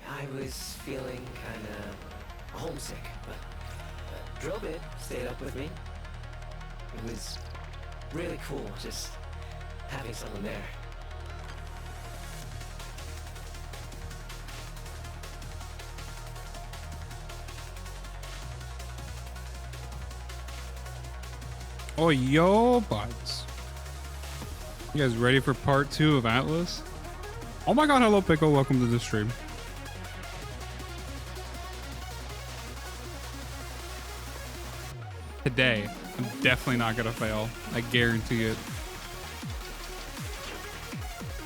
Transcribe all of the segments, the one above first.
I was feeling kinda homesick, but drill bit stayed up with me. It was really cool just having someone there. Oh, yo, buds. You guys ready for part 2 of Atlas? Oh my god, hello, Pickle. Welcome to the stream. Today, I'm definitely not gonna fail. I guarantee it.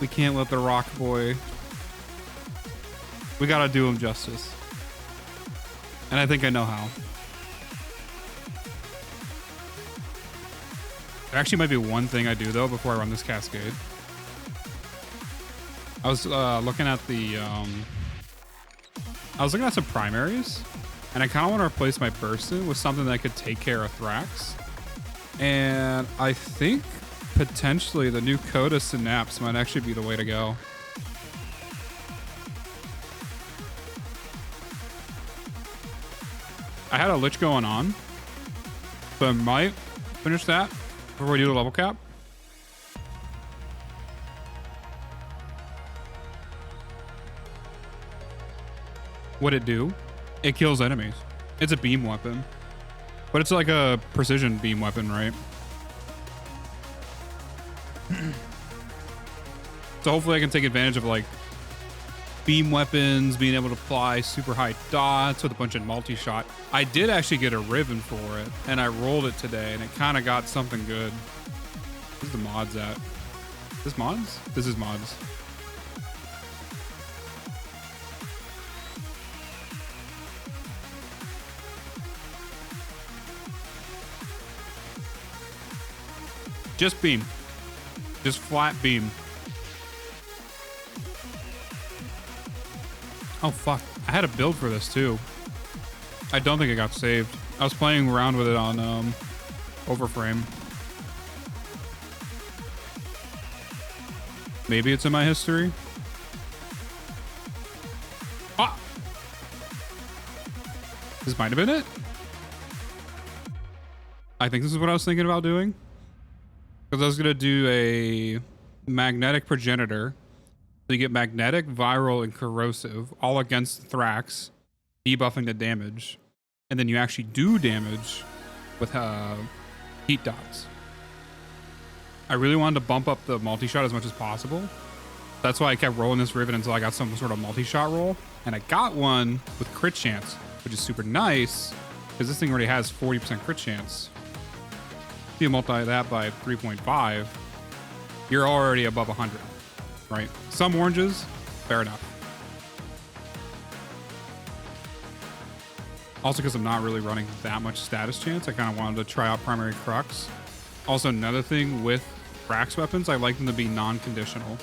We can't let the rock boy. We gotta do him justice. And I think I know how. There actually might be one thing I do though before I run this Cascade. I was looking at the I was looking at some primaries, and I kind of want to replace my Burstin with something that could take care of Thrax. And I think potentially the new Coda Synapse might actually be the way to go. I had a Lich going on, so I might finish that before we do the level cap. What'd it do? It kills enemies. It's a beam weapon, but it's like a precision beam weapon, right? So hopefully I can take advantage of like beam weapons, being able to fly super high dots with a bunch of multi-shot. I did actually get a ribbon for it, and I rolled it today, and it kind of got something good. Where's the mods at? Is this mods? This is mods. Just beam. Just flat beam. Oh, fuck. I had a build for this, too. I don't think it got saved. I was playing around with it on Overframe. Maybe it's in my history. Ah! This might have been it. I think this is what I was thinking about doing. Because I was going to do a magnetic progenitor. So you get magnetic, viral, and corrosive, all against Thrax, debuffing the damage. And then you actually do damage with heat dots. I really wanted to bump up the multi-shot as much as possible. That's why I kept rolling this Riven until I got some sort of multi-shot roll. And I got one with crit chance, which is super nice, because this thing already has 40% crit chance. If you multiply that by 3.5, you're already above 100, right? Some oranges, fair enough. Also, because I'm not really running that much status chance, I kind of wanted to try out primary crux. Also, another thing with Thrax weapons, I like them to be non-conditional.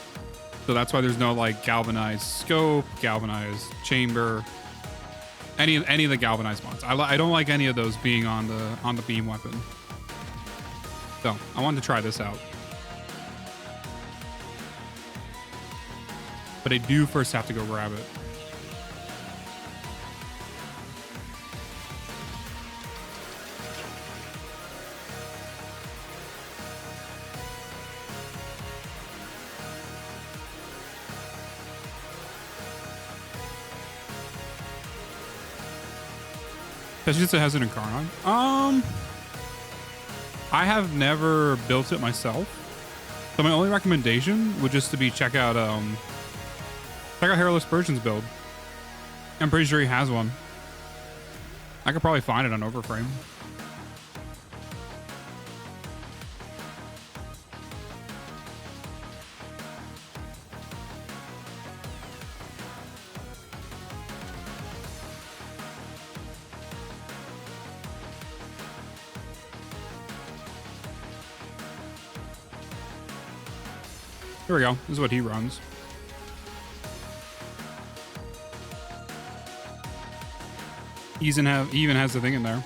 So that's why there's no like galvanized scope, galvanized chamber. Any of the galvanized mods. I don't like any of those being on the beam weapon. So I wanted to try this out. But I do first have to go grab it. It has an Incarnon. I have never built it myself, so my only recommendation would just to be check out Hairless Persian's build. I'm pretty sure he has one. I could probably find it on Overframe. Here we go. This is what he runs. He even has the thing in there.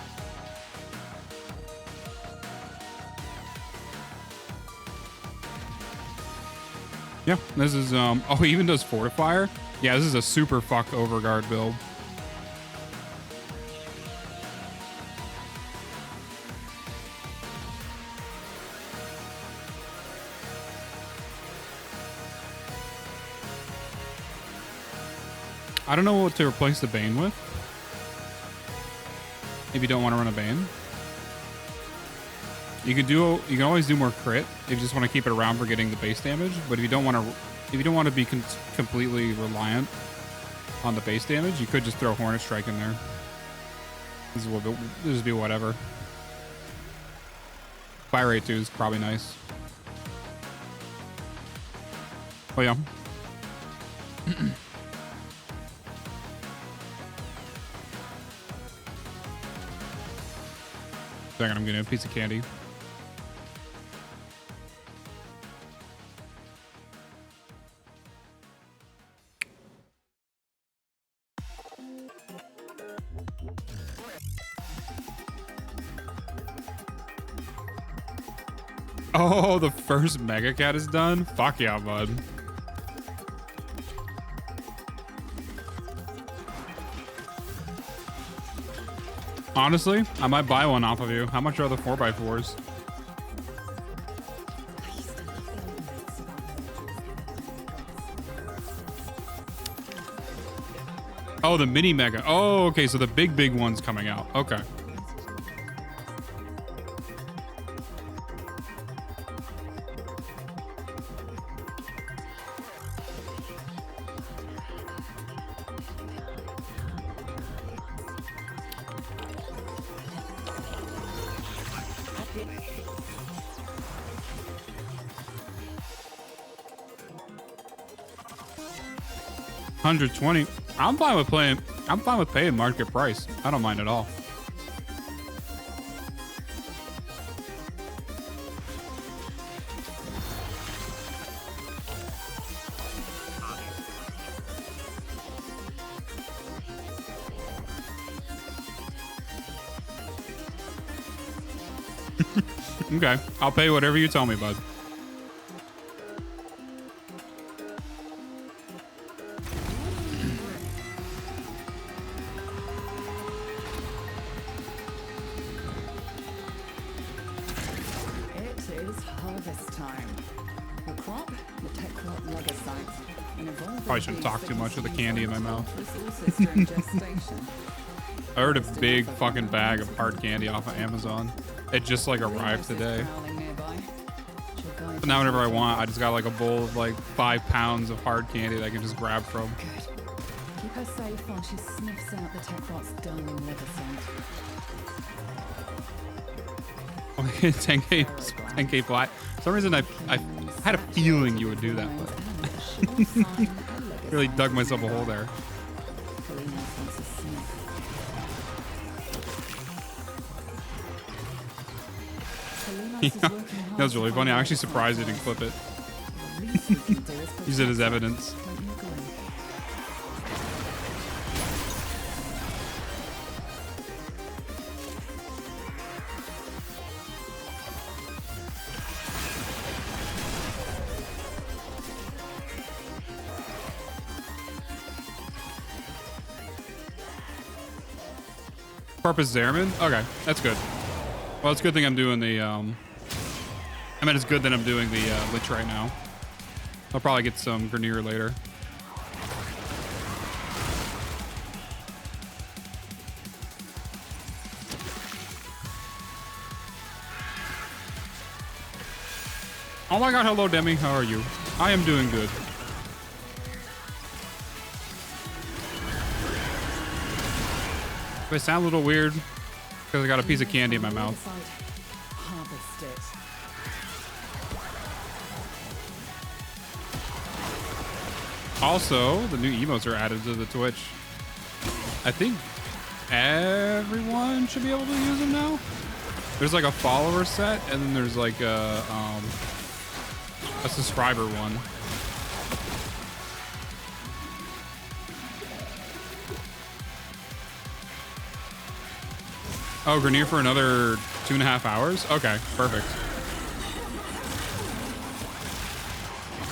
Yeah, this is oh, he even does Fortifier. Yeah, this is a super fuck overguard build. I don't know what to replace the Bane with. If you don't want to run a Bane, you can always do more crit if you just want to keep it around for getting the base damage. But if you don't want to be completely reliant on the base damage, you could just throw Hornet Strike in there. This will just be whatever. Fire rate 2 is probably nice. Oh yeah. Second, I'm getting a piece of candy. Oh, the first Mega Cat is done? Fuck yeah, bud. Honestly, I might buy one off of you. How much are the 4x4s? Oh, the mini Mega. Oh, okay. So the big one's coming out. Okay. $120. I'm fine with paying market price. I don't mind at all. Okay, I'll pay whatever you tell me, bud. Probably shouldn't talk too much with the candy in my mouth. I heard a big fucking bag of hard candy off of Amazon. It just like arrived today. But now whenever I want, I just got like a bowl of like 5 pounds of hard candy that I can just grab from. Keep her safe while she sniffs out the tech rot's done in Neversent. 10K flat. For some reason I had a feeling you would do that, but really dug myself a hole there. Yeah, that was really funny. I'm actually surprised he didn't clip it. Use it as evidence. Corpus Zerman? Okay, that's good. Well, it's a good thing I'm doing the, I mean, it's good that I'm doing the Lich right now. I'll probably get some Grenier later. Oh my god, hello Demi, how are you? I am doing good. If I sound a little weird, because I got a piece of candy in my mouth. Harvest it. Also, the new emotes are added to the Twitch. I think everyone should be able to use them now. There's like a follower set, and then there's like a subscriber one. Oh, Grenier for another 2.5 hours? Okay, perfect.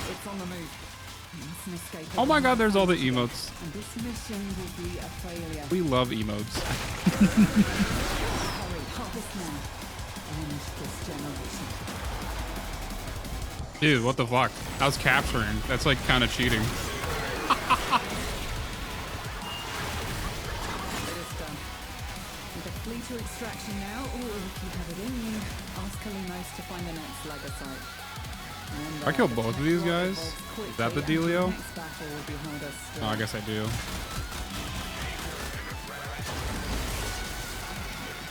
It's on the move. You mustn't escape Oh my it. god, there's all the emotes. And this mission will be a failure. We love emotes. Hurry, harvest now. End this generation. Dude, what the fuck? I was capturing. That's like kind of cheating. It is done. With a flee to extraction now, or if you have it in you, ask Kalimos to find the next Lagosite. I killed both of these guys. Is that the dealio? Oh, I guess I do.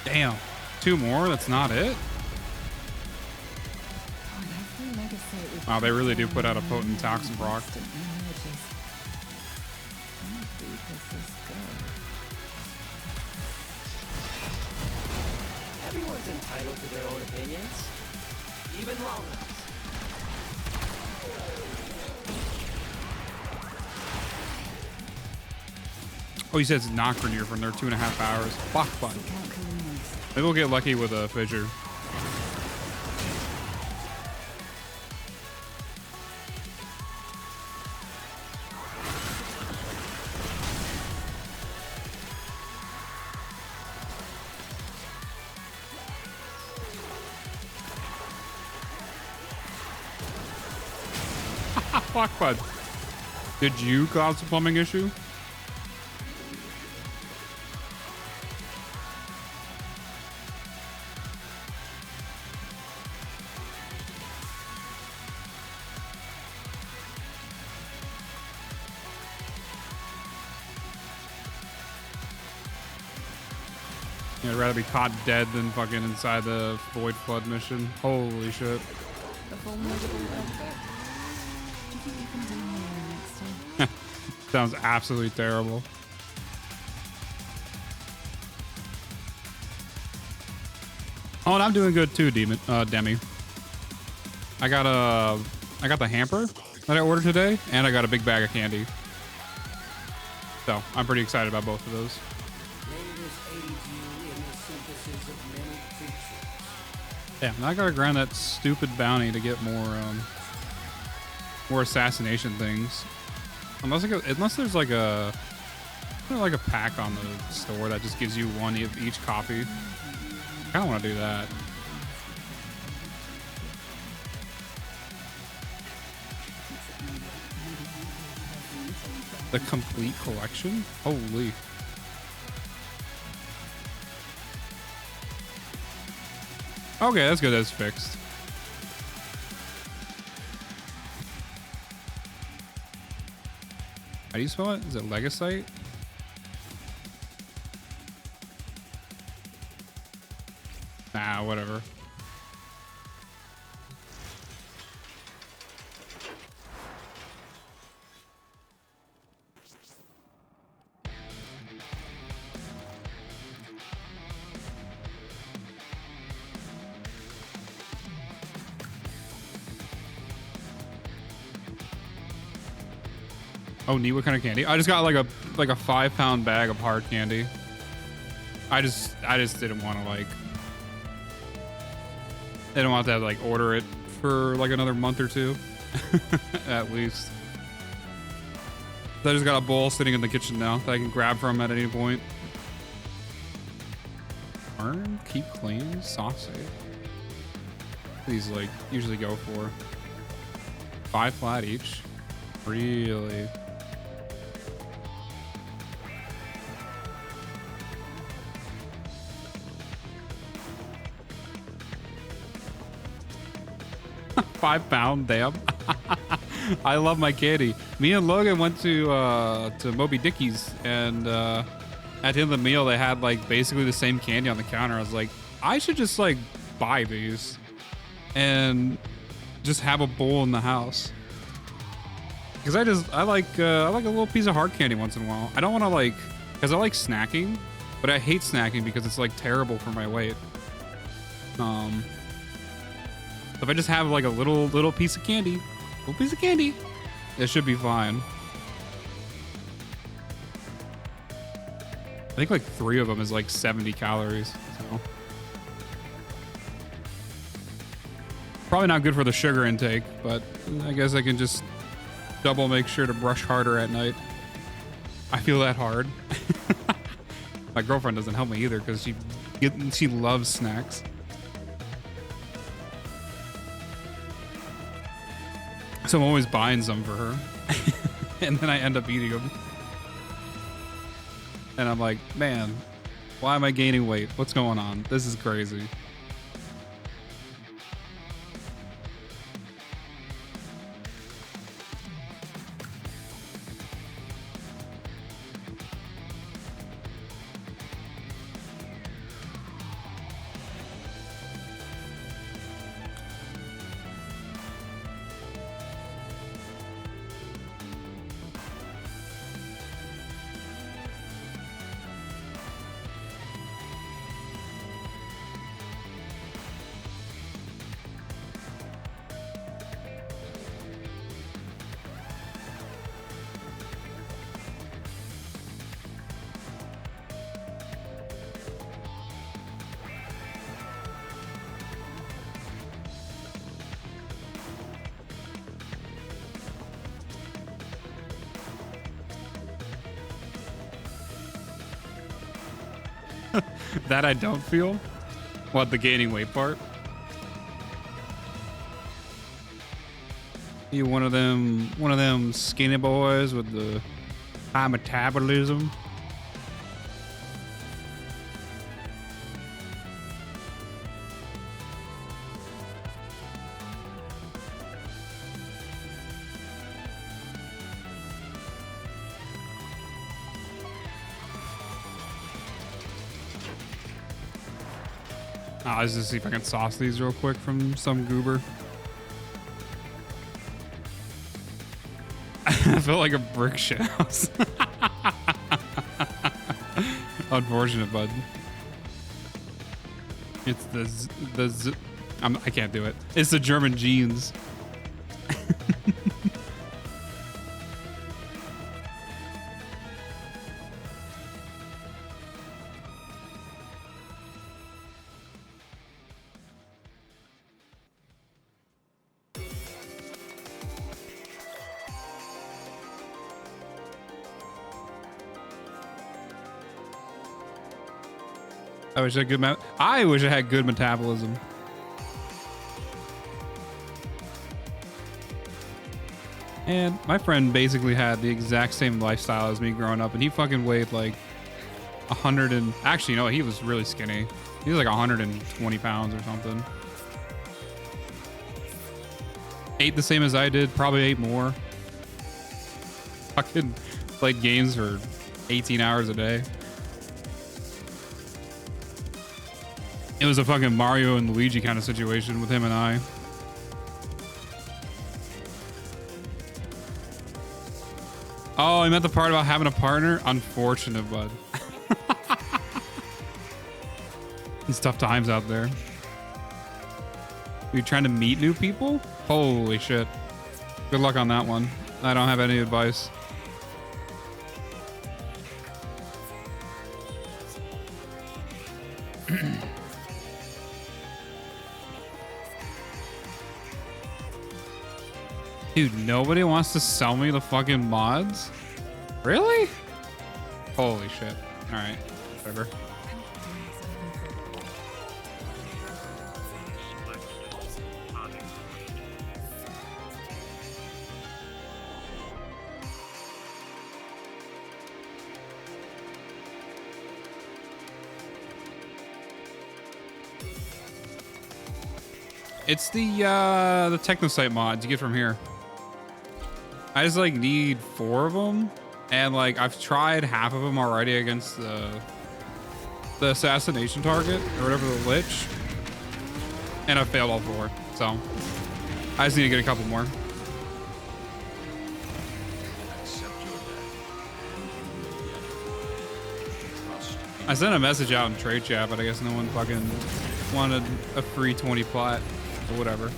Damn. 2 more? That's not it? Wow, they really do put out a potent toxin proc. Everyone's entitled to their own opinions. Even Longos. Oh, he says it's not Grenier from their 2.5 hours. Fuck fun. Maybe we'll get lucky with a fissure. Fuck bud. Did you cause the plumbing issue? Yeah, I'd rather be caught dead than fucking inside the Void Flood mission. Holy shit. The vulnerable outfit. Do you think you can do more next time? Sounds absolutely terrible. Oh, and I'm doing good too, Demi. I got the hamper that I ordered today, and I got a big bag of candy. So I'm pretty excited about both of those. Yeah, now I gotta grind that stupid bounty to get more assassination things. Unless there's like a pack on the store that just gives you one of each copy. I kind of want to do that. The complete collection? Holy. Okay, that's good. That's fixed. How do you spell it? Is it Legosite? Nah, whatever. Oh, neat. What kind of candy? I just got like a 5-pound bag of hard candy. I just didn't want to I didn't want to have to order it for like another month or two, at least. So I just got a bowl sitting in the kitchen now that I can grab from at any point. Burn, keep clean, saucy. These like usually go for 5 flat each. Really? £5, damn. I love my candy. Me and Logan went to Moby Dickie's, and at the end of the meal they had like basically the same candy on the counter. I was like, I should just like buy these and just have a bowl in the house. Because I like a little piece of hard candy once in a while. I don't want to like, because I like snacking, but I hate snacking because it's like terrible for my weight. If I just have like a little piece of candy, it should be fine. I think like 3 of them is like 70 calories. So probably not good for the sugar intake, but I guess I can just double make sure to brush harder at night. I feel that hard. My girlfriend doesn't help me either because she loves snacks. So I'm always buying some for her. And then I end up eating them. And I'm like, man, why am I gaining weight? What's going on? This is crazy. That I don't feel. What, the gaining weight part? You one of them skinny boys with the high metabolism? Let's just see if I can sauce these real quick from some goober. I feel like a brick shit house. Unfortunate, bud. It's I can't do it. It's the German genes. I wish I had good metabolism. And my friend basically had the exact same lifestyle as me growing up, and he fucking weighed like 100 and actually no, he was really skinny. He was like 120 pounds or something. Ate the same as I did, probably ate more. Fucking played games for 18 hours a day. It was a fucking Mario and Luigi kind of situation with him and I. Oh, I meant the part about having a partner? Unfortunate, bud. It's tough times out there. Are you trying to meet new people? Holy shit. Good luck on that one. I don't have any advice. Dude, nobody wants to sell me the fucking mods? Really? Holy shit. Alright, whatever. It's the Technosite mods you get from here. I just like need 4 of them, and like I've tried half of them already against the assassination target or whatever, the Lich, and I've failed all 4. So I just need to get a couple more. I sent a message out in trade chat, but I guess no one fucking wanted a free 20 plat or whatever.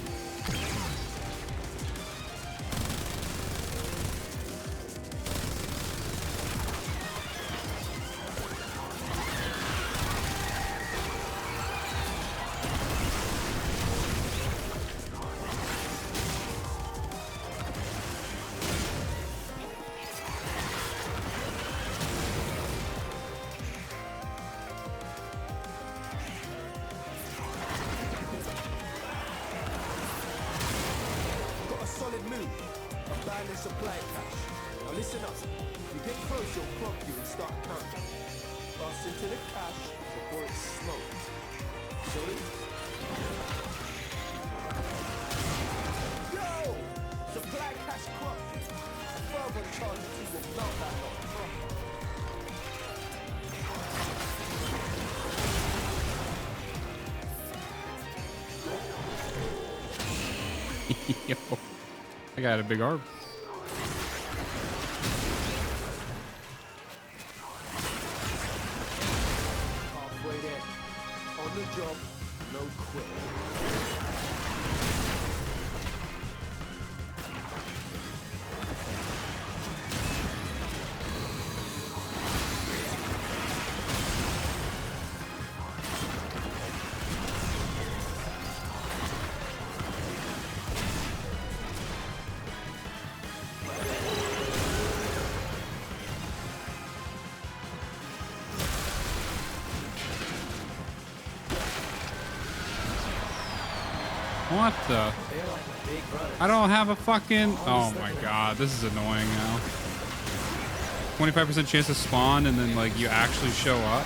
Yo, I got a big arm. Halfway there. On the job, no quit. What the? I don't have a fucking... Oh my god, this is annoying now. 25% chance to spawn and then like you actually show up.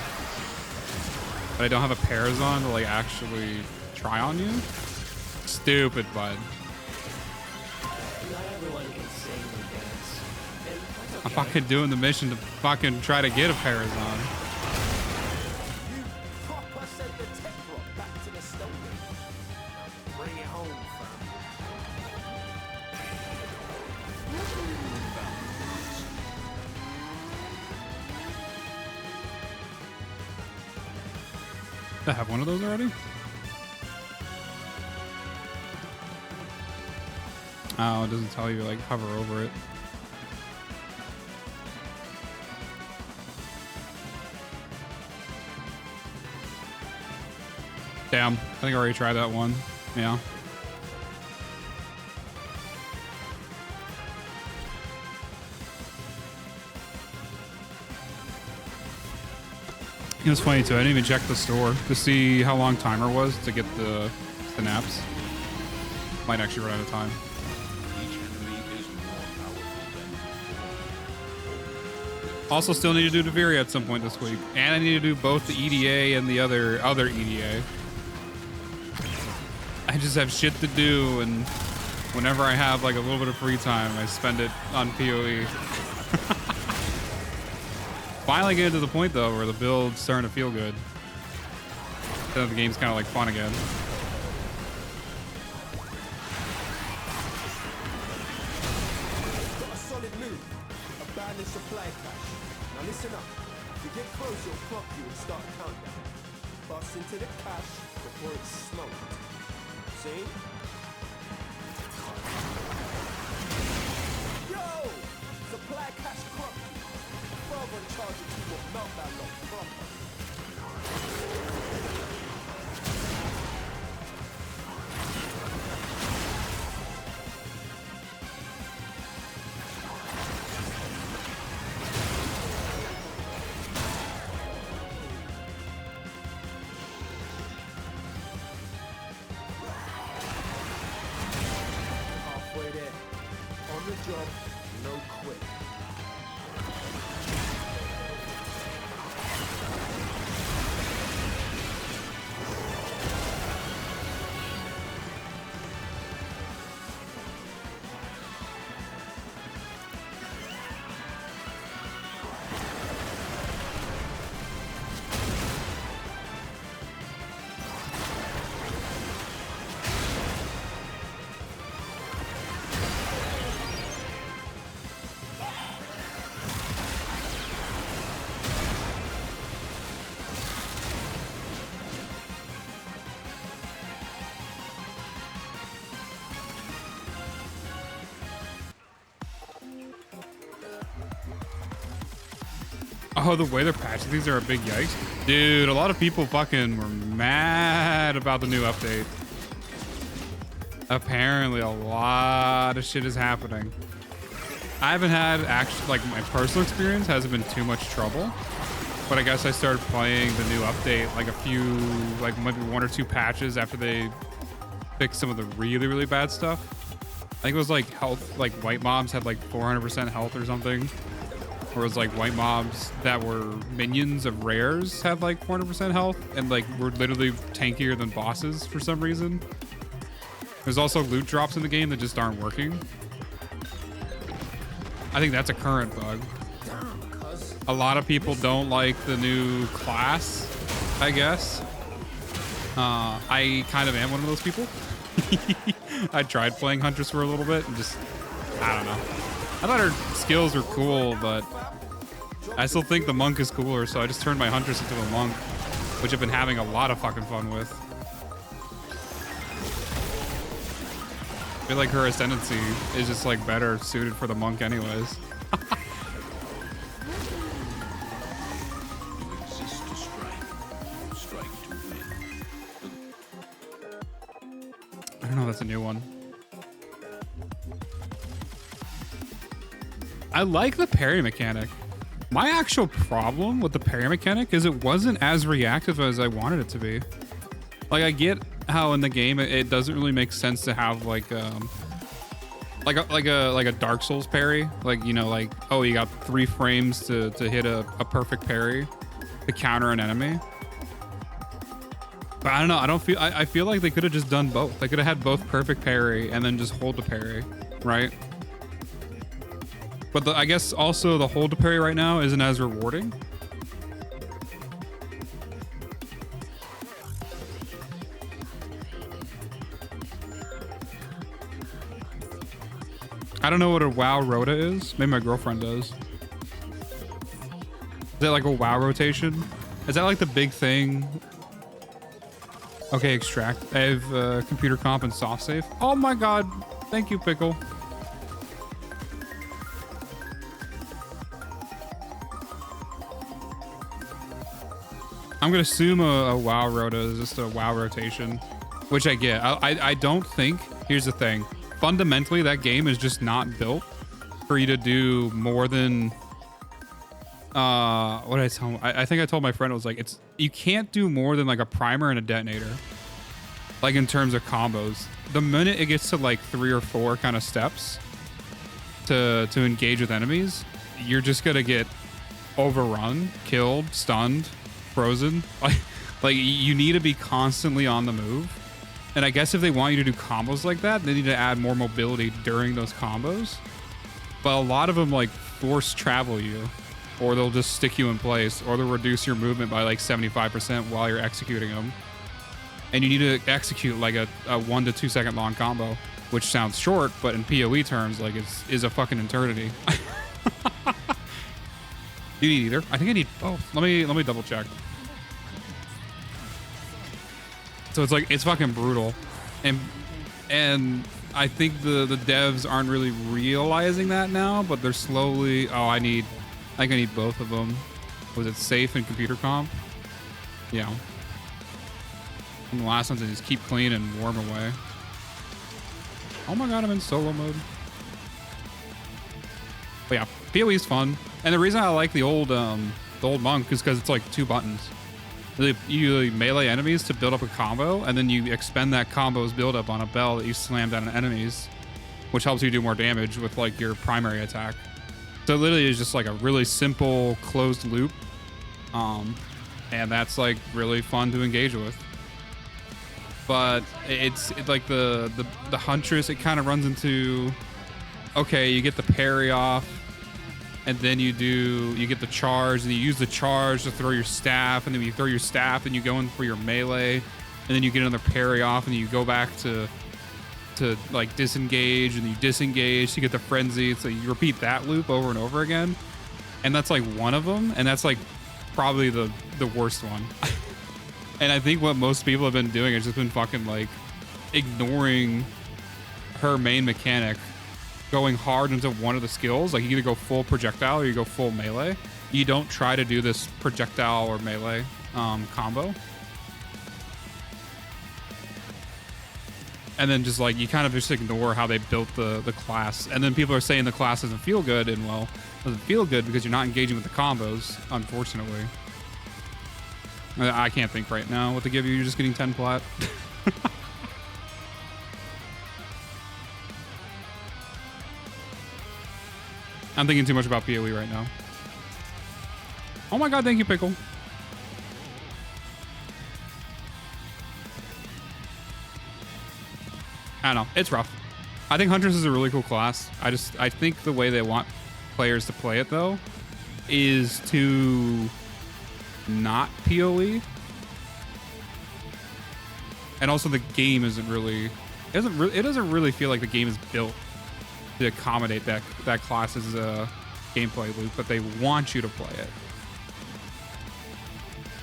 But I don't have a Parazon to like actually try on you? Stupid, bud. I'm fucking doing the mission to fucking try to get a Parazon. I have one of those already? Oh, it doesn't tell you, like, hover over it. Damn, I think I already tried that one. Yeah. It was funny too. I didn't even check the store to see how long timer was to get the naps. Might actually run out of time. Also, still need to do Deveria at some point this week, and I need to do both the EDA and the other EDA. I just have shit to do, and whenever I have like a little bit of free time, I spend it on PoE. Finally getting to the point though where the build's starting to feel good. Then the game's kind of like fun again. Got a solid move. Abandoned supply cache. Now listen up. If you get close, it'll clock you and start a countdown. Bust into the cache before it's smoked. See? Yo! Supply cache clock you. Further in charge of you will melt that lot proper. Halfway there. On the job, no quit. Oh, the way they're patching these are a big yikes. Dude, a lot of people fucking were mad about the new update. Apparently a lot of shit is happening. I haven't had actually, like, my personal experience hasn't been too much trouble, but I guess I started playing the new update like a few, like maybe 1 or 2 patches after they fixed some of the really, really bad stuff. I think it was like health, like white mobs had like 400% health or something. Or it was like white mobs that were minions of rares had like 400% health and like were literally tankier than bosses for some reason. There's also loot drops in the game that just aren't working. I think that's a current bug. A lot of people don't like the new class, I guess. I kind of am one of those people. I tried playing Huntress for a little bit and just, I don't know. I thought her skills were cool, but I still think the monk is cooler, so I just turned my Huntress into a monk, which I've been having a lot of fucking fun with. I feel like her ascendancy is just like better suited for the monk anyways. I don't know, that's a new one. I like the parry mechanic. My actual problem with the parry mechanic is it wasn't as reactive as I wanted it to be. Like, I get how in the game it doesn't really make sense to have like a Dark Souls parry. Like, you know, like, oh, you got 3 frames to hit a perfect parry to counter an enemy. But I don't know. I feel like they could have just done both. They could have had both perfect parry and then just hold the parry, right? But I guess also the hold to parry right now isn't as rewarding. I don't know what a WoW rota is. Maybe my girlfriend does. Is that like a WoW rotation? Is that like the big thing? Okay, extract. I have computer comp and soft save. Oh my god. Thank you, Pickle. I'm gonna assume a WoW rota is just a WoW rotation, which I get. I don't think, here's the thing. Fundamentally, that game is just not built for you to do more than, what did I tell him? I think I told my friend, it was like, you can't do more than like a primer and a detonator. Like in terms of combos. The minute it gets to like 3 or 4 kind of steps to engage with enemies, you're just gonna get overrun, killed, stunned, frozen. Like you need to be constantly on the move. And I guess if they want you to do combos like that, they need to add more mobility during those combos. But a lot of them like force travel you, or they'll just stick you in place, or they'll reduce your movement by like 75% while you're executing them. And you need to execute like a 1 to 2 second long combo, which sounds short, but in PoE terms, like is a fucking eternity. You need either. I think I need both. Let me double check. So it's like, it's fucking brutal. And I think the devs aren't really realizing that now, but they're slowly, I think I need both of them. Was it safe and computer comp? Yeah. And the last ones I just keep clean and warm away. Oh my god, I'm in solo mode. But yeah, PoE is fun. And the reason I like the old monk is because it's like 2 buttons. You melee enemies to build up a combo, and then you expend that combo's build up on a bell that you slam down on enemies, which helps you do more damage with like your primary attack. So literally it's just like a really simple closed loop. And that's like really fun to engage with. But it's like the Huntress, it kind of runs into, okay, you get the parry off, and then you get the charge, and you use the charge to throw your staff, and then you throw your staff, and you go in for your melee, and then you get another parry off, and you go back to like disengage, and you disengage to get the frenzy. So you repeat that loop over and over again, and that's like one of them, and that's like probably the worst one. And I think what most people have been doing is just been fucking like ignoring her main mechanic, going hard into one of the skills. Like you either go full projectile or you go full melee. you don't try to do this projectile or melee combo. And then just like, you kind of just ignore how they built the class. And then people are saying the class doesn't feel good, and well, it doesn't feel good because you're not engaging with the combos, unfortunately. I can't think right now what to give you. You're just getting 10 plat. I'm thinking too much about PoE right now. Oh my god, thank you, Pickle. I don't know. It's rough. I think Huntress is a really cool class. I think the way they want players to play it, though, is to not PoE. And also the game isn't really... It doesn't really feel like the game is built to accommodate that class's gameplay loop, but they want you to play it.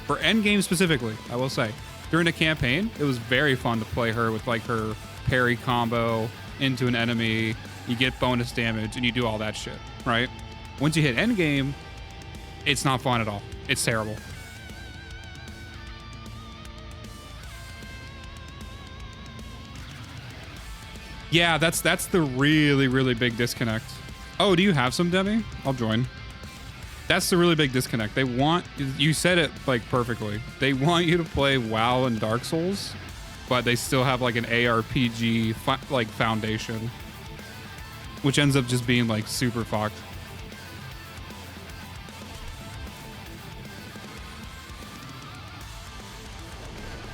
For endgame specifically, I will say, during the campaign, it was very fun to play her with like her parry combo into an enemy, you get bonus damage, and you do all that shit, right? Once you hit endgame, it's not fun at all. It's terrible. Yeah, that's the really, really big disconnect. Oh, do you have some, Demi? I'll join. That's the really big disconnect. They want, you said it like perfectly. They want you to play WoW and Dark Souls, but they still have like an ARPG like foundation, which ends up just being like super fucked.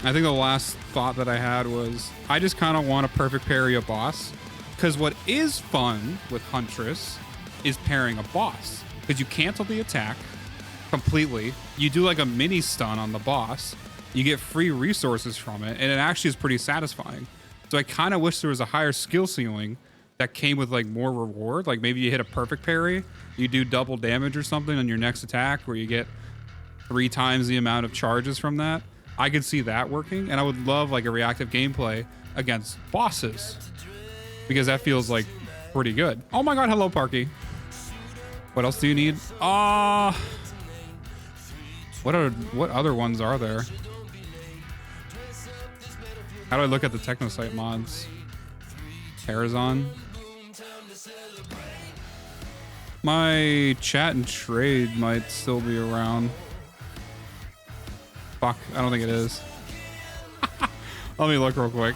I think the last thought that I had was I just kind of want a perfect parry a boss, because what is fun with Huntress is pairing a boss, because you cancel the attack completely. You do like a mini stun on the boss. You get free resources from it, and it actually is pretty satisfying. So I kind of wish there was a higher skill ceiling that came with like more reward. Like maybe you hit a perfect parry, you do double damage or something on your next attack, where you get 3 times the amount of charges from that. I could see that working, and I would love like a reactive gameplay against bosses, because that feels like pretty good. Oh my god, hello Parky. What else do you need? What other ones are there? How do I look at the Technosite mods? Terrazon. My chat and trade might still be around. Fuck, I don't think it is. Let me look real quick.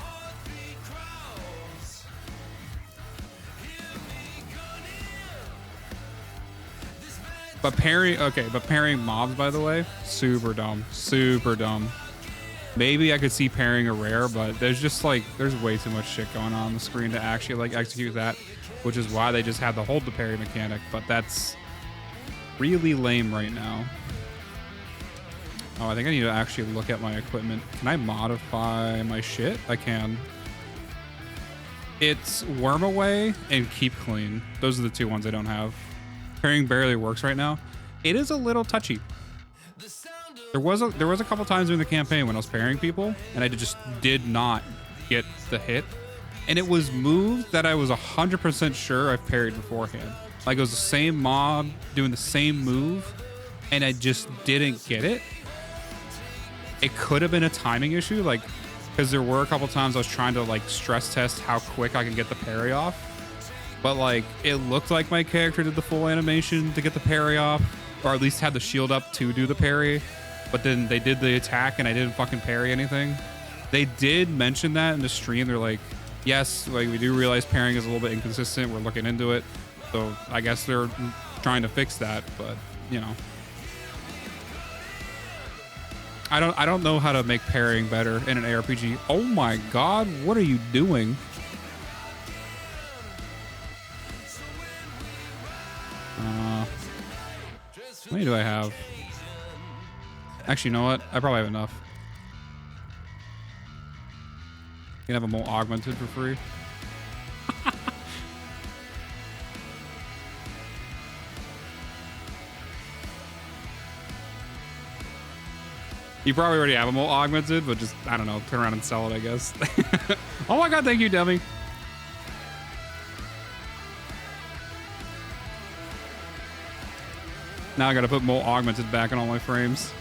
But pairing mobs, by the way, super dumb. Super dumb. Maybe I could see pairing a rare, but there's just like, there's way too much shit going on the screen to actually like execute that, which is why they just had the hold the parry mechanic, but that's really lame right now. Oh, I think I need to actually look at my equipment. Can I modify my shit? I can. It's Worm Away and Keep Clean. Those are the 2 ones I don't have. Pairing barely works right now. It is a little touchy. There was a couple times during the campaign when I was pairing people, and I just did not get the hit. And it was moves that I was 100% sure I've parried beforehand. Like it was the same mob doing the same move, and I just didn't get it. It could have been a timing issue, like, because there were a couple times I was trying to like stress test how quick I can get the parry off, but like it looked like my character did the full animation to get the parry off, or at least had the shield up to do the parry, but then they did the attack and I didn't fucking parry anything. They did mention that in the stream. They're like, yes, like we do realize pairing is a little bit inconsistent. We're looking into it, so I guess they're trying to fix that, but you know. I don't know how to make pairing better in an ARPG. Oh my god, what are you doing? How many do I have? Actually, you know what? I probably have enough. You can have a mole augmented for free. You probably already have them all augmented, but just, I don't know, turn around and sell it, I guess. Oh my god, thank you, Demi. Now I gotta put more augmented back on all my frames.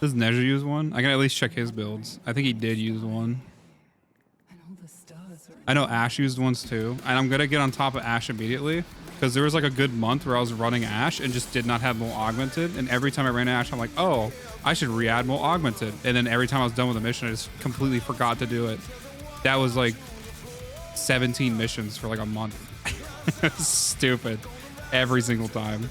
Does Nezha use one? I can at least check his builds. I think he did use one. And all the stars are I know Ash used ones too. And I'm gonna get on top of Ash immediately. Because there was like a good month where I was running Ash and just did not have more augmented. And every time I ran Ash, I'm like, oh, I should re-add more augmented. And then every time I was done with a mission, I just completely forgot to do it. That was like 17 missions for like a month. Stupid. Every single time.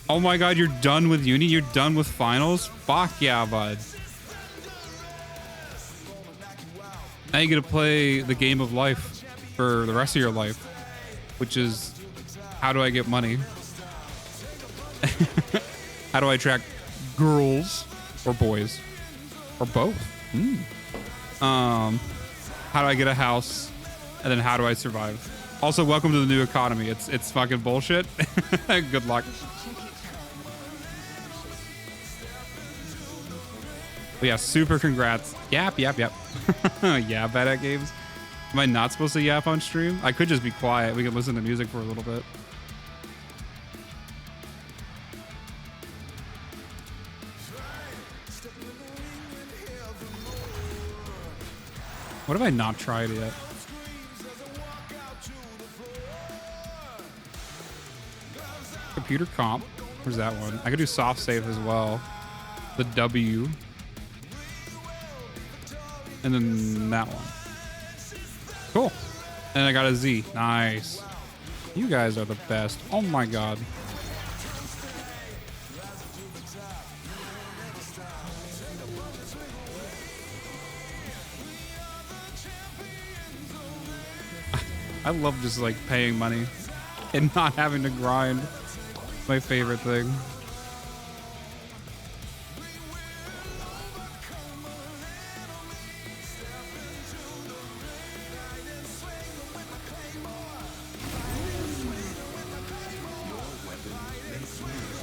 Oh my god, you're done with uni? You're done with finals? Fuck yeah, bud. Now you get to play the game of life for the rest of your life, which is, how do I get money? How do I attract girls or boys or both? How do I get a house? And then how do I survive? Also, welcome to the new economy. It's fucking bullshit. Good luck. But yeah, super congrats. Yap. Yeah, bad at games. Am I not supposed to yap on stream? I could just be quiet. We could listen to music for a little bit. What have I not tried yet? Computer comp. Where's that one? I could do soft save as well. The W. And then that one. Cool. And I got a Z. Nice. You guys are the best. Oh my god. I love just like paying money and not having to grind. My favorite thing.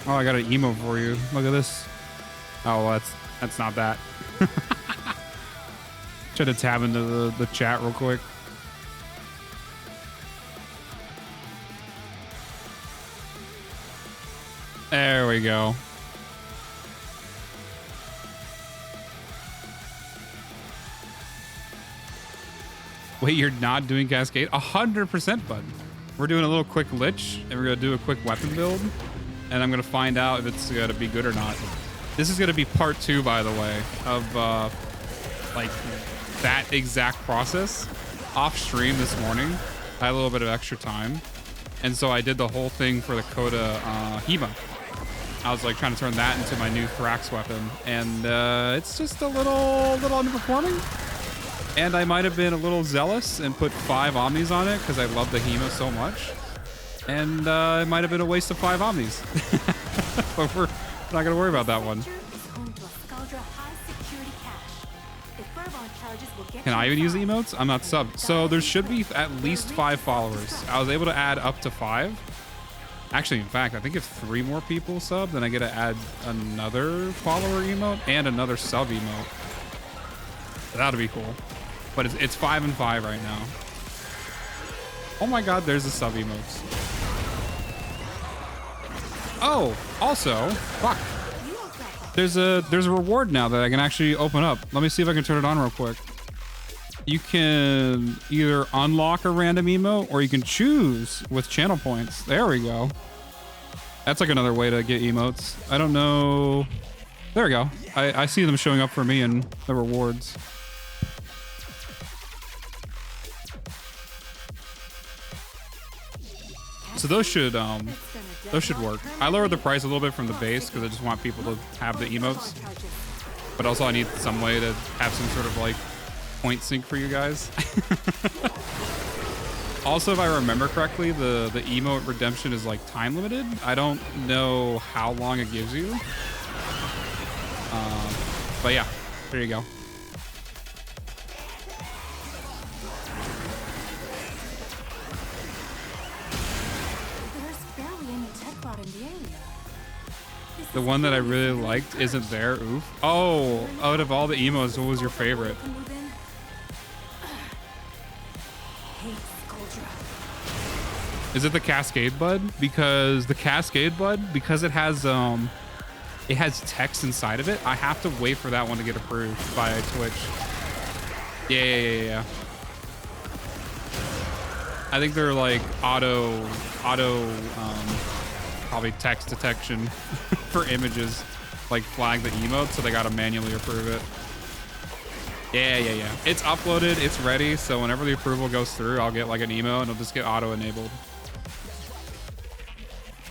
Oh, I got an emo for you. Look at this. Oh, well, that's not that. Try to tab into the chat real quick. There we go. Wait, you're not doing Cascade? 100%, bud. We're doing a little quick lich, and we're gonna do a quick weapon build. And I'm gonna find out if it's gonna be good or not. This is gonna be part 2, by the way, of like that exact process. Off stream this morning, I had a little bit of extra time, and so I did the whole thing for the Coda Hema. I was like trying to turn that into my new Thrax weapon, and it's just a little underperforming. And I might have been a little zealous and put 5 Omnis on it because I love the Hema so much. And it might have been a waste of 5 Omnis. But we're not going to worry about that one. Can I even use the emotes? I'm not subbed. So there should be at least 5 followers. I was able to add up to 5. Actually, in fact, I think if 3 more people sub, then I get to add another follower emote and another sub emote. That'll be cool. But it's 5 and 5 right now. Oh my god, there's the sub emotes. Oh, also, fuck. There's a reward now that I can actually open up. Let me see if I can turn it on real quick. You can either unlock a random emote or you can choose with channel points. There we go. That's like another way to get emotes. I don't know. There we go. I see them showing up for me in the rewards. So those should work. I lowered the price a little bit from the base because I just want people to have the emotes. But also I need some way to have some sort of like point sync for you guys. Also, if I remember correctly, the emote redemption is like time limited. I don't know how long it gives you. But yeah, there you go. There's barely any tech bot in the area. This The one that I really liked isn't there. Oof. Oh, out of all the emos, what was your favorite? Is it the Cascade Bud? Because the Cascade Bud, because it has text inside of it, I have to wait for that one to get approved by Twitch. Yeah. I think they're like auto probably text detection for images, like flag the emote, so they gotta manually approve it. Yeah. It's uploaded, it's ready, so whenever the approval goes through, I'll get like an emo and it'll just get auto enabled.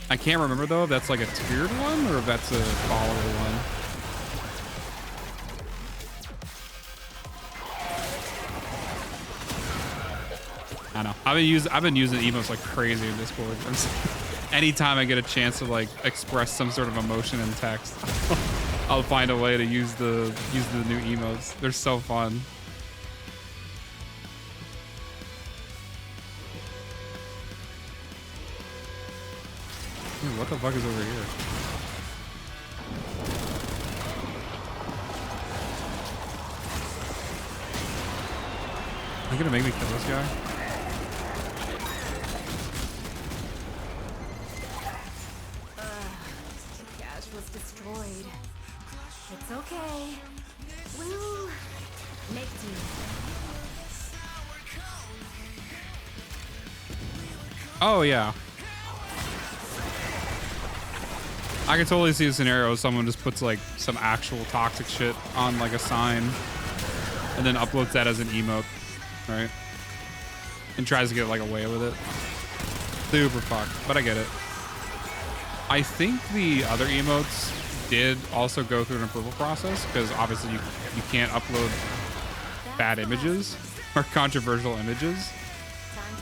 I can't remember though if that's like a tiered one or if that's a follower one. I don't know. I've been using emotes like crazy in Discord. Anytime I get a chance to like express some sort of emotion in text, I'll find a way to use the new emotes. They're so fun. Dude, what the fuck is over here? Are you gonna make me kill this guy? Cash was destroyed. It's okay. We'll make do. Oh yeah. I can totally see a scenario where someone just puts like some actual toxic shit on like a sign and then uploads that as an emote, right? And tries to get like away with it. Super fucked, but I get it. I think the other emotes did also go through an approval process because obviously you can't upload bad images or controversial images,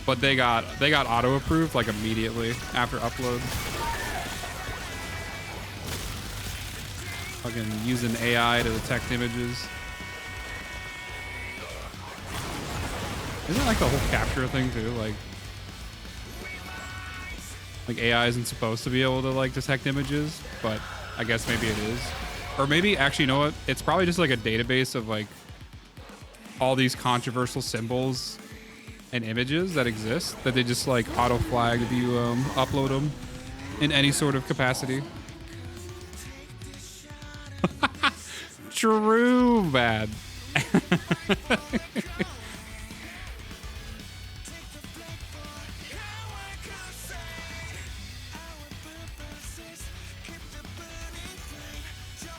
but they got auto approved like immediately after upload. Fucking using AI to detect images. Isn't it like the whole capture thing too? Like AI isn't supposed to be able to like detect images, but I guess maybe it is. Or maybe actually, you know what? It's probably just like a database of like all these controversial symbols and images that exist that they just like auto flag if you upload them in any sort of capacity. True bad.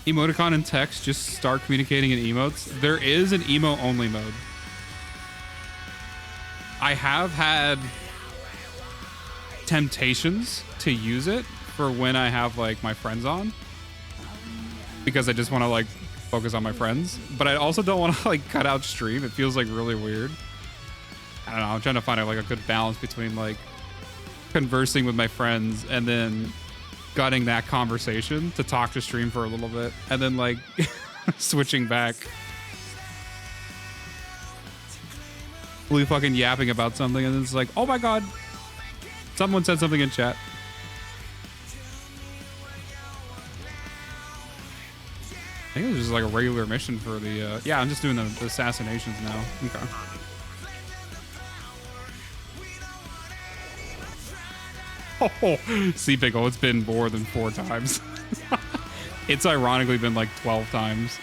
Emoticon and text just start communicating in emotes. There is an emo only mode. I have had temptations to use it for when I have like my friends on, because I just want to like focus on my friends, but I also don't want to like cut out stream. It feels like really weird. I don't know. I'm trying to find like a good balance between like conversing with my friends and then gutting that conversation to talk to stream for a little bit and then like switching back. Fully fucking yapping about something and then it's like, oh my god, someone said something in chat. I think it was just like a regular mission for the yeah, I'm just doing the assassinations now. Okay. Oh, see, Pickle, it's been more than 4 times. It's ironically been like 12 times.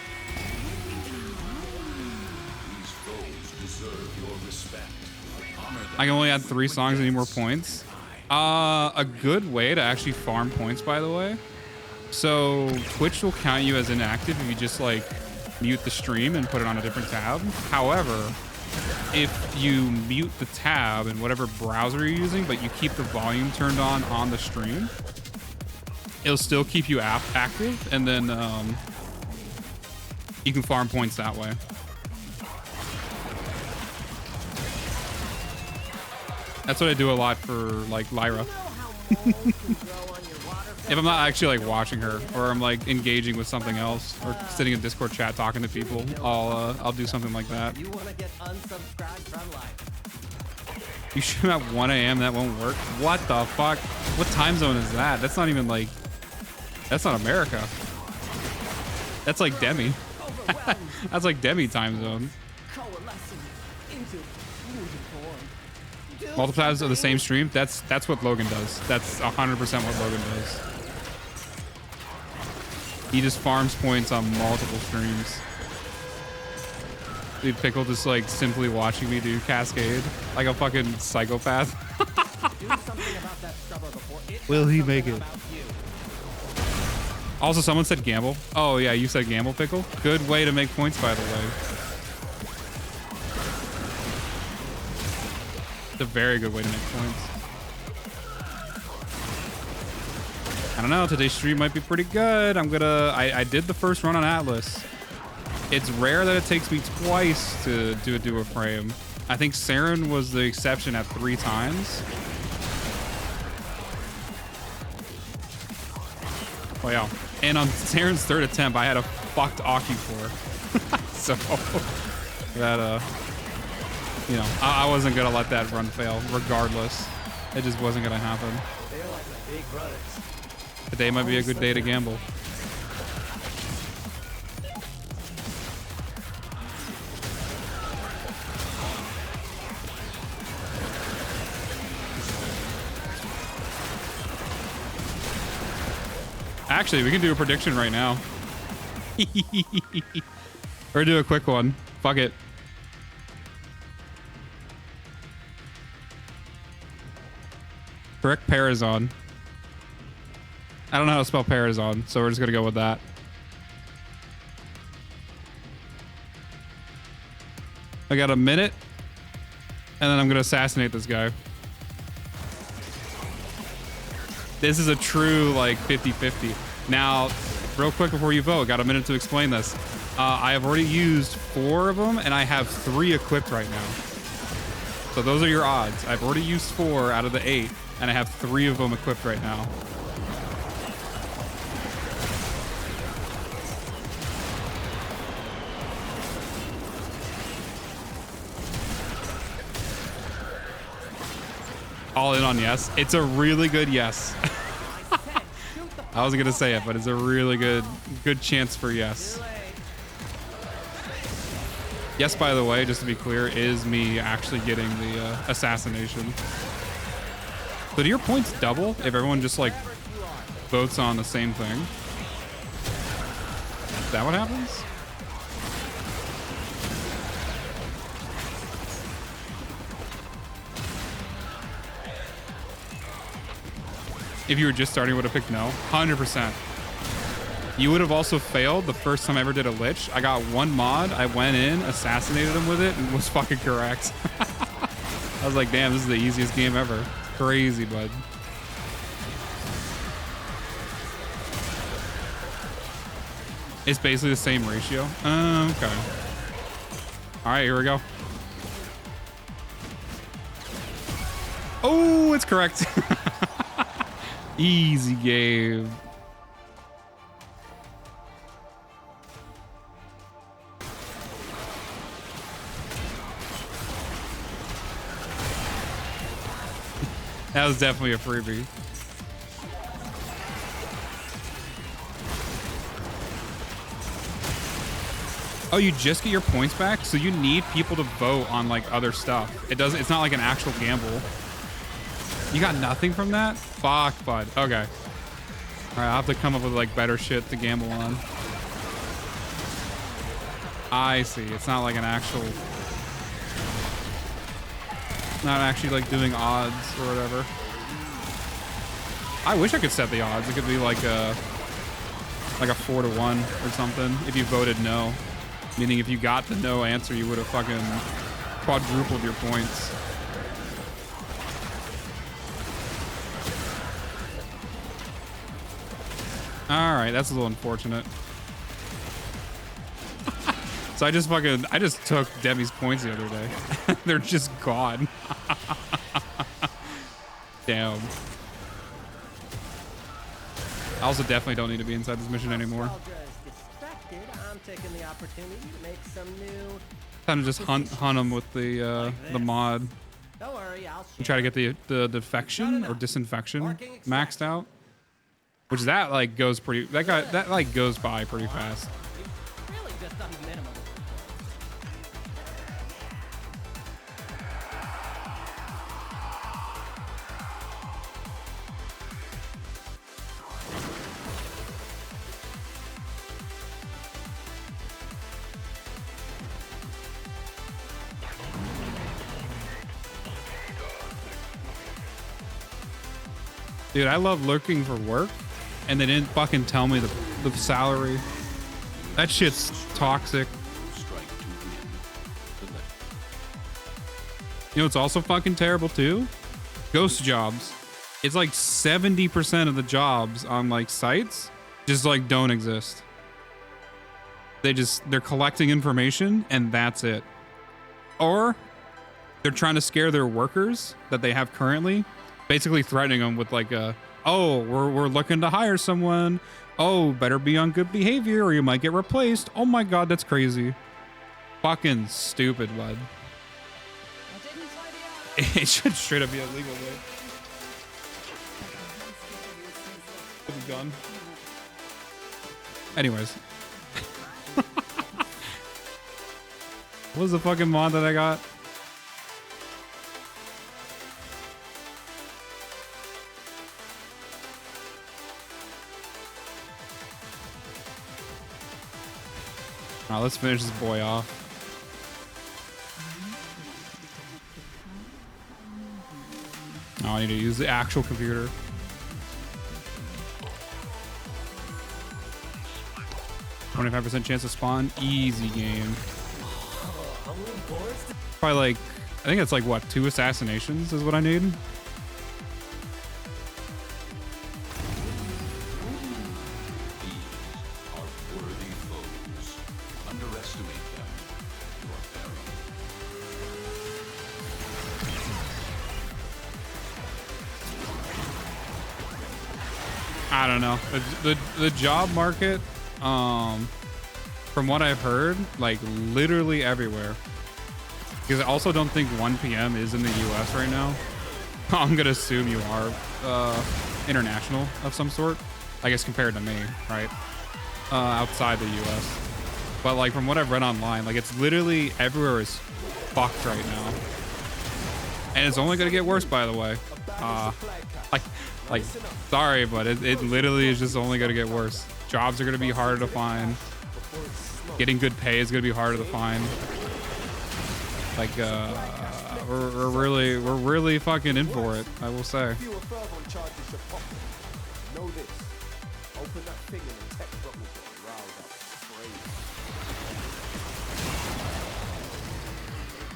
I can only add 3 songs and need more points. A good way to actually farm points, by the way. So Twitch will count you as inactive if you just like mute the stream and put it on a different tab. However, if you mute the tab in whatever browser you're using, but you keep the volume turned on the stream, it'll still keep you active, and then you can farm points that way. That's what I do a lot for like Lyra. If I'm not actually like watching her, or I'm like engaging with something else, or sitting in Discord chat talking to people, I'll do something like that. You want to get unsubscribed from life. You stream at 1 a.m. that won't work? What the fuck? What time zone is that? That's not even like... That's not America. That's like Demi. That's like Demi time zone. Multiplies of the same stream. That's what Logan does. That's 100% what Logan does. He just farms points on multiple streams. Dude, Pickle just like simply watching me do Cascade like a fucking psychopath. Will he make it? Also, someone said gamble. Oh yeah, you said gamble, Pickle. Good way to make points, by the way. It's a very good way to make points. I don't know, today's stream might be pretty good. I did the first run on Atlas. It's rare that it takes me twice to do a frame. I think Saren was the exception at 3 times. Oh yeah. And on Saren's 3rd attempt, I had a fucked Aki for. So that you know, I wasn't gonna let that run fail regardless. It just wasn't gonna happen. They're like my big brothers. Today might be a good day to gamble. Actually, we can do a prediction right now. Or do a quick one. Fuck it. Correct Parazon. I don't know how to spell Parazon, so we're just gonna go with that. I got a minute, and then I'm gonna assassinate this guy. This is a true like 50-50. Now, real quick before you vote, got a minute to explain this. I have already used 4 of them, and I have 3 equipped right now. So those are your odds. I've already used 4 out of the 8, and I have 3 of them equipped right now. All in on yes. It's a really good yes. I wasn't gonna say it, but it's a really good chance for yes. Yes, by the way, just to be clear, is me actually getting the assassination. So do your points double if everyone just like votes on the same thing? Is that what happens? If you were just starting, would have picked no. 100%. You would have also failed the first time I ever did a Lich. I got 1 mod. I went in, assassinated him with it, and was fucking correct. I was like, damn, this is the easiest game ever. Crazy, bud. It's basically the same ratio. Okay. All right, here we go. Oh, it's correct. Easy game. That was definitely a freebie. Oh, you just get your points back? So you need people to vote on like other stuff. It's not like an actual gamble. You got nothing from that? Fuck, bud. Okay. All right, I'll have to come up with like better shit to gamble on. I see. It's not like an actual... Not actually like doing odds or whatever. I wish I could set the odds. It could be like a 4-to-1 or something if you voted no. Meaning if you got the no answer, you would have fucking quadrupled your points. All right, that's a little unfortunate. So I just took Debbie's points the other day. They're just gone. Damn. I also definitely don't need to be inside this mission anymore. Time to just hunt them with the mod. And try to get the defection or disinfection maxed out. which that like goes pretty. That like goes by pretty fast. Really just done the minimum. Dude, I love looking for work, and they didn't fucking tell me the salary. That shit's toxic. You know what's also fucking terrible too? Ghost jobs. It's like 70% of the jobs on like sites just like don't exist. They're collecting information and that's it. Or they're trying to scare their workers that they have currently, basically threatening them with like oh, we're looking to hire someone. Oh, better be on good behavior or you might get replaced. Oh my God, that's crazy. Fucking stupid, bud. It should straight up be illegal, though. With a gun. Anyways. What was the fucking mod that I got? Alright, let's finish this boy off. Oh, I need to use the actual computer. %chance to spawn. Easy game. Probably like, I think it's like what, 2 assassinations is what I need. I don't know. The job market, from what I've heard, like literally everywhere. Because I also don't think 1 p.m. is in the US right now. I'm gonna assume you are international of some sort. I guess compared to me, right? Outside the US. But like from what I've read online, like it's literally everywhere is fucked right now. And it's only gonna get worse, by the way. Like, sorry, but it literally is just only gonna get worse. Jobs are gonna be harder to find. Getting good pay is gonna be harder to find. Like, we're really fucking in for it, I will say.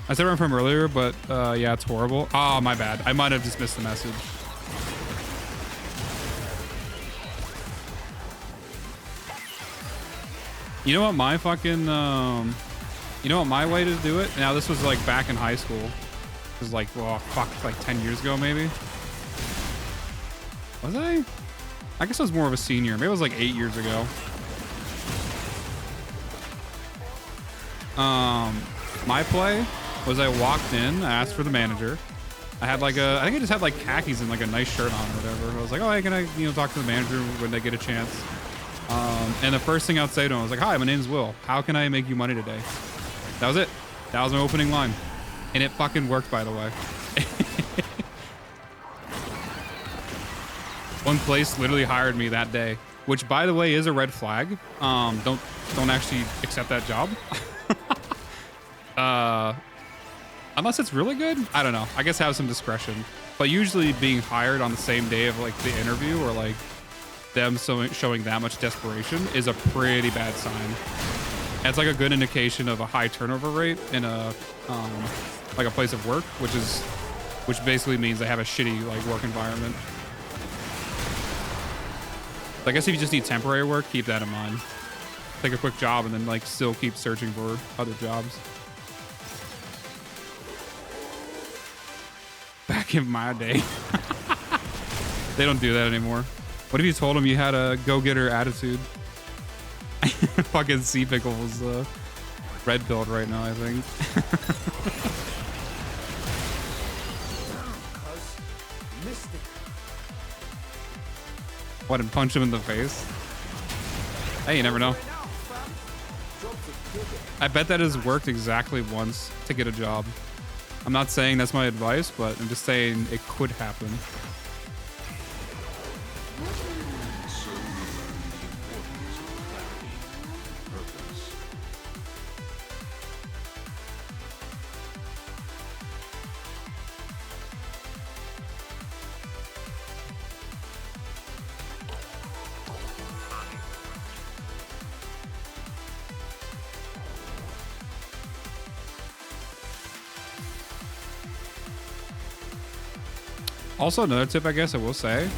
I said it from earlier, but yeah, it's horrible. Oh, my bad. I might have just missed the message. You know what my fucking, you know what my way to do it? Now, this was like back in high school. It was like, well, fuck, like 10 years ago, maybe. Was I? I guess I was more of a senior. Maybe it was like 8 years ago. My play was I walked in, I asked for the manager. I had like I think I just had like khakis and like a nice shirt on or whatever. I was like, oh, hey, can I, you know, talk to the manager when they get a chance? And the first thing I'd say to him was like, hi, my name's Will. How can I make you money today? That was it. That was my opening line. And it fucking worked, by the way. One place literally hired me that day, which by the way is a red flag. Don't actually accept that job. Unless it's really good. I don't know. I guess have some discretion. But usually being hired on the same day of like the interview or like them showing that much desperation is a pretty bad sign. And it's like a good indication of a high turnover rate in a like a place of work, which basically means they have a shitty like work environment. So I guess if you just need temporary work, keep that in mind. Take a quick job and then like still keep searching for other jobs. Back in my day. They don't do that anymore. What if you told them you had a go-getter attitude? Fucking Sea Pickle's red pilled right now, I think. What, and punch him in the face? Hey, you never know. I bet that has worked exactly once to get a job. I'm not saying that's my advice, but I'm just saying it could happen. Also, another tip I guess I will say,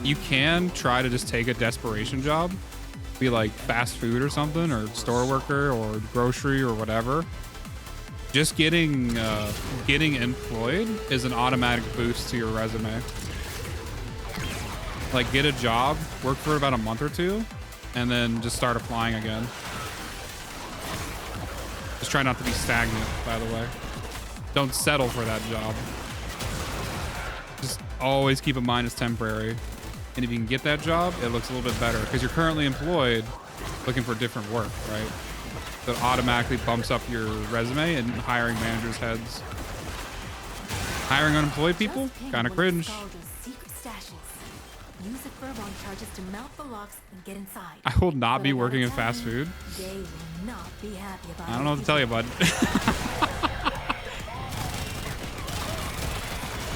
you can try to just take a desperation job, be like fast food or something, or store worker or grocery or whatever. Just getting employed is an automatic boost to your resume. Like, get a job, work for about a month or two, and then just start applying again. Just try not to be stagnant, by the way. Don't settle for that job. Just always keep in mind it's temporary. And if you can get that job, it looks a little bit better because you're currently employed looking for different work, right? So it automatically bumps up your resume and hiring managers' heads. Hiring unemployed people? Kind of cringe. Use it for wrong charges to mount the locks and get inside. I will not be working in fast food. They will not be happy about I don't know what to tell you, bud.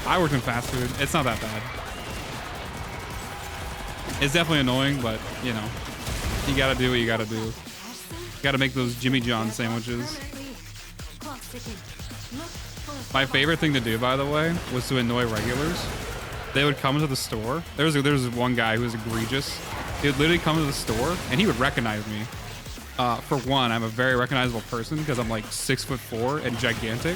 I work in fast food. It's not that bad. It's definitely annoying, but you know, you gotta do what you gotta do. You gotta make those Jimmy John sandwiches. My favorite thing to do, by the way, was to annoy regulars. They would come to the store. There was one guy who was egregious. He would literally come to the store and he would recognize me. For one, I'm a very recognizable person because I'm like 6'4" and gigantic.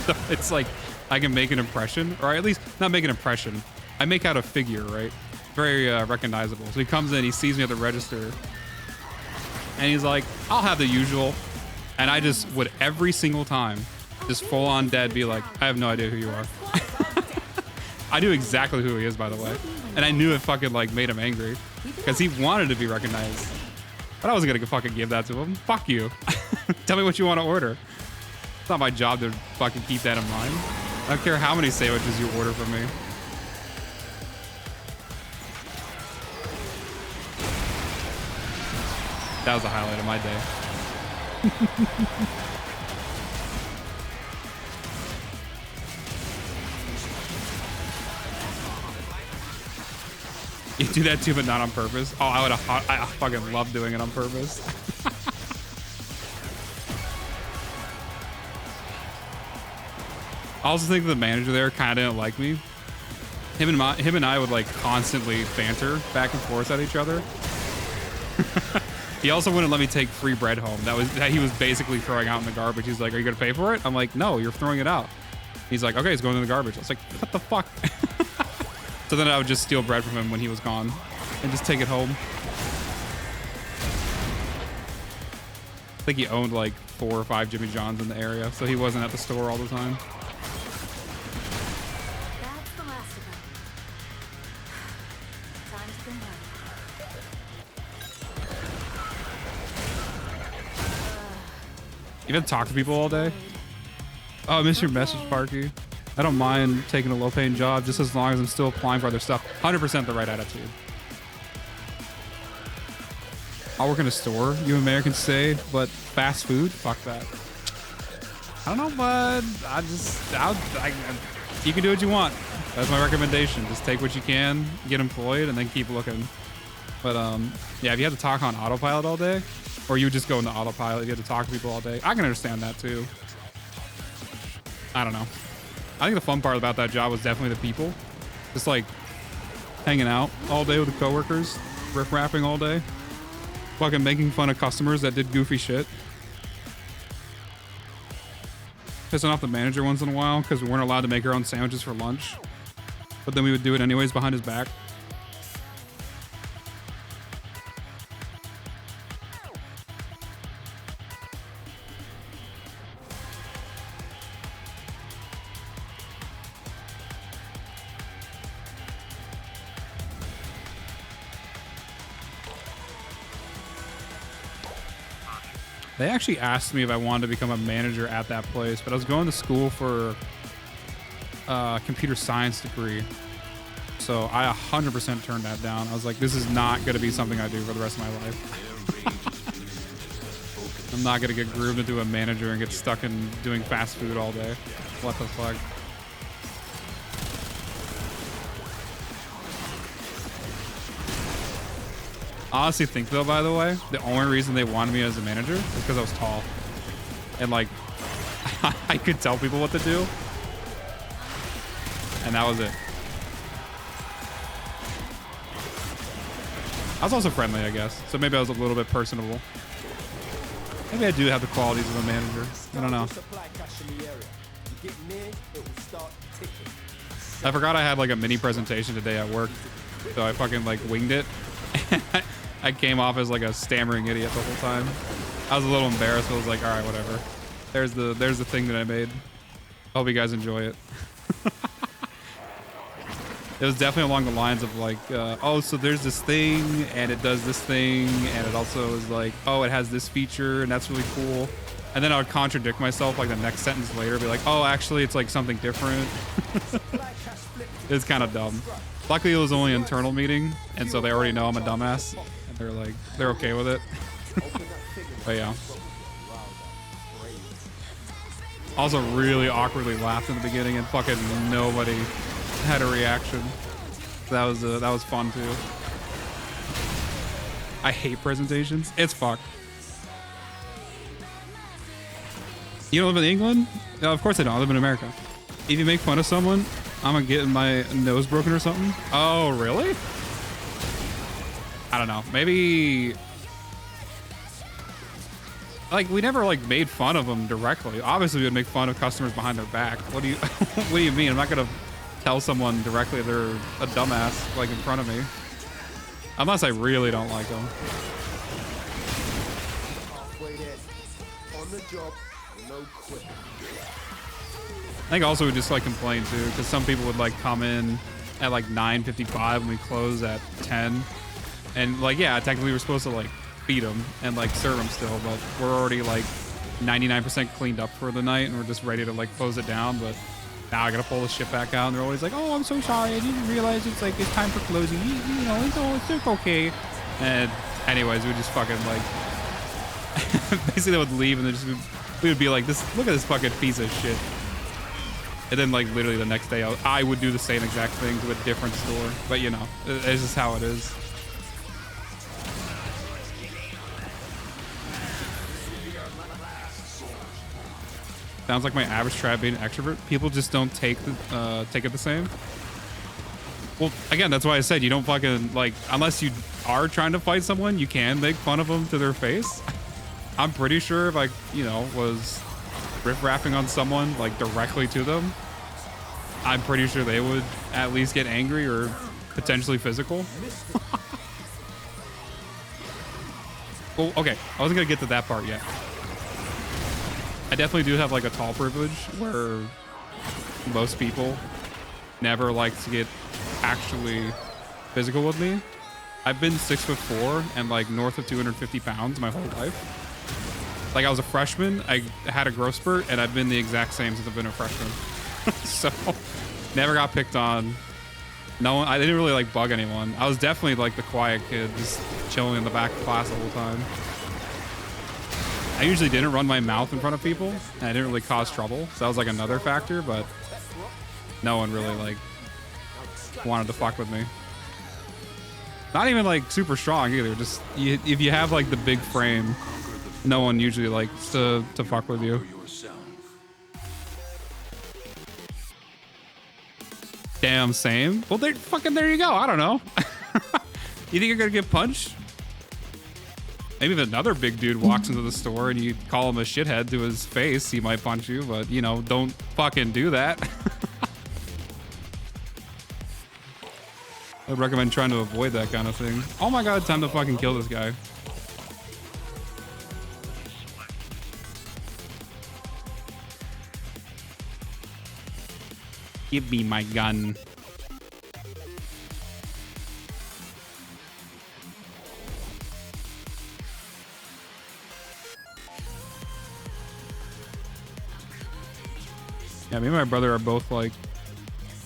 So it's like I can make an impression, or at least not make an impression. I make out a figure, right? Very recognizable. So he comes in, he sees me at the register, and he's like, "I'll have the usual." And I just would every single time, just full on dead, be like, "I have no idea who you are." I knew exactly who he is, by the way, and I knew it fucking like made him angry because he wanted to be recognized. But I wasn't gonna fucking give that to him. Fuck you. Tell me what you want to order. It's not my job to fucking keep that in mind. I don't care how many sandwiches you order from me. That was the highlight of my day. You do that too, but not on purpose. Oh, I fucking love doing it on purpose. I also think the manager there kind of didn't like me. Him and I would like constantly banter back and forth at each other. He also wouldn't let me take free bread home. That he was basically throwing out in the garbage. He's like, "Are you gonna pay for it?" I'm like, "No, you're throwing it out." He's like, "Okay, it's going in the garbage." I was like, "What the fuck?" So then I would just steal bread from him when he was gone and just take it home. I think he owned like 4 or 5 Jimmy John's in the area, so he wasn't at the store all the time. That's the last of them. Time to go home. You ever talk to people all day? Oh, I miss your message, Parky. I don't mind taking a low-paying job just as long as I'm still applying for other stuff. 100% the right attitude. I'll work in a store, you Americans say, but fast food? Fuck that. I don't know, bud. You can do what you want. That's my recommendation. Just take what you can, get employed, and then keep looking. But yeah, if you have to talk on autopilot all day, or you just go into autopilot, you have to talk to people all day, I can understand that too. I don't know. I think the fun part about that job was definitely the people. Just like hanging out all day with the coworkers, riff-rapping all day, fucking making fun of customers that did goofy shit. Pissing off the manager once in a while because we weren't allowed to make our own sandwiches for lunch. But then we would do it anyways behind his back. They actually asked me if I wanted to become a manager at that place, but I was going to school for a computer science degree. So I 100% turned that down. I was like, this is not going to be something I do for the rest of my life. I'm not going to get groomed into a manager and get stuck in doing fast food all day. What the fuck? I honestly think though, by the way, the only reason they wanted me as a manager is because I was tall. And like, I could tell people what to do. And that was it. I was also friendly, I guess. So maybe I was a little bit personable. Maybe I do have the qualities of a manager. I don't know. I forgot I had like a mini presentation today at work. So I fucking like winged it. I came off as like a stammering idiot the whole time. I was a little embarrassed, but I was like, all right, whatever. There's the thing that I made. Hope you guys enjoy it. It was definitely along the lines of like, oh, so there's this thing and it does this thing and it also is like, oh, it has this feature and that's really cool. And then I would contradict myself like the next sentence later, be like, oh, actually it's like something different. It's kind of dumb. Luckily it was only an internal meeting and so they already know I'm a dumbass and they're like, they're okay with it. But yeah. Also really awkwardly laughed in the beginning and fucking nobody had a reaction. That was fun too. I hate presentations. It's fucked. You don't live in England? No, of course I don't. I live in America. If you make fun of someone, I'm gonna get my nose broken or something. Oh, really? I don't know. Maybe like we never like made fun of them directly. Obviously, we would make fun of customers behind their back. What do you what do you mean? I'm not gonna tell someone directly they're a dumbass like in front of me. Unless I really don't like them. I think also we just like complain too, because some people would like come in at like 9:55 when we close at 10. And like, yeah, technically we're supposed to like feed them and like serve them still, but we're already like 99% cleaned up for the night and we're just ready to like close it down. But now I gotta pull the shit back out and they're always like, oh, I'm so sorry. I didn't realize it's like it's time for closing. You know, it's okay. And anyways, we just fucking like basically they would leave and then just we would be like, look at this fucking piece of shit. And then like literally the next day I would do the same exact thing to a different store. But you know, it's just how it is. Sounds like my average trap being an extrovert. People just don't take it the same. Well, again, that's why I said you don't fucking like, unless you are trying to fight someone, you can make fun of them to their face. I'm pretty sure if I, you know, was riff-raffing on someone like directly to them, I'm pretty sure they would at least get angry or potentially physical. Well, okay, I wasn't gonna get to that part yet. I definitely do have like a tall privilege where most people never like to get actually physical with me. I've been 6'4" and like north of 250 pounds my whole life. Like I was a freshman, I had a growth spurt and I've been the exact same since I've been a freshman. So never got picked on. No one, I didn't really like bug anyone. I was definitely like the quiet kid, just chilling in the back of class the whole time. I usually didn't run my mouth in front of people, and I didn't really cause trouble. So that was like another factor, but no one really like wanted to fuck with me. Not even like super strong either. Just if you have like the big frame, no one usually likes to fuck with you. Damn, same. Well, there you go. I don't know. You think you're gonna get punched? Maybe if another big dude walks into the store and you call him a shithead to his face, he might punch you, but you know, don't fucking do that. I'd recommend trying to avoid that kind of thing. Oh my god, time to fucking kill this guy. Give me my gun. Yeah, me and my brother are both like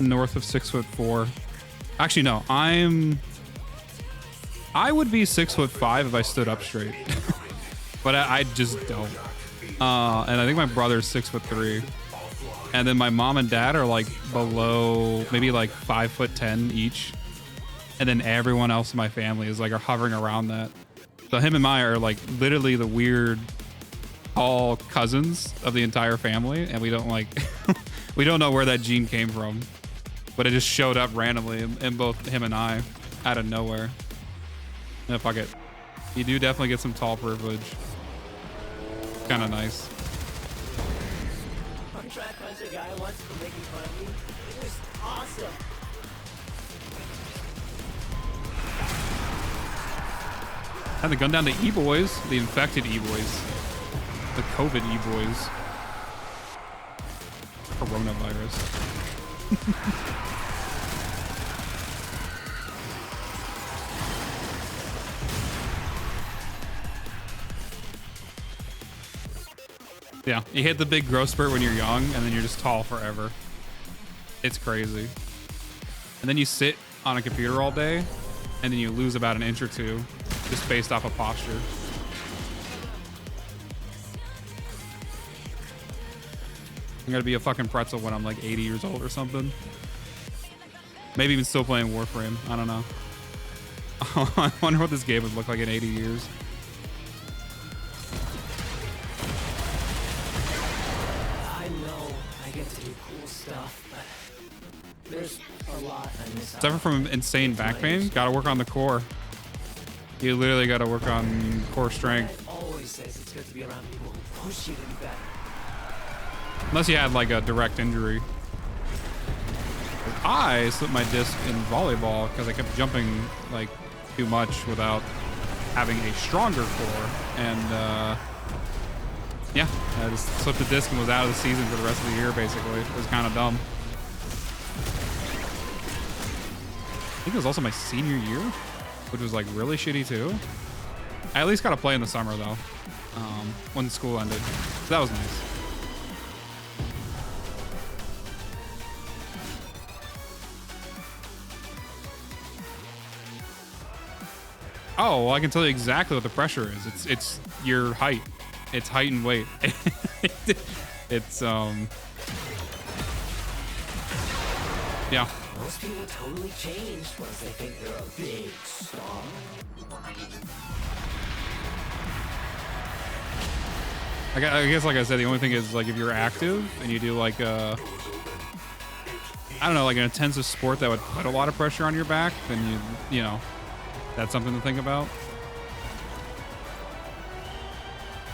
north of 6'4". Actually, no, I would be 6'5" if I stood up straight, but I just don't. And I think my brother's 6'3", and then my mom and dad are like below, maybe like 5'10" each, and then everyone else in my family is like are hovering around that. So him and I are like literally the weird all cousins of the entire family, and we don't like we don't know where that gene came from, but it just showed up randomly in both him and I out of nowhere. Yeah, fuck it. You do definitely get some tall privilege. Kind of nice. Our track puncher guy once for making fun of me. It was awesome. Had the gun down to E-boys, the infected E-boys, the COVID E-boys, coronavirus. Yeah, you hit the big growth spurt when you're young, and then you're just tall forever. It's crazy. And then you sit on a computer all day, and then you lose about an inch or two just based off of posture. I'm gonna be a fucking pretzel when I'm like 80 years old or something. Maybe even still playing Warframe. I don't know. I wonder what this game would look like in 80 years. I know I get to do cool stuff, but there's a lot I miss. Suffer from insane back pain? Gotta work on the core. You literally gotta work on core strength. Always says it's good to be around people who push you to be better. Unless you had like a direct injury. I slipped my disc in volleyball because I kept jumping like too much without having a stronger core. And yeah, I just slipped the disc and was out of the season for the rest of the year basically. It was kind of dumb. I think it was also my senior year, which was like really shitty too. I at least got to play in the summer though, when school ended. So that was nice. Oh, well, I can tell you exactly what the pressure is. It's your height. It's height and weight. It's yeah. Most people totally change once they think they're a big star. I guess, like I said, the only thing is like if you're active and you do like I don't know, like an intensive sport that would put a lot of pressure on your back, then you know, that's something to think about.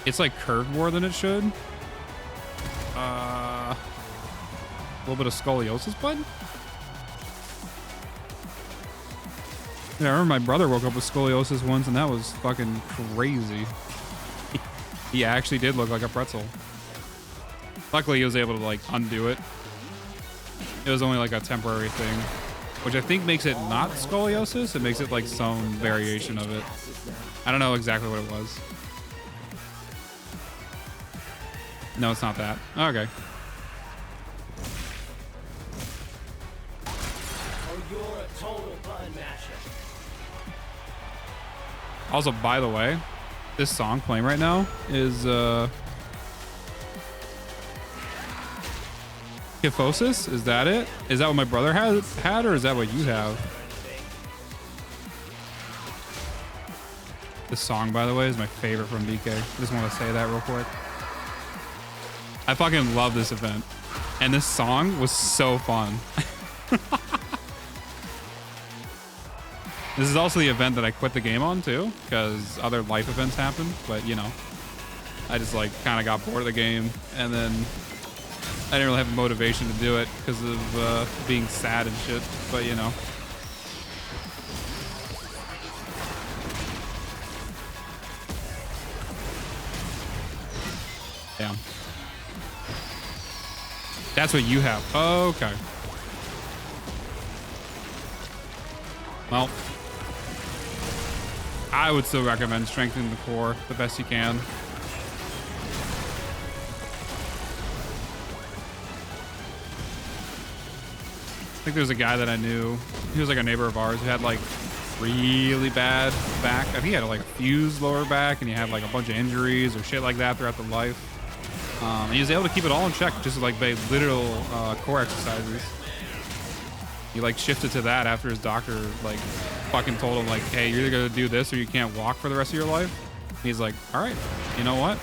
It's like curved more than it should. A little bit of scoliosis, bud. Yeah, I remember my brother woke up with scoliosis once, and that was fucking crazy. He actually did look like a pretzel. Luckily, he was able to like undo it. It was only like a temporary thing, which I think makes it not scoliosis. It makes it like some variation of it. I don't know exactly what it was. No, it's not that. Okay. Oh, you're a total button masher. Also, by the way, this song playing right now is Kyphosis? Is that it? Is that what my brother had, or is that what you have? This song, by the way, is my favorite from BK. I just want to say that real quick. I fucking love this event. And this song was so fun. This is also the event that I quit the game on too, because other life events happened. But you know, I just like kind of got bored of the game, and then I didn't really have the motivation to do it because of being sad and shit. But you know. Damn. That's what you have. Okay. Well, I would still recommend strengthening the core the best you can. think there's a guy that I knew. He was like a neighbor of ours who had like really bad back. I think he had like a fused lower back, and he had like a bunch of injuries or shit like that throughout the life. And he was able to keep it all in check, just like by literal core exercises. He like shifted to that after his doctor like fucking told him like, hey, you're either gonna do this or you can't walk for the rest of your life. And he's like, all right, you know what?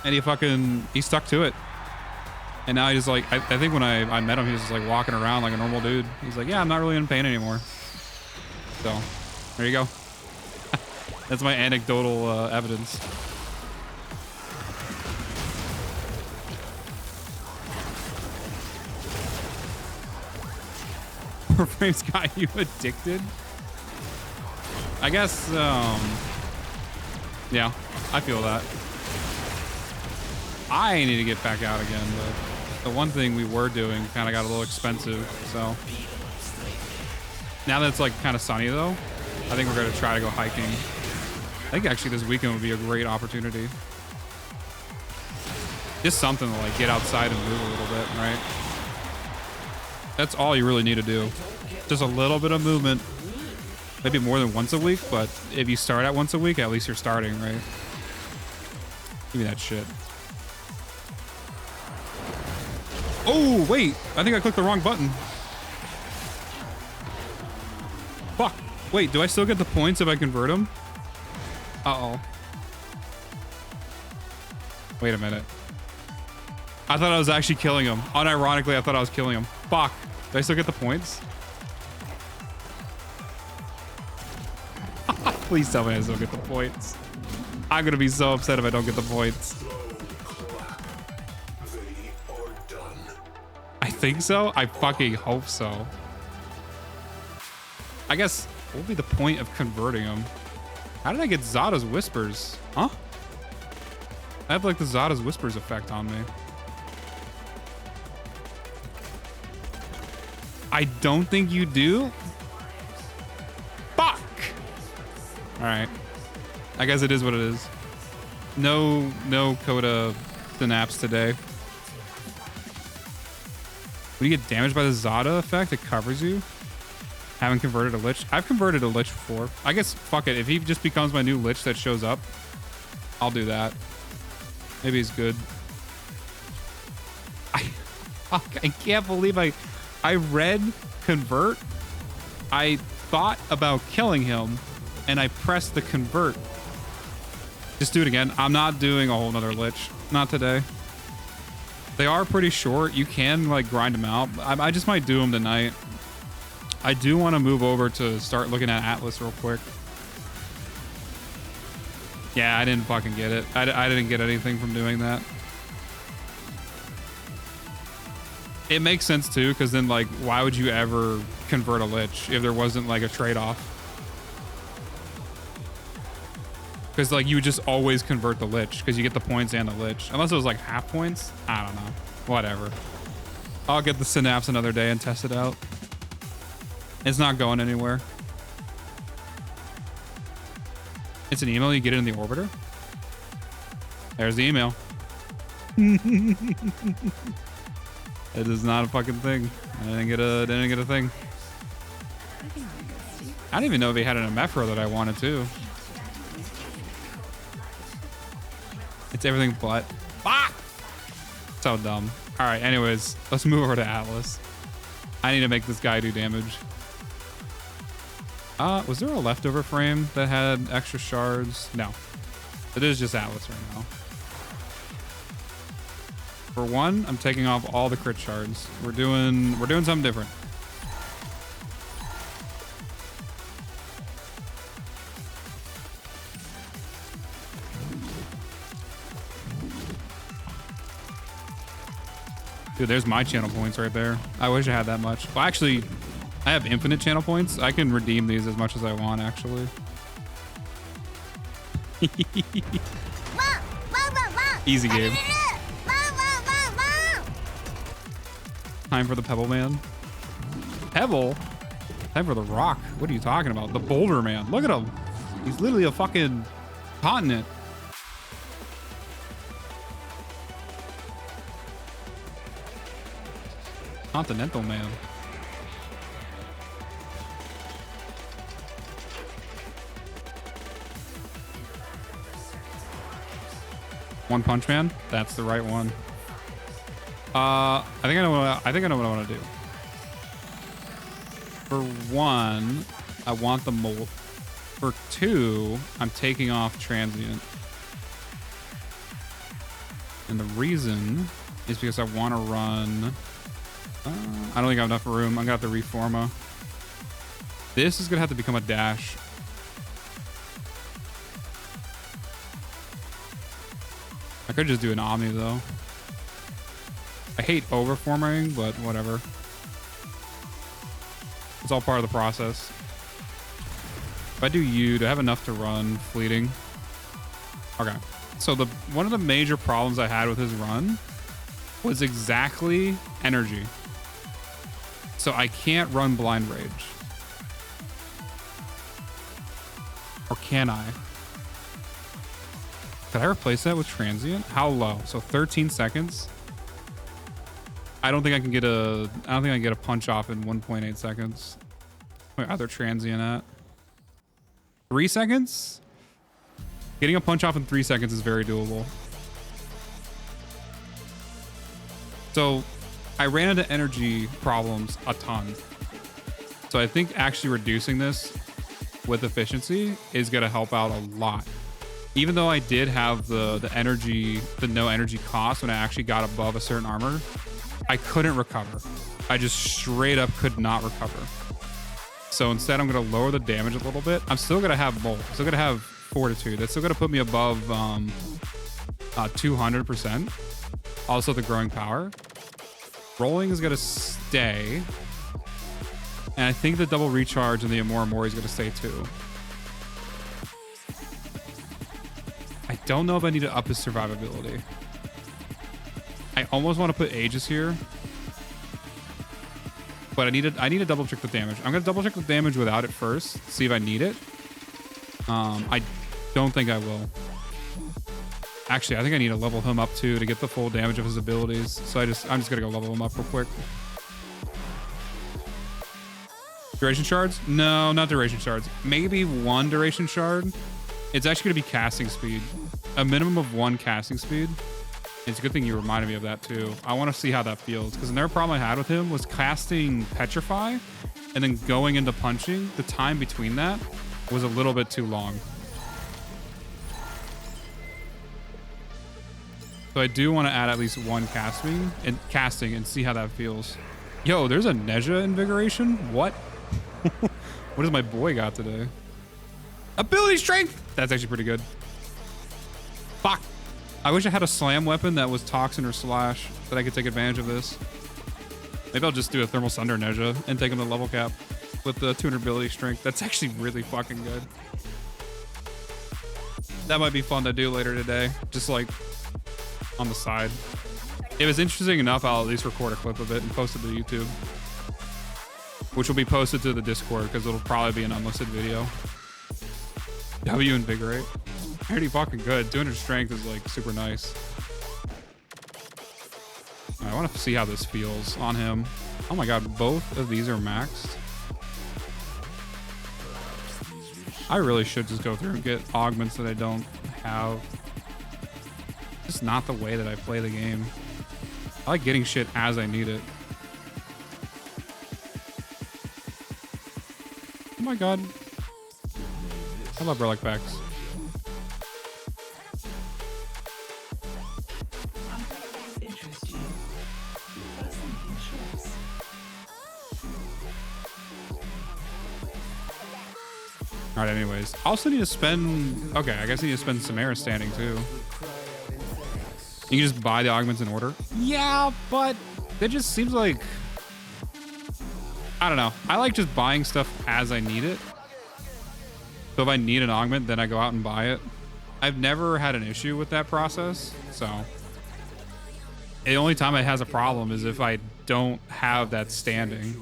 And he stuck to it. And now he's like, I think when I met him, he was just like walking around like a normal dude. He's like, yeah, I'm not really in pain anymore. So there you go. That's my anecdotal evidence. Frames got you addicted? I guess, yeah, I feel that. I need to get back out again, but the one thing we were doing kind of got a little expensive, so. Now that it's like kind of sunny though, I think we're going to try to go hiking. I think actually this weekend would be a great opportunity. Just something to like get outside and move a little bit, right? That's all you really need to do. Just a little bit of movement. Maybe more than once a week, but if you start at once a week, at least you're starting, right? Give me that shit. Oh, wait. I think I clicked the wrong button. Fuck. Wait, do I still get the points if I convert them? Uh-oh. Wait a minute. I thought I was actually killing him. Unironically, I thought I was killing him. Fuck. Do I still get the points? Please tell me I still get the points. I'm gonna be so upset if I don't get the points. I think so. I fucking hope so. I guess what would be the point of converting him? How did I get Zada's Whispers? Huh? I have like the Zada's Whispers effect on me. I don't think you do. Fuck. All right. I guess it is what it is. No Coda Synapse today. When you get damaged by the Zada effect, it covers you. Haven't converted a Lich. I've converted a Lich before. I guess, fuck it. If he just becomes my new Lich that shows up, I'll do that. Maybe he's good. I can't believe I read convert. I thought about killing him, and I pressed the convert. Just do it again. I'm not doing a whole nother Lich. Not today. They are pretty short. You can like grind them out. I just might do them tonight. I do want to move over to start looking at Atlas real quick. Yeah, I didn't fucking get it. I didn't get anything from doing that. It makes sense too, because then like, why would you ever convert a Lich if there wasn't like a trade-off? Because like you would just always convert the Lich because you get the points and the Lich. Unless it was like half points. I don't know. Whatever. I'll get the Synapse another day and test it out. It's not going anywhere. It's an email. You get it in the orbiter. There's the email. It is not a fucking thing. I didn't get a thing. I don't even know if he had an Emephro that I wanted to. It's everything but. Fuck! So dumb. All right, anyways, let's move over to Atlas. I need to make this guy do damage. Was there a leftover frame that had extra shards? No. It is just Atlas right now. For one, I'm taking off all the crit shards. We're doing something different. Dude, there's my channel points right there. I wish I had that much. Well, actually, I have infinite channel points. I can redeem these as much as I want, actually. Easy game. Time for the Pebble Man. Pebble? Time for the Rock. What are you talking about? The Boulder Man. Look at him. He's literally a fucking continent. Continental Man. One Punch Man. That's the right one. I think I know what I want to do. For one, I want the molt. For two, I'm taking off Transient. And the reason is because I want to run... I don't think I have enough room. I'm going to have to reforma. This is going to have to become a dash. I could just do an Omni, though. I hate overforming, but whatever. It's all part of the process. If I do you, do I have enough to run fleeting? Okay. So one of the major problems I had with his run was exactly energy. So I can't run Blind Rage. Or can I? Could I replace that with Transient? How low? So 13 seconds. I don't think I can get a punch off in 1.8 seconds. Wait, other Transient at 3 seconds? Getting a punch off in 3 seconds is very doable. So I ran into energy problems a ton. So I think actually reducing this with efficiency is going to help out a lot. Even though I did have the no energy cost when I actually got above a certain armor, I couldn't recover. I just straight up could not recover. So instead, I'm going to lower the damage a little bit. I'm still going to have Bolt. I'm still going to have Fortitude. That's still going to put me above 200%. Also the growing power. Rolling is going to stay. And I think the double recharge and the Amora is going to stay too. I don't know if I need to up his survivability. I almost want to put Aegis here. But I need to double check the damage. I'm going to double check the damage without it first. See if I need it. I don't think I will. Actually, I think I need to level him up too to get the full damage of his abilities. So I'm just going to go level him up real quick. Duration shards? No, not duration shards. Maybe one duration shard. It's actually going to be casting speed. A minimum of 1 casting speed. It's a good thing you reminded me of that too. I want to see how that feels. Because another problem I had with him was casting Petrify and then going into punching. The time between that was a little bit too long. So I do want to add at least 1 casting and see how that feels. Yo, there's a Neja Invigoration? What? What does my boy got today? Ability strength! That's actually pretty good. Fuck. I wish I had a slam weapon that was Toxin or Slash that I could take advantage of this. Maybe I'll just do a Thermal Sunder Neja and take him to level cap with the 200 ability strength. That's actually really fucking good. That might be fun to do later today. Just like on the side. If it's interesting enough, I'll at least record a clip of it and post it to YouTube. Which will be posted to the Discord because it'll probably be an unlisted video. W Invigorate. Pretty fucking good. 200 strength is like super nice. I want to see how this feels on him. Oh my god, both of these are maxed. I really should just go through and get augments that I don't have. Just not the way that I play the game. I like getting shit as I need it. Oh my god. I love relic packs. All right, anyways. Also need to spend... Okay, I guess I need to spend Samara standing too. You can just buy the augments in order. Yeah, but it just seems like... I don't know. I like just buying stuff as I need it. So if I need an augment, then I go out and buy it. I've never had an issue with that process. So the only time it has a problem is if I don't have that standing.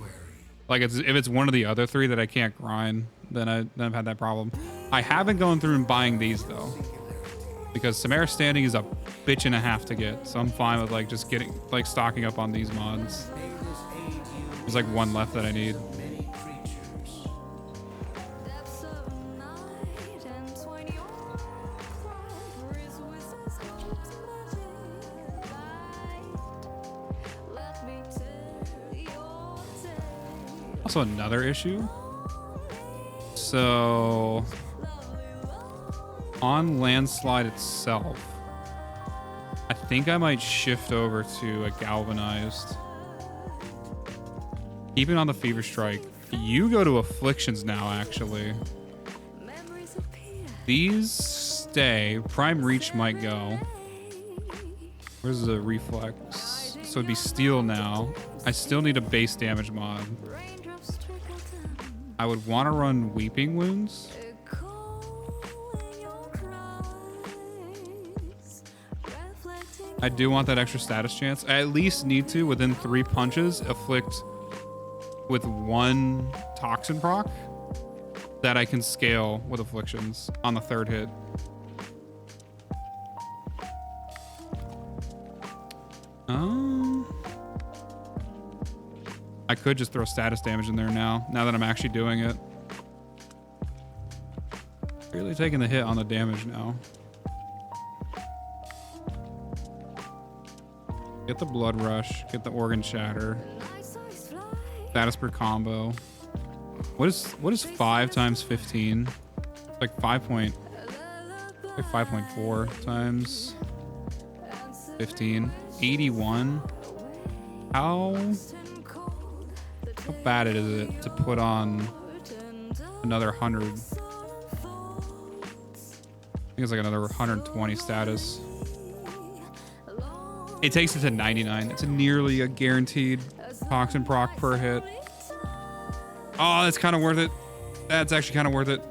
Like if it's one of the other 3 that I can't grind, then I've had that problem. I haven't gone through and buying these though, because Samara standing is a bitch and a half to get. So I'm fine with like just getting like stocking up on these mods. There's like 1 left that I need. Also another issue. So on landslide itself, I think I might shift over to a galvanized. Keeping on the fever strike. You go to afflictions now, actually. These stay. Prime reach might go. Where's the reflex? So it'd be steel now. I still need a base damage mod. I would want to run weeping wounds. I do want that extra status chance. I at least need to, within 3 punches, afflict with 1 toxin proc that I can scale with afflictions on the 3rd hit. I could just throw status damage in there now that I'm actually doing it. Really taking the hit on the damage now. Get the blood rush, get the organ shatter. Status per combo. What is 5 times 15? Like 5.4 times 15. 81. How bad is it to put on another 100? I think it's like another 120 status. It takes it to 99. It's nearly a guaranteed toxin proc per hit. Oh, that's kind of worth it. That's actually kind of worth it.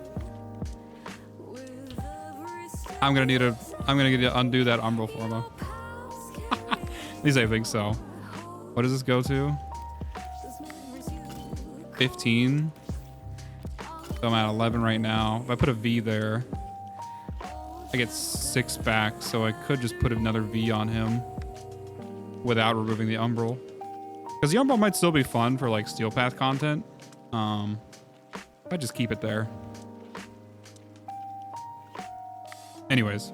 I'm gonna need to undo that Umbral Forma. At least I think so. What does this go to? 15. So I'm at 11 right now. If I put a V there, I get 6 back. So I could just put another V on him without removing the Umbral. Because the Umbral might still be fun for like Steel Path content. I just keep it there. Anyways.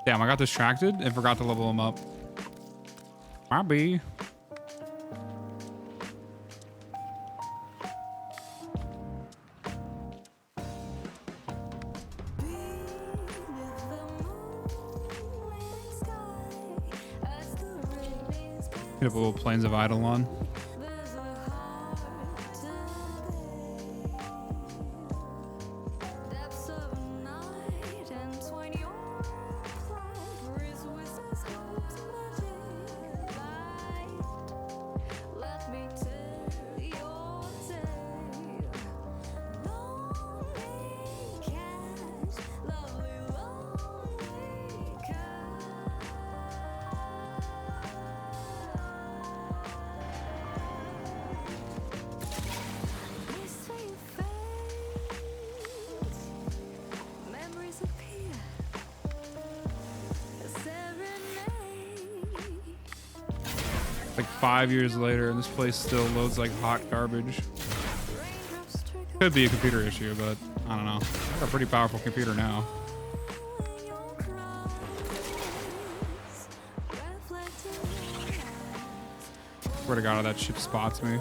Damn, I got distracted and forgot to level him up. Bobby. Hit up a little Plains of Eidolon. Like 5 years later, and this place still loads like hot garbage. Could be a computer issue, but I don't know. I got a pretty powerful computer now. Swear to God, that ship spots me.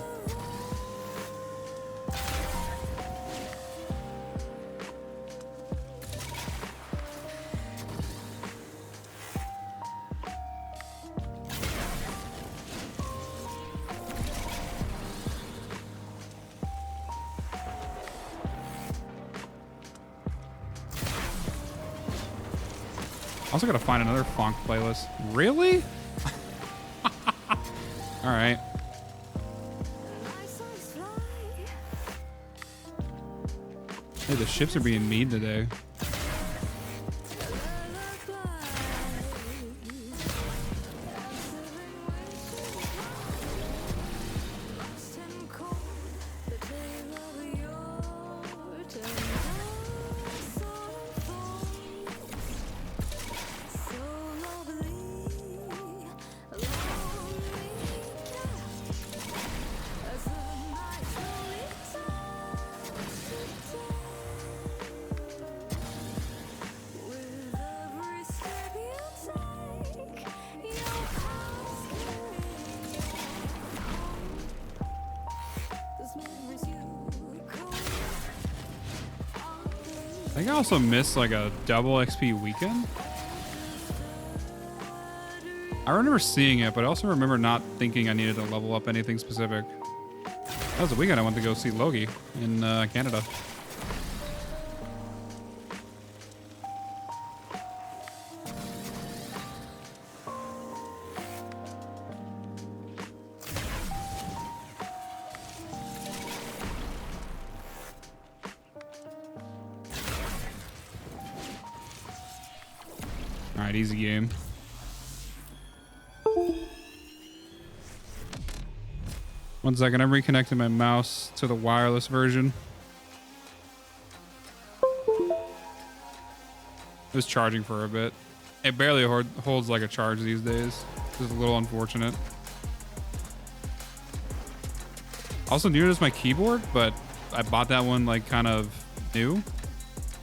Also gotta find another funk playlist. Really? All right. Hey, the ships are being mean today. think I also missed like a double XP weekend. I remember seeing it, but I also remember not thinking I needed to level up anything specific. That was the weekend I went to go see Loki in Canada. All right, easy game. One second, I'm reconnecting my mouse to the wireless version. It was charging for a bit. It barely holds like a charge these days. It's a little unfortunate. Also new is my keyboard, but I bought that one like kind of new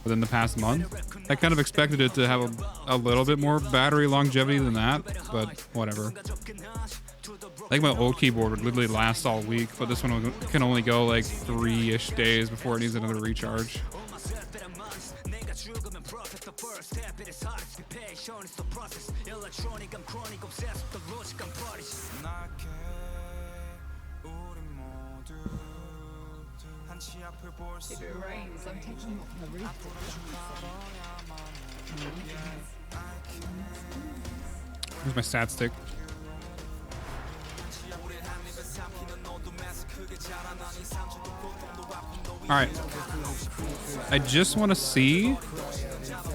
within the past month. I kind of expected it to have a little bit more battery longevity than that, but whatever. I think my old keyboard would literally last all week, but this one can only go like 3-ish days before it needs another recharge. If it rains, I'm taking off the roof. Here's my stat stick. All right. I just want to see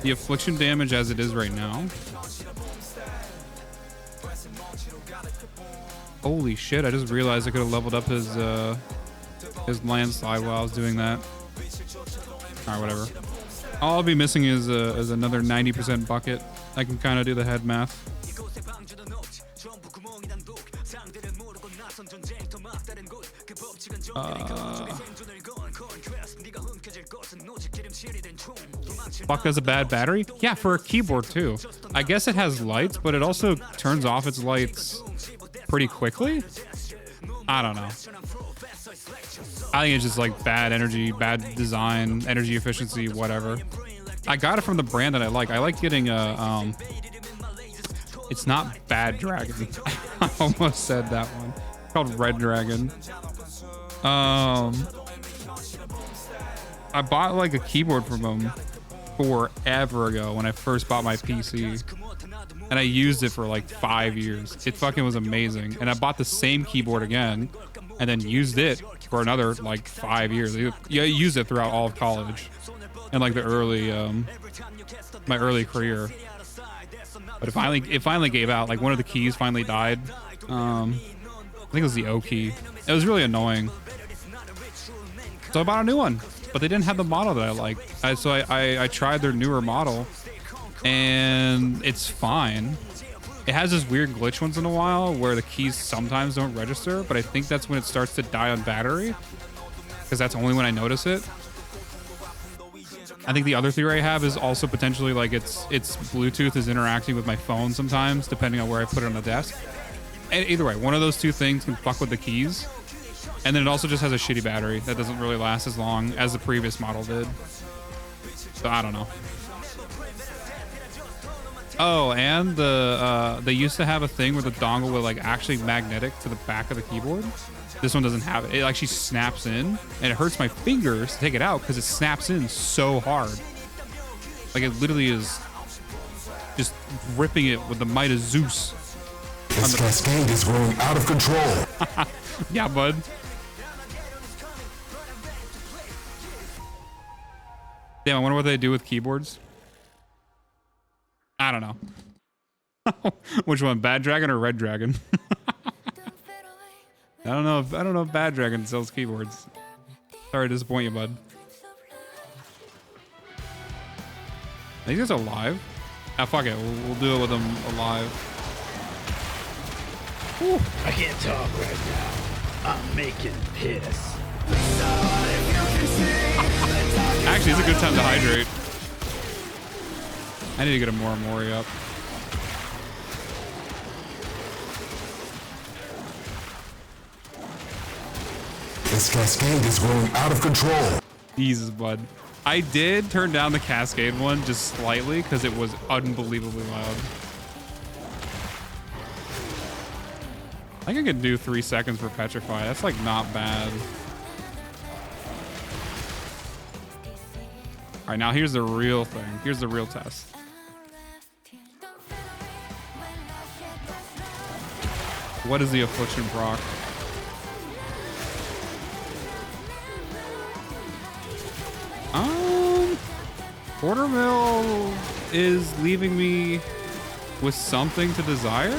the affliction damage as it is right now. Holy shit, I just realized I could have leveled up his landslide while I was doing that. All right, whatever. All I'll be missing is another 90% bucket. I can kind of do the head math. Fuck, has a bad battery? Yeah, for a keyboard too. I guess it has lights, but it also turns off its lights pretty quickly. I don't know. I think it's just like bad energy, bad design, energy efficiency, whatever. I got it from the brand that I like. I like getting a, it's not Bad Dragon. I almost said that one. It's called Red Dragon. I bought like a keyboard from them forever ago when I first bought my PC. And I used it for like 5 years. It fucking was amazing. And I bought the same keyboard again and then used it for another like 5 years. Yeah, I used it throughout all of college and like the early, my early career. But it finally gave out. Like one of the keys finally died. I think it was the O key. It was really annoying. So I bought a new one, but they didn't have the model that I liked. So I tried their newer model and it's fine. It has this weird glitch once in a while where the keys sometimes don't register, but I think that's when it starts to die on battery, because that's only when I notice it. I think the other theory I have is also potentially like its Bluetooth is interacting with my phone sometimes, depending on where I put it on the desk. And either way, one of those two things can fuck with the keys. And then it also just has a shitty battery that doesn't really last as long as the previous model did. So I don't know. Oh, and they used to have a thing where the dongle was like actually magnetic to the back of the keyboard. This one doesn't have it. It actually snaps in, and it hurts my fingers to take it out because it snaps in so hard. Like it literally is just ripping it with the might of Zeus. This Cascade is growing out of control. Yeah, bud. Damn, I wonder what they do with keyboards. I don't know. Which one, Bad Dragon or Red Dragon? I don't know if Bad Dragon sells keyboards. Sorry to disappoint you, bud. I think it's alive. Ah, fuck it. We'll do it with them alive. Whew. I can't talk right now. I'm making piss. Actually, it's a good time to hydrate. I need to get a Morimori up. This Cascade is growing out of control. Jesus, bud. I did turn down the Cascade one just slightly because it was unbelievably loud. I think I could do 3 seconds for Petrify. That's like not bad. All right, now here's the real thing. Here's the real test. What is the Affliction proc? Quartermill is leaving me with something to desire.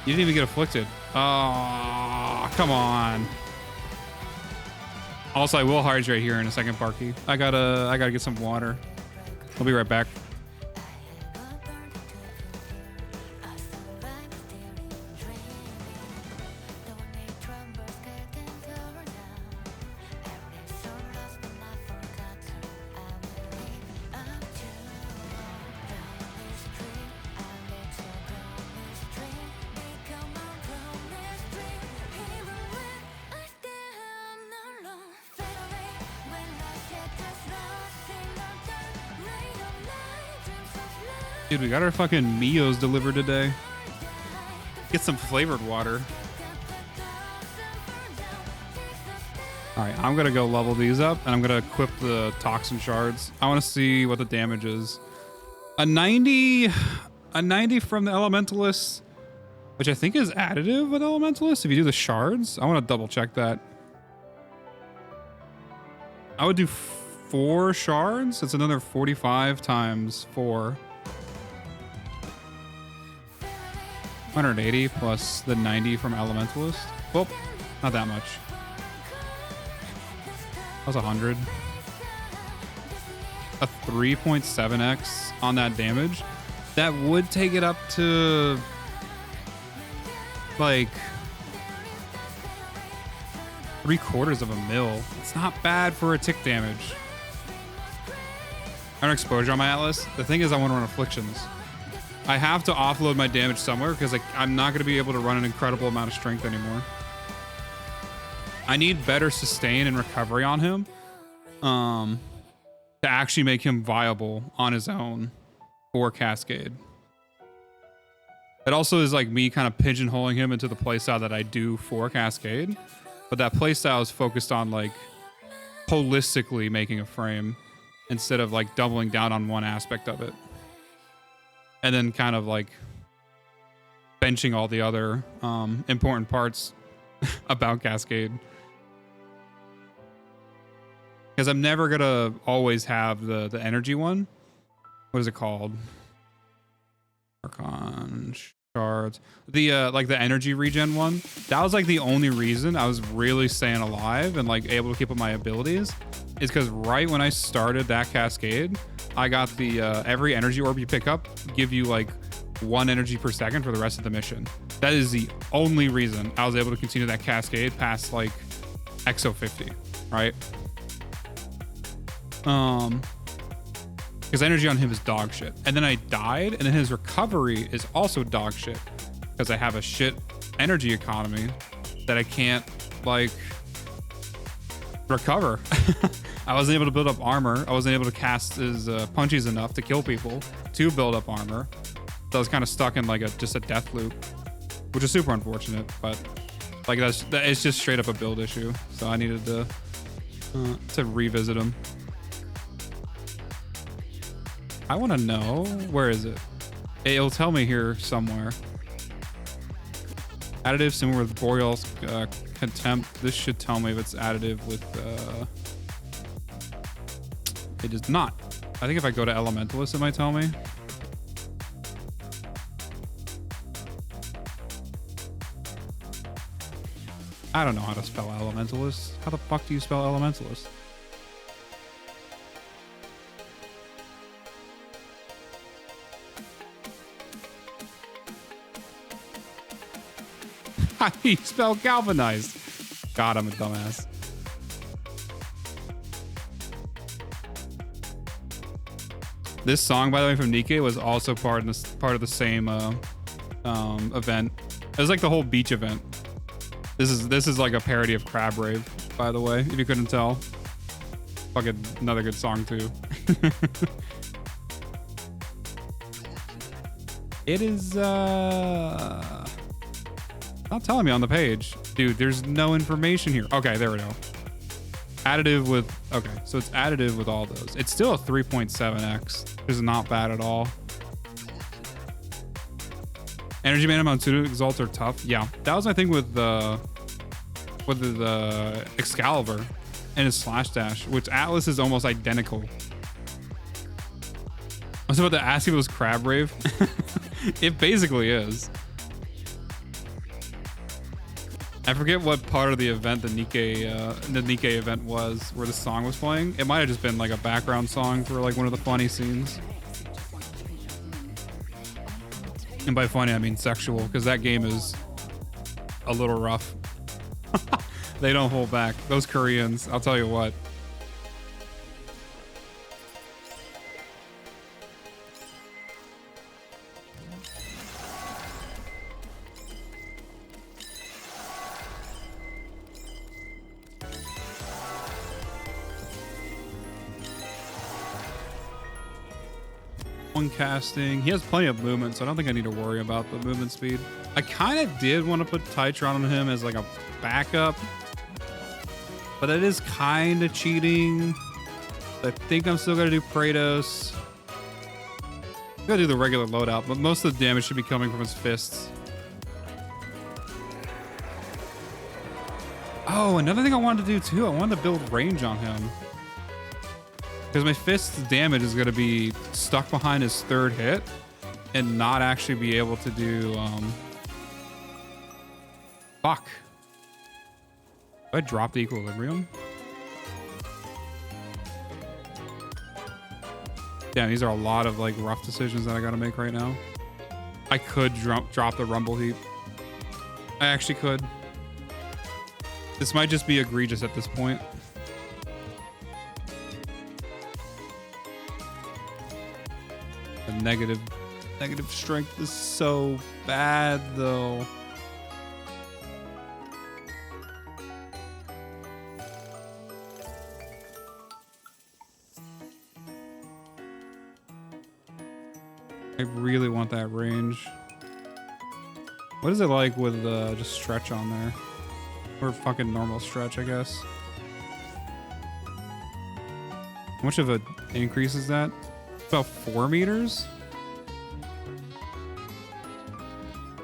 You didn't even get afflicted. Oh, come on. Also, I will hydrate here in a second, Parky. I gotta get some water. I'll be right back. Dude, we got our fucking Mios delivered today. Get some flavored water. All right, I'm gonna go level these up and I'm gonna equip the toxin shards. I want to see what the damage is. A 90 from the Elementalist, which I think is additive with Elementalist. If you do the shards, I want to double check that. I would do 4 shards. It's another 45 times 4. 180 plus the 90 from Elementalist. Well, not that much. That was 100. A 3.7x on that damage. That would take it up to like 3/4 of a mil. It's not bad for a tick damage. I run exposure on my Atlas. The thing is, I want to run afflictions. I have to offload my damage somewhere because I'm not going to be able to run an incredible amount of strength anymore. I need better sustain and recovery on him to actually make him viable on his own for Cascade. It also is like me kind of pigeonholing him into the playstyle that I do for Cascade, but that playstyle is focused on like holistically making a frame instead of like doubling down on one aspect of it. And then kind of like benching all the other important parts about Cascade. Because I'm never going to always have the energy one. What is it called? Archon shards. The like the energy regen one. That was like the only reason I was really staying alive and like able to keep up my abilities. Is because right when I started that Cascade, I got the every energy orb you pick up give you like 1 energy per second for the rest of the mission. That is the only reason I was able to continue that Cascade past like XO 50, right? Because energy on him is dog shit. And then I died, and then his recovery is also dog shit because I have a shit energy economy that I can't like recover. I wasn't able to build up armor. I wasn't able to cast his punches enough to kill people to build up armor. So I was kind of stuck in like just a death loop, which is super unfortunate. But like it's just straight up a build issue. So I needed to revisit him. I want to know, where is it? It'll tell me here somewhere. Additive similar with Boreal's Contempt. This should tell me if it's additive with it is not. I think if I go to Elementalist, it might tell me. I don't know how to spell Elementalist. How the fuck do you spell Elementalist? How do you spell galvanized? God, I'm a dumbass. This song, by the way, from Nikkei was also part of the same event. It was like the whole beach event. This is like a parody of Crab Rave, by the way, if you couldn't tell. Fucking another good song too. It is not telling me on the page. Dude, there's no information here. Okay, there we go. Additive with, okay, so it's additive with all those. It's still a 3.7x, which is not bad at all. Energy Mana Monsuno Exalt are tough. Yeah, that was my thing with the Excalibur and his Slash Dash, which Atlas is almost identical. I was about to ask if it was Crab Rave. It basically is. I forget what part of the event the Nikkei event was where the song was playing. It might have just been like a background song for like one of the funny scenes. And by funny, I mean sexual, because that game is a little rough. They don't hold back. Those Koreans, I'll tell you what. One casting. He has plenty of movement, so I don't think I need to worry about the movement speed. I kind of did want to put Titron on him as like a backup, but it is kind of cheating. I think I'm still gonna do Kratos. I'm gonna do the regular loadout, but most of the damage should be coming from his fists. Oh, another thing I wanted to do too, I wanted to build range on him. Because my fist's damage is going to be stuck behind his third hit and not actually be able to do, fuck. Do I drop the equilibrium? Damn, these are a lot of like rough decisions that I got to make right now. I could drop the rumble heap. I actually could. This might just be egregious at this point. The negative strength is so bad though. I really want that range. What is it like with just stretch on there? Or fucking normal stretch, I guess. How much of an increase is that? About 4 meters.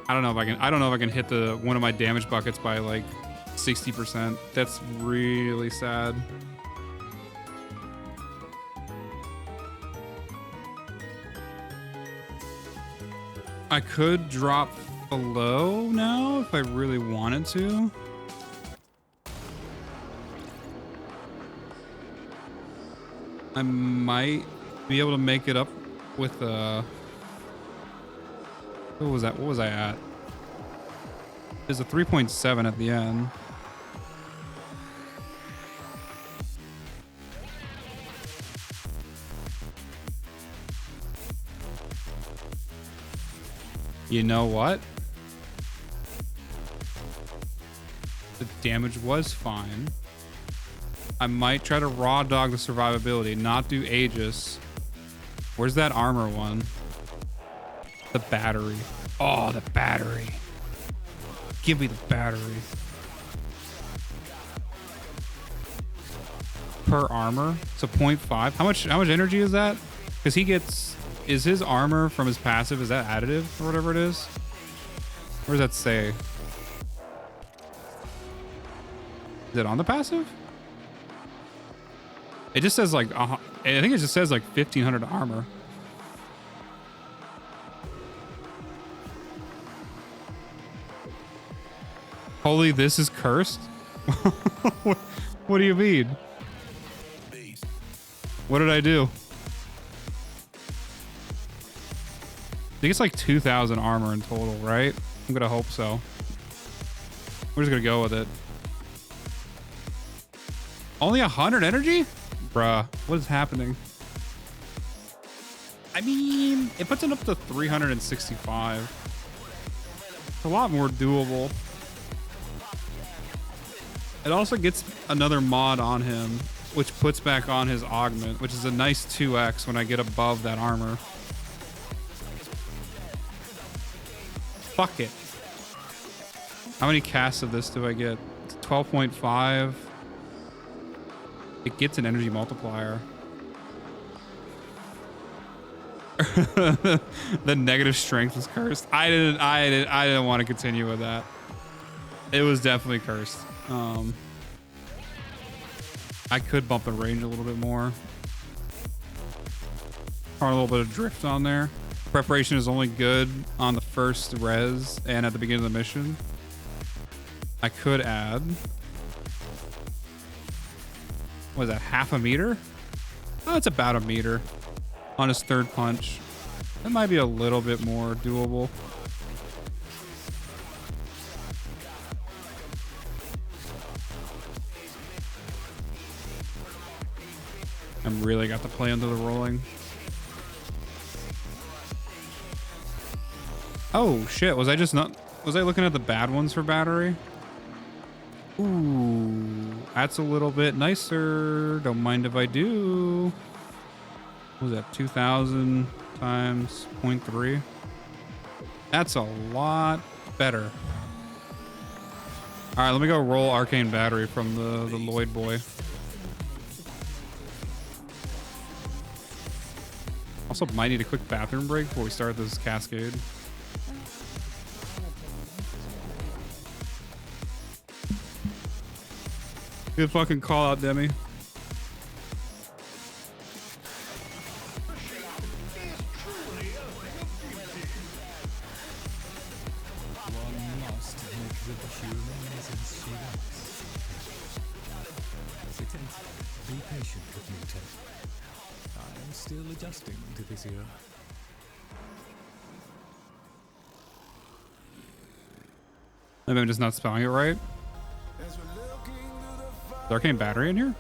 I don't know if I can hit the one of my damage buckets by like 60%. That's really sad. I could drop below now if I really wanted to. I might be able to make it up with what was that? What was I at? There's a 3.7 at the end. You know what? The damage was fine. I might try to raw dog the survivability, not do Aegis. Where's that armor one? The battery. Oh, the battery. Give me the battery. Per armor, so 0.5. How much energy is that? Because he gets, is his armor from his passive, is that additive or whatever it is? Where does that say? Is it on the passive? It just says like, I think it just says like 1500 armor. Holy, this is cursed? What do you mean? What did I do? I think it's like 2,000 armor in total, right? I'm gonna hope so. We're just gonna go with it. Only 100 energy? Bruh, what is happening? I mean, it puts it up to 365. It's a lot more doable. It also gets another mod on him, which puts back on his augment, which is a nice 2x when I get above that armor. Fuck it. How many casts of this do I get? It's 12.5. It gets an energy multiplier. The negative strength is cursed. I didn't want to continue with that. It was definitely cursed. I could bump the range a little bit more. Or a little bit of drift on there. Preparation is only good on the first res and at the beginning of the mission. I could add, what is that, half a meter? Oh, it's about a meter on his third punch. That might be a little bit more doable. I'm really got to play under the rolling. Oh shit, was I looking at the bad ones for battery? Ooh, that's a little bit nicer. Don't mind if I do. What was that, 2,000 times 0.3? That's a lot better. All right, let me go roll arcane battery from the Lloyd boy. Also might need a quick bathroom break before we start this Cascade. Good fucking call out, Demi. Be patient with me, Ted. I am still adjusting to this era. Maybe I'm just not spelling it right. Is arcane battery in here?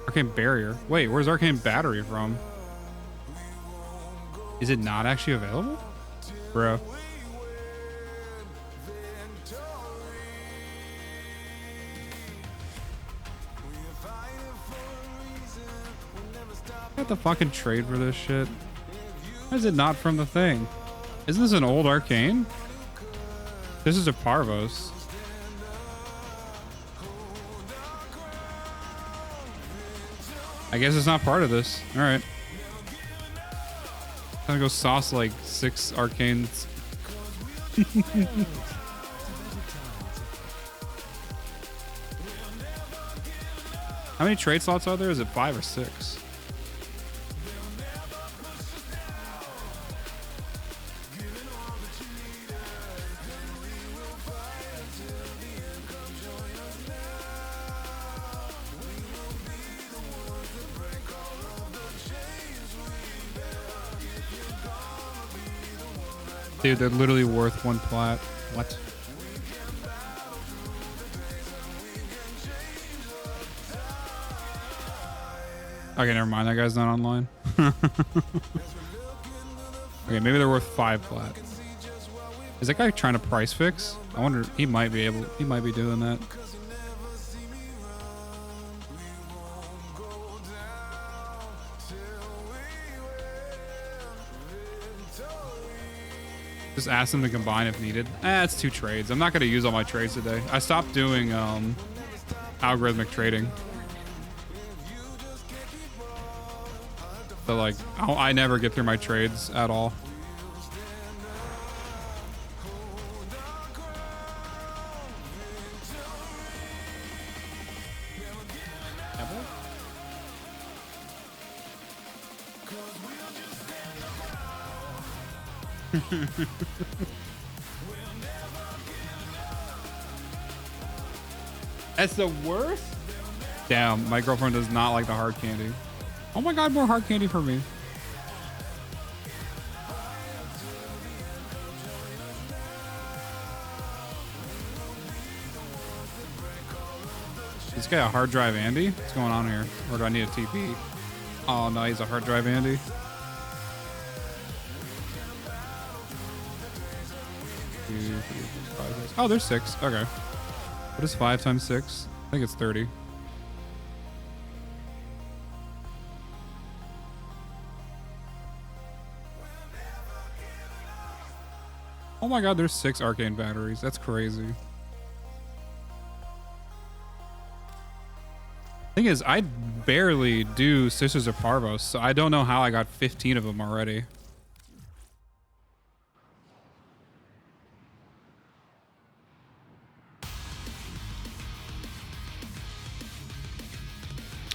Arcane barrier. Wait, where's arcane battery from? Is it not actually available? Bro. I have to fucking trade for this shit. Why is it not from the thing? Isn't this an old arcane? This is a Parvos. I guess it's not part of this. All right. I'm gonna go sauce like 6 arcanes. How many trade slots are there? Is it 5 or 6? Dude, they're literally worth 1 plat. What? Okay, never mind. That guy's not online. Okay, maybe they're worth 5 plat. Is that guy trying to price fix? I wonder. He might be doing that. Just ask them to combine if needed. It's 2 trades. I'm not going to use all my trades today. I stopped doing algorithmic trading. So like, I never get through my trades at all. That's the worst? Damn, my girlfriend does not like the hard candy. Oh my god, more hard candy for me. This guy a hard drive Andy? What's going on here? Or do I need a TP? Oh no, he's a hard drive Andy. 2, 3, 4, 5, 6. Oh, there's 6. Okay. What is 5 times 6? I think it's 30. Oh my god, there's 6 arcane batteries. That's crazy. Thing is, I barely do Sisters of Parvos, so I don't know how I got 15 of them already.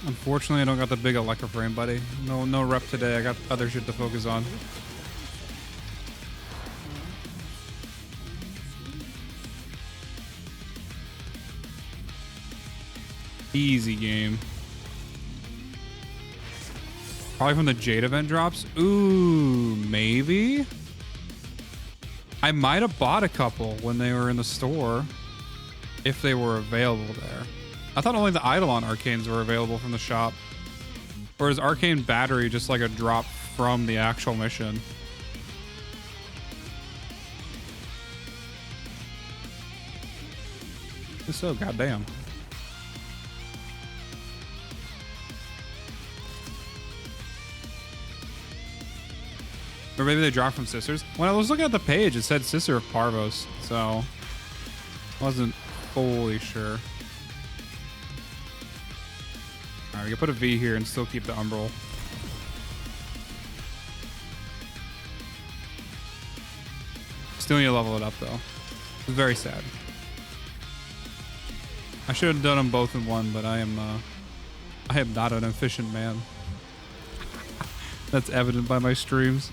Unfortunately, I don't got the big Electro frame, buddy. No rep today. I got other shit to focus on. Easy game. Probably from the Jade event drops. Ooh, maybe? I might have bought a couple when they were in the store. If they were available there. I thought only the Eidolon Arcanes were available from the shop. Or is Arcane Battery just like a drop from the actual mission? So goddamn. Or maybe they dropped from Sisters. When I was looking at the page, it said Sister of Parvos, so I wasn't fully sure. Alright, we can put a V here and still keep the Umbral. Still need to level it up though. It's very sad. I should have done them both in one, but I am not an efficient man. That's evident by my streams.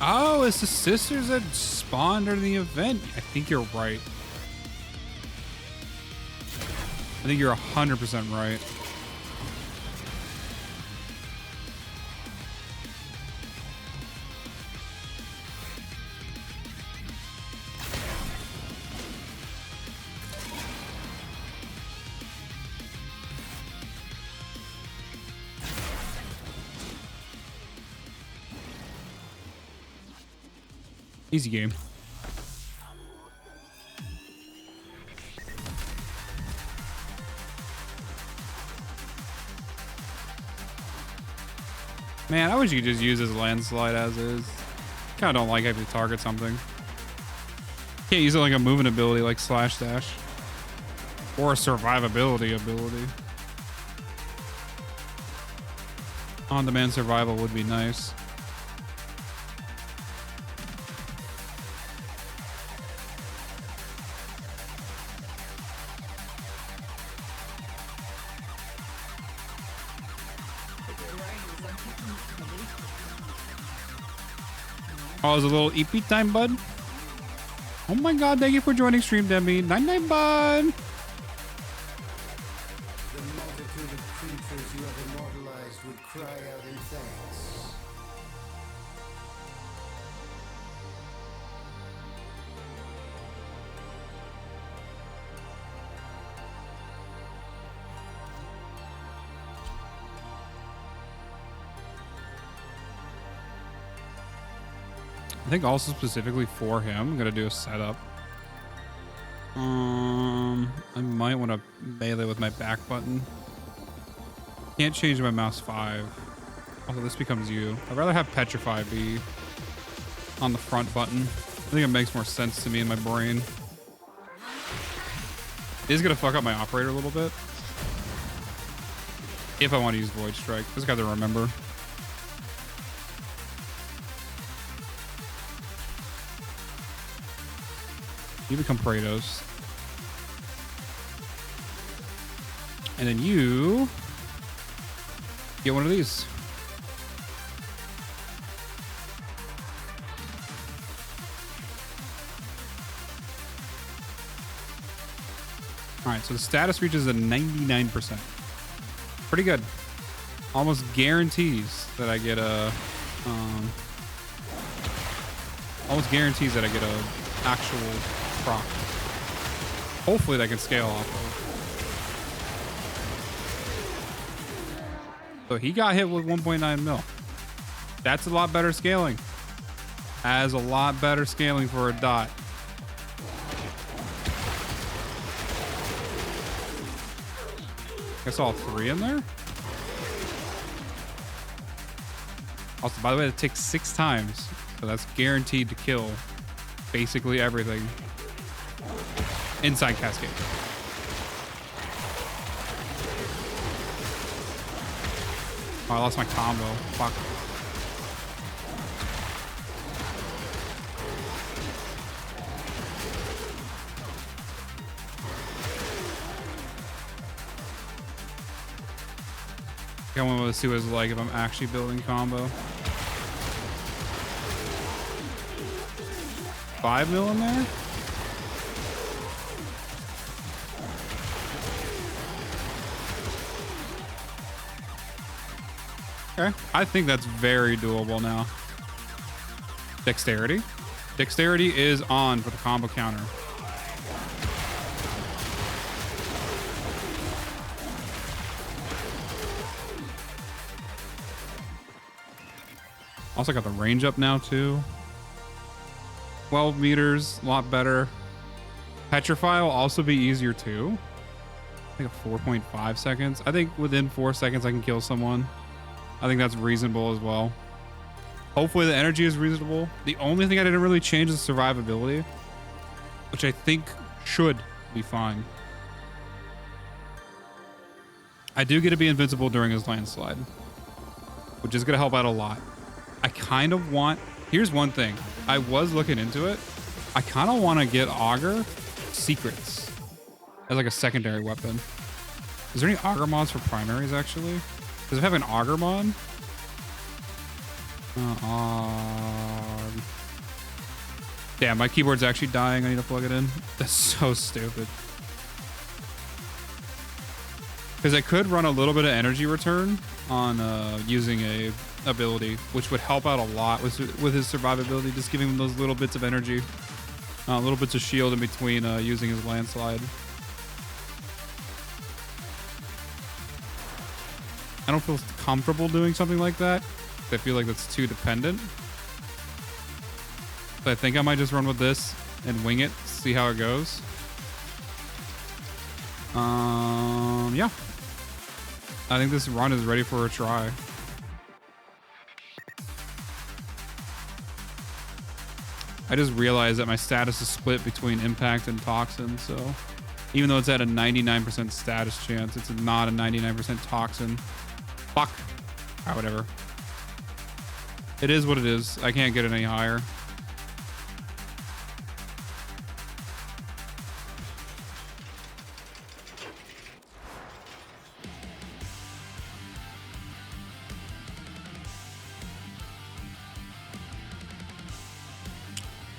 Oh, it's the sisters that spawned during the event. I think you're right. I think you're 100% right. Easy game. Man, I wish you could just use this landslide as is. Kind of don't like having to target something. Can't use it like a movement ability like slash dash. Or a survivability ability. On-demand survival would be nice. Oh, it was a little EP time, bud. Oh my god, thank you for joining stream, Demi. 99, bud. The multitude of creatures you have immortalized would cry out in thanks. I think also specifically for him, I'm gonna do a setup. I might want to melee with my back button. Can't change my mouse 5. Also, this becomes you. I'd rather have Petrify be on the front button. I think it makes more sense to me in my brain. It is gonna fuck up my operator a little bit. If I want to use Void Strike. Just gotta remember. You become Kratos. And then you get one of these. All right, so the status reaches a 99%. Pretty good. Almost guarantees that I get a actual proc. Hopefully that can scale off of. So he got hit with 1.9 mil. That's a lot better scaling. Has a lot better scaling for a dot. I saw 3 in there. Also, by the way, it takes 6 times. So that's guaranteed to kill basically everything inside Cascade. Oh, I lost my combo. Fuck. I want to see what it's like if I'm actually building combo. 5 mil in there? Okay. I think that's very doable now. Dexterity. Dexterity is on for the combo counter. Also got the range up now too. 12 meters, a lot better. Petrify will also be easier too. I think 4.5 seconds. I think within 4 seconds I can kill someone. I think that's reasonable as well. Hopefully the energy is reasonable. The only thing I didn't really change is survivability, which I think should be fine. I do get to be invincible during his landslide, which is going to help out a lot. I kind of want... Here's one thing. I was looking into it. I kind of want to get Augur secrets as like a secondary weapon. Is there any Augur mods for primaries, actually? Does it have an Augur mod? Damn, my keyboard's actually dying. I need to plug it in. That's so stupid. Because I could run a little bit of energy return on using a ability, which would help out a lot with his survivability, just giving him those little bits of energy, little bits of shield in between using his landslide. I don't feel comfortable doing something like that. I feel like that's too dependent. So I think I might just run with this and wing it, see how it goes. Yeah. I think this run is ready for a try. I just realized that my status is split between impact and toxin, so even though it's at a 99% status chance, it's not a 99% toxin. Fuck. Alright, whatever. It is what it is. I can't get it any higher.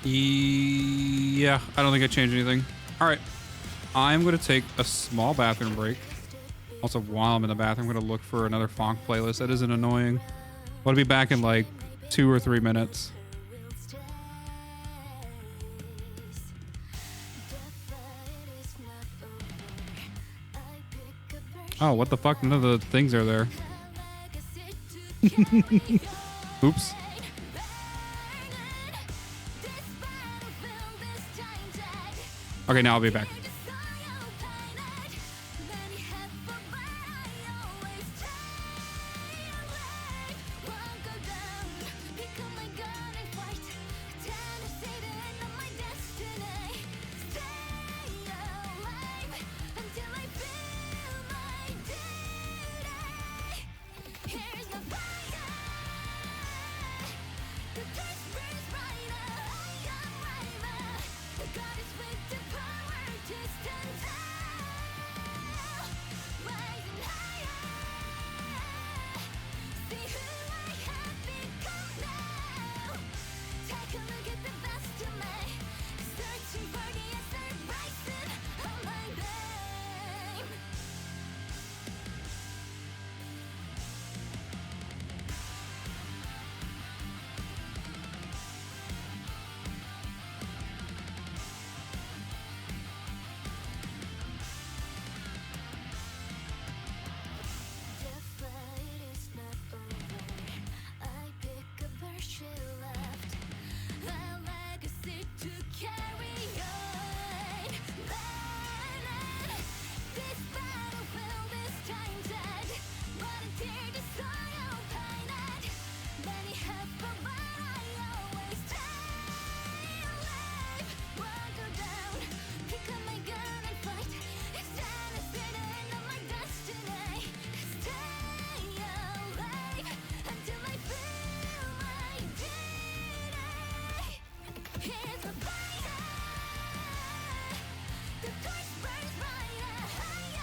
Yeah, I don't think I changed anything. All right, I'm going to take a small bathroom break. Also, while I'm in the bathroom, I'm going to look for another funk playlist. That isn't annoying. I'll be back in like 2 or 3 minutes. Oh, what the fuck? None of the things are there. Oops. Okay, now I'll be back.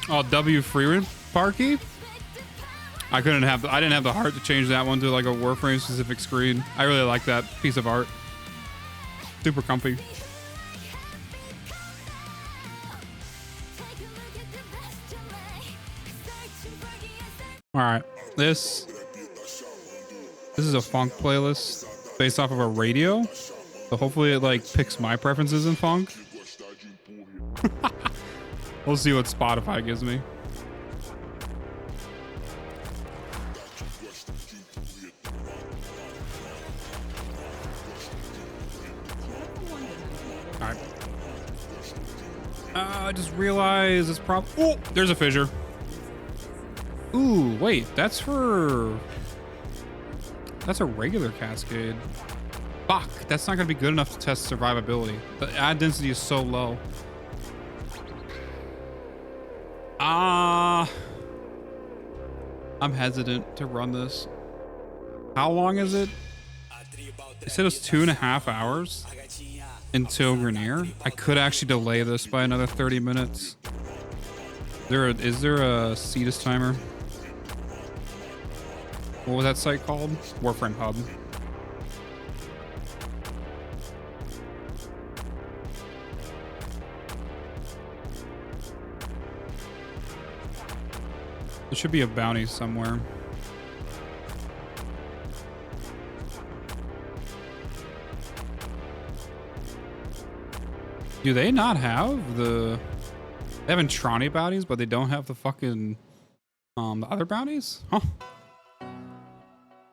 Oh, W Freeman Parky. I didn't have the heart to change that one to like a Warframe specific screen. I really like that piece of art. Super comfy. All right, this is a funk playlist based off of a radio, so hopefully it like picks my preferences in funk. We'll see what Spotify gives me. All right. I just realized it's oh, there's a fissure. Ooh, wait, that's a regular Cascade. Fuck, that's not gonna be good enough to test survivability. The ad density is so low. I'm hesitant to run this. How long is it? It said it was 2.5 hours until Grenier. I could actually delay this by another 30 minutes. Is there a Cetus timer? What was that site called? Warframe Hub. There should be a bounty somewhere. Do they not have the... They have Intrani bounties, but they don't have the fucking... the other bounties? Huh.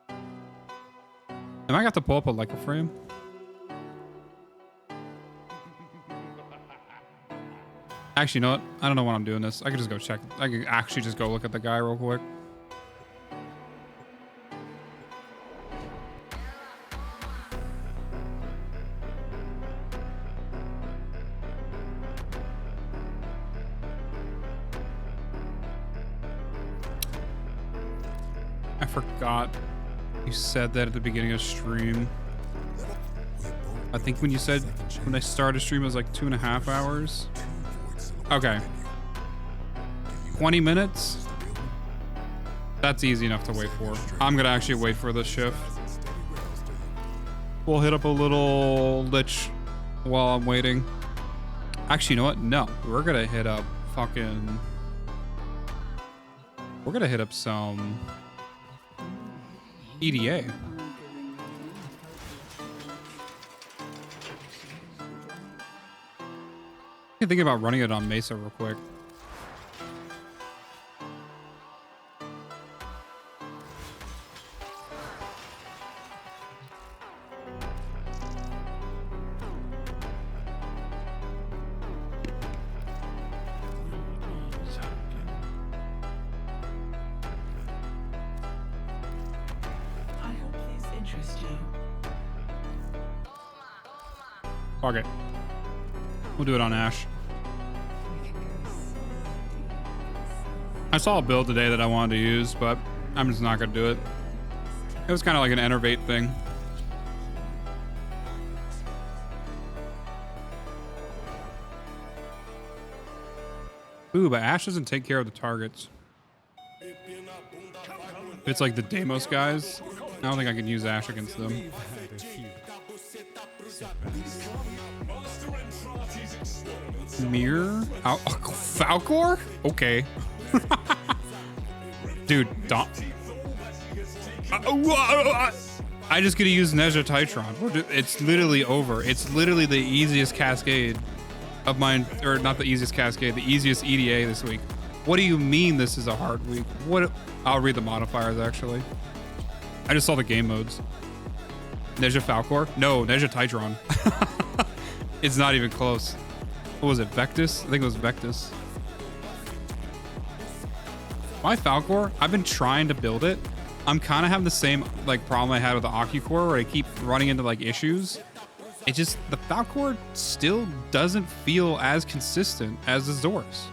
I might have to pull up a Leica frame. Actually, you know what? I don't know when I'm doing this. I could just go check. I could actually just go look at the guy real quick. I forgot you said that at the beginning of stream. I think when you said when I started stream it was like 2.5 hours. Okay. 20 minutes? That's easy enough to wait for. I'm gonna actually wait for this shift. We'll hit up a little lich while I'm waiting. Actually, you know what? No. We're gonna hit up fucking... We're gonna hit up some... EDA. I'm thinking about running it on Mesa real quick. Fuck it. We'll do it on Ash. I saw a build today that I wanted to use, but I'm just not gonna do it. It was kind of like an Enervate thing. Ooh, but Ash doesn't take care of the targets. If it's like the Deimos guys, I don't think I can use Ash against them. Mirror? Falcor? Okay. Dude, don't. I just gonna use Nezha Titron. It's literally over. It's literally the easiest Cascade of mine, or not the easiest Cascade, the easiest EDA this week. What do you mean this is a hard week? What? I'll read the modifiers actually. I just saw the game modes. Nezha Falcor? No, Nezha Titron. It's not even close. What was it? Vectus? I think it was Vectus. My Falcor, I've been trying to build it. I'm kind of having the same like problem I had with the OcuCore where I keep running into like issues. It just, the Falcor still doesn't feel as consistent as the Zorus.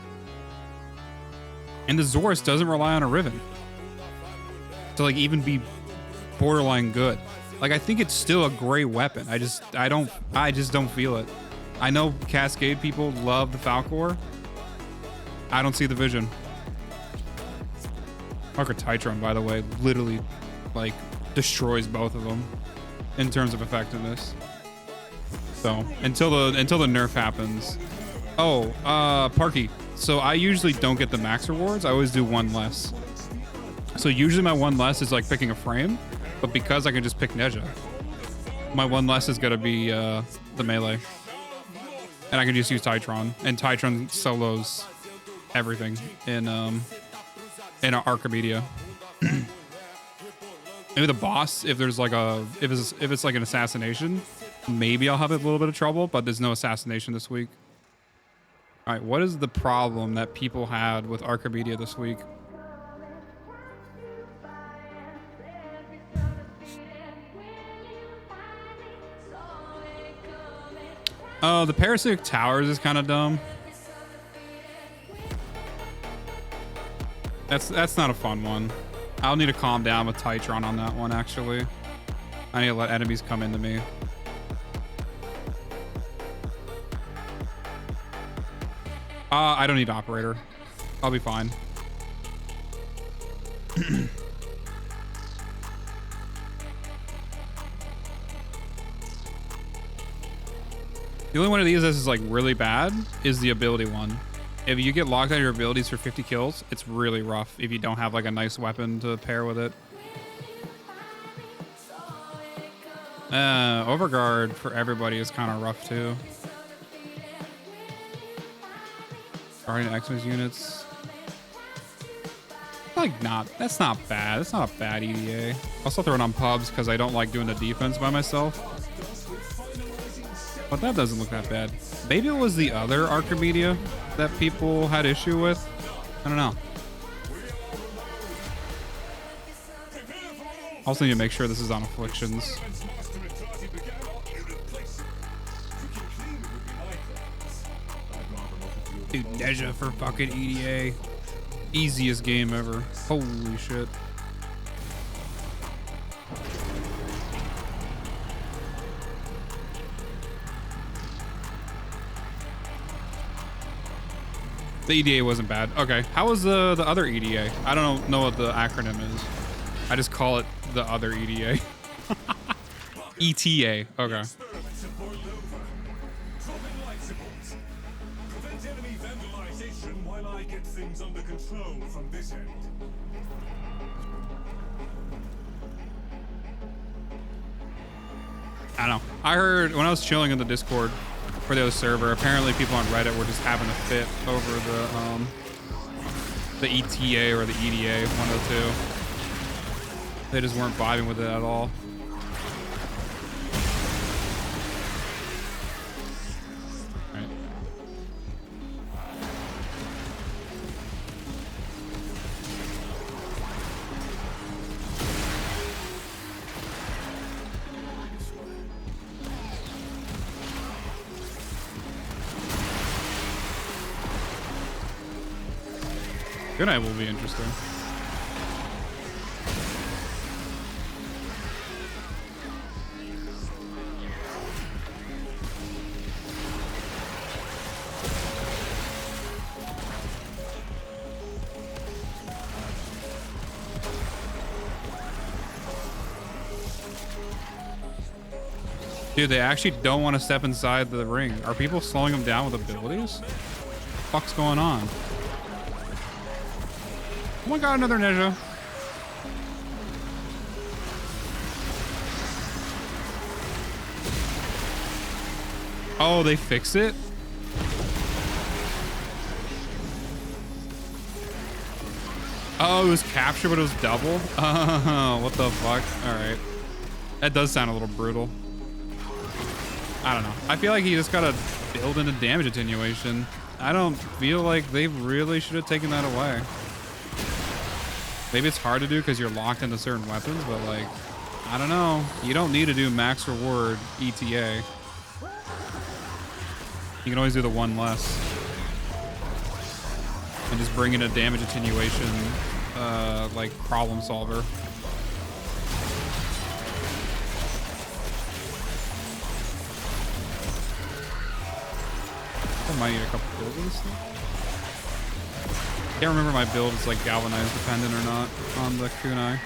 And the Zorus doesn't rely on a Riven to like even be borderline good. Like I think it's still a great weapon. I just don't feel it. I know Cascade people love the Falcor, I don't see the vision. Marker Titron, by the way, literally like destroys both of them in terms of effectiveness. So until the nerf happens. Oh, Parky. So I usually don't get the max rewards. I always do one less. So usually my one less is like picking a frame, but because I can just pick Neja, my one less is gonna be the melee, and I can just use Titron. And Titron solos everything in Archimedia. Maybe the boss, if there's like if it's like an assassination, maybe I'll have a little bit of trouble. But there's no assassination this week. All right, what is the problem that people had with Archimedia this week? Oh, the parasitic towers is kind of dumb. That's not a fun one. I'll need to calm down with Titron on that one, actually. I need to let enemies come into me. I don't need operator. I'll be fine. The only one of these that's like really bad is the ability one. If you get locked out of your abilities for 50 kills, it's really rough if you don't have like a nice weapon to pair with it. Overguard for everybody is kind of rough too. Guardian Xmas units. Like that's not bad. That's not a bad EDA. I'll still throw it on pubs because I don't like doing the defense by myself. But that doesn't look that bad. Maybe it was the other Archimedia that people had issue with. I don't know. Also need to make sure this is on Afflictions. Dude, Neja for fucking EDA. Easiest game ever. Holy shit. The EDA wasn't bad. Okay, how was the other EDA? I don't know what the acronym is. I just call it the other EDA. ETA. Okay. I don't know. I heard when I was chilling in the Discord for the other server, apparently people on Reddit were just having a fit over the ETA or the EDA, one of the two. They just weren't vibing with it at all. Right. Good night will be interesting. Dude, they actually don't want to step inside the ring. Are people slowing them down with abilities? What the fuck's going on? Oh my god, another Neja. Oh, they fixed it? Oh, it was capture, but it was double? Oh, what the fuck? Alright. That does sound a little brutal. I don't know. I feel like you just gotta build into damage attenuation. I don't feel like they really should have taken that away. Maybe it's hard to do because you're locked into certain weapons, but like, I don't know. You don't need to do max reward ETA. You can always do the one less. And just bring in a damage attenuation, like problem solver. I might need a couple kills of this thing. Can't remember my build is like galvanized dependent or not on the kunai.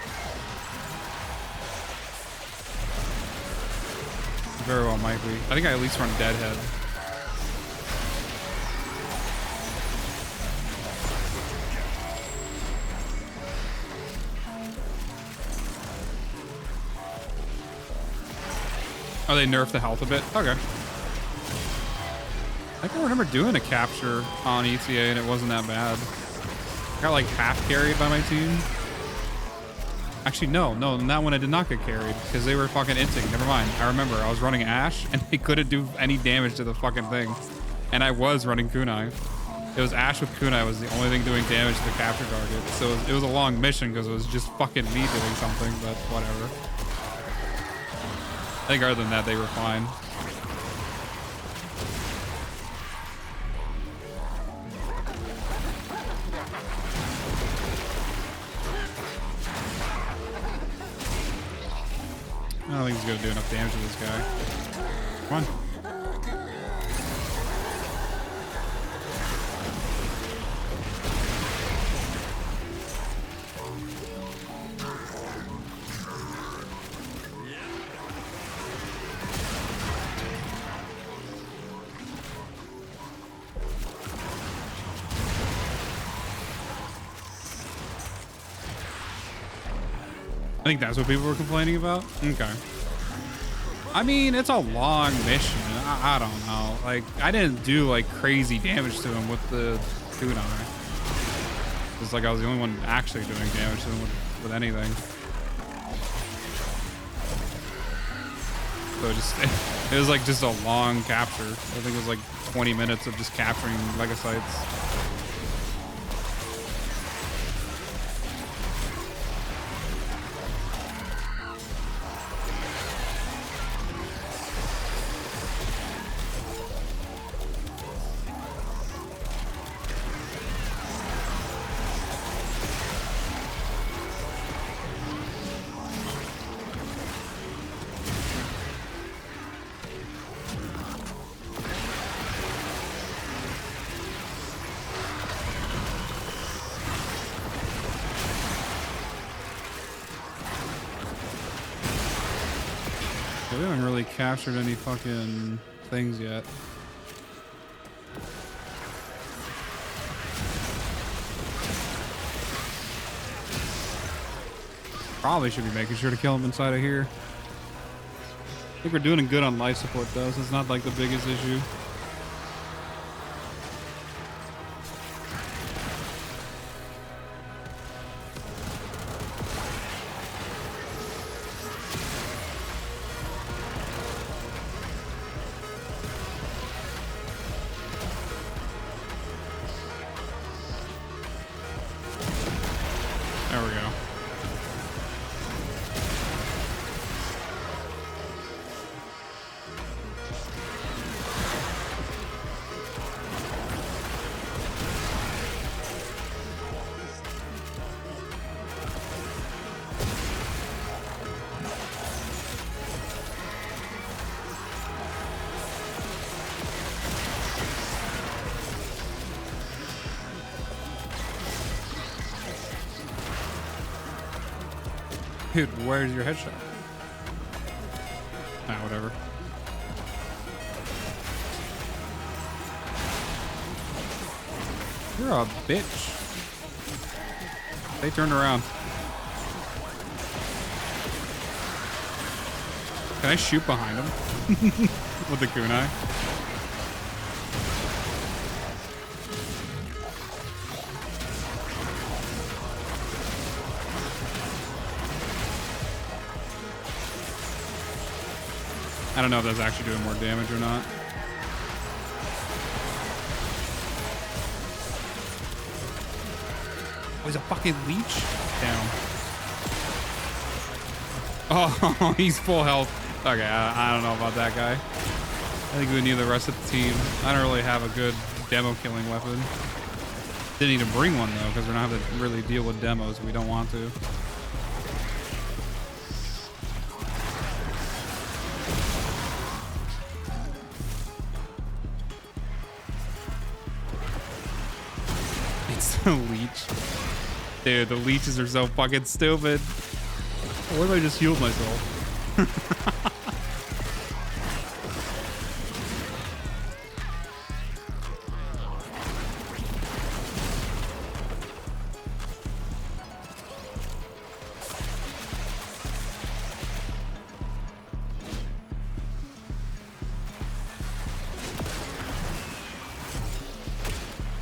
Very well might be. I think I at least run Deadhead. Oh, they nerfed the health a bit? Okay. I think I remember doing a capture on ETA and it wasn't that bad. I got like half carried by my team. Actually, no, in that one I did not get carried because they were fucking inting. Never mind. I remember I was running Ash and they couldn't do any damage to the fucking thing. And I was running kunai. It was Ash with kunai was the only thing doing damage to the capture target. So it was a long mission because it was just fucking me doing something, but whatever. I think other than that, they were fine. I don't think he's gonna do enough damage to this guy. Come on. I think that's what people were complaining about. Okay. I mean, it's a long mission. I don't know. Like, I didn't do like crazy damage to him with the kunai. It's like I was the only one actually doing damage to him with anything. So it was like just a long capture. I think it was like 20 minutes of just capturing Legocytes. We haven't really captured any fucking things yet. Probably should be making sure to kill him inside of here. I think we're doing good on life support though, so it's not like the biggest issue. There we go. Dude, where's your headshot? Ah, whatever. You're a bitch. They turned around. Can I shoot behind him? With the kunai? I don't know if that's actually doing more damage or not. Oh, he's a fucking leech? Damn. Oh, he's full health. Okay, I don't know about that guy. I think we need the rest of the team. I don't really have a good demo killing weapon. Didn't need to bring one though, because we're not having to really deal with demos if we don't want to. It's a leech. Dude, the leeches are so fucking stupid. What if I just healed myself?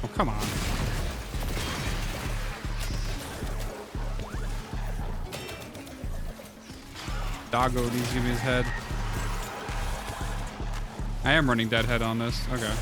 Oh, come on. Doggo needs to give me his head. I am running deadhead on this. Okay.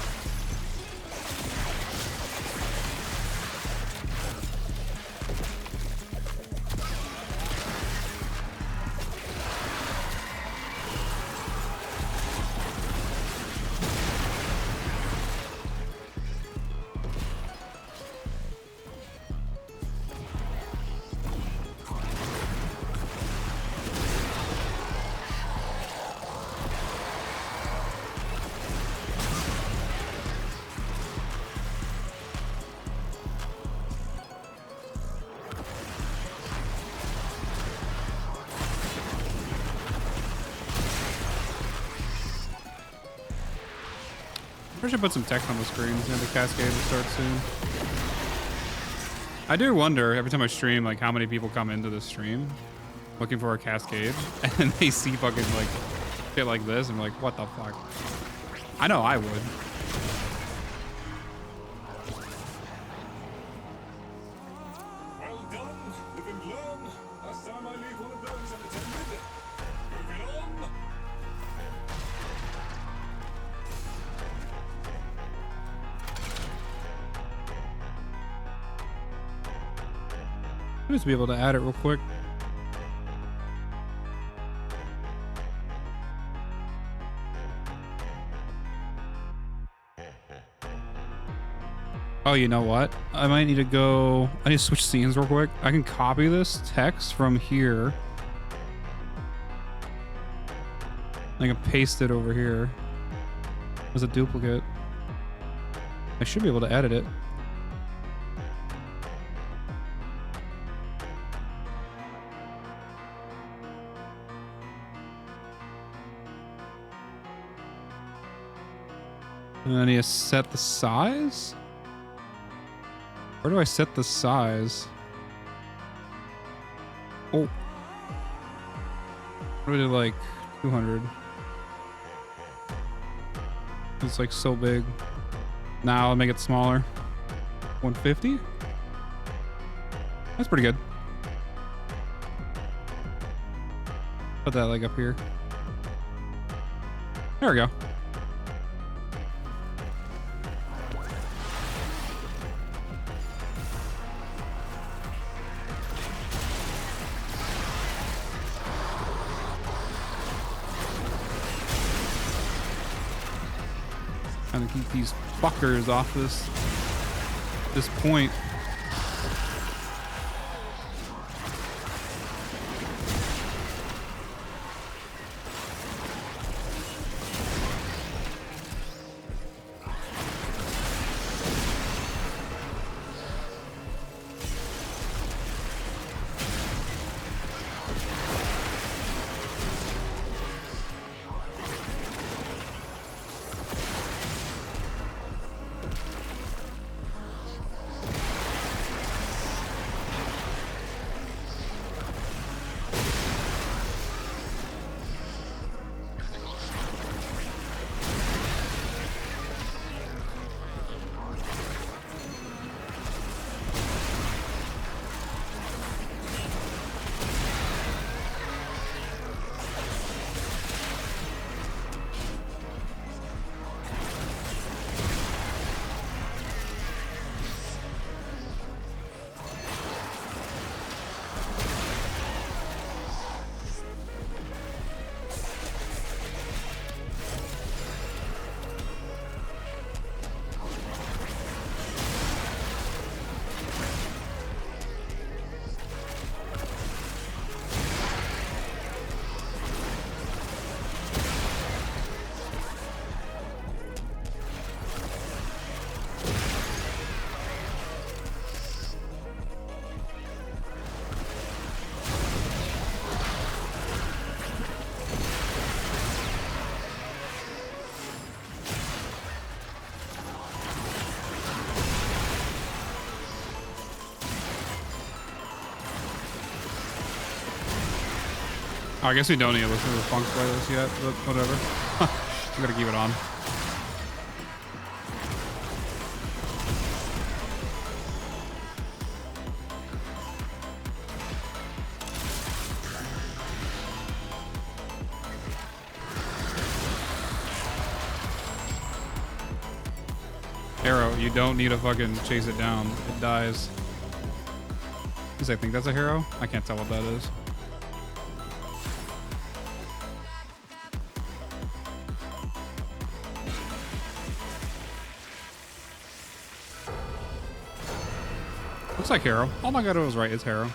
I should put some text on the screen. The Cascade will start soon. I do wonder every time I stream, like, how many people come into the stream looking for a Cascade, and then they see fucking like shit like this, and I'm like, what the fuck? I know I would. Well done. Live and learn. Last time I leave one of those unattended. Moving on. I'll just be able to add it real quick. Oh, you know what? I might need to go... I need to switch scenes real quick. I can copy this text from here. I can paste it over here as a duplicate. I should be able to edit it. And then I need to set the size? Where do I set the size? Oh. What do I do, like 200? It's like so big. Now I'll make it smaller. 150? That's pretty good. Put that like up here. There we go. Trying to keep these fuckers off this point. Oh, I guess we don't need to listen to the funk playlist yet, but whatever. I'm gonna keep it on. Arrow, you don't need to fucking chase it down. It dies. I think that's a hero. I can't tell what that is. Looks like Hero. Oh my god, it was right. It's Hero.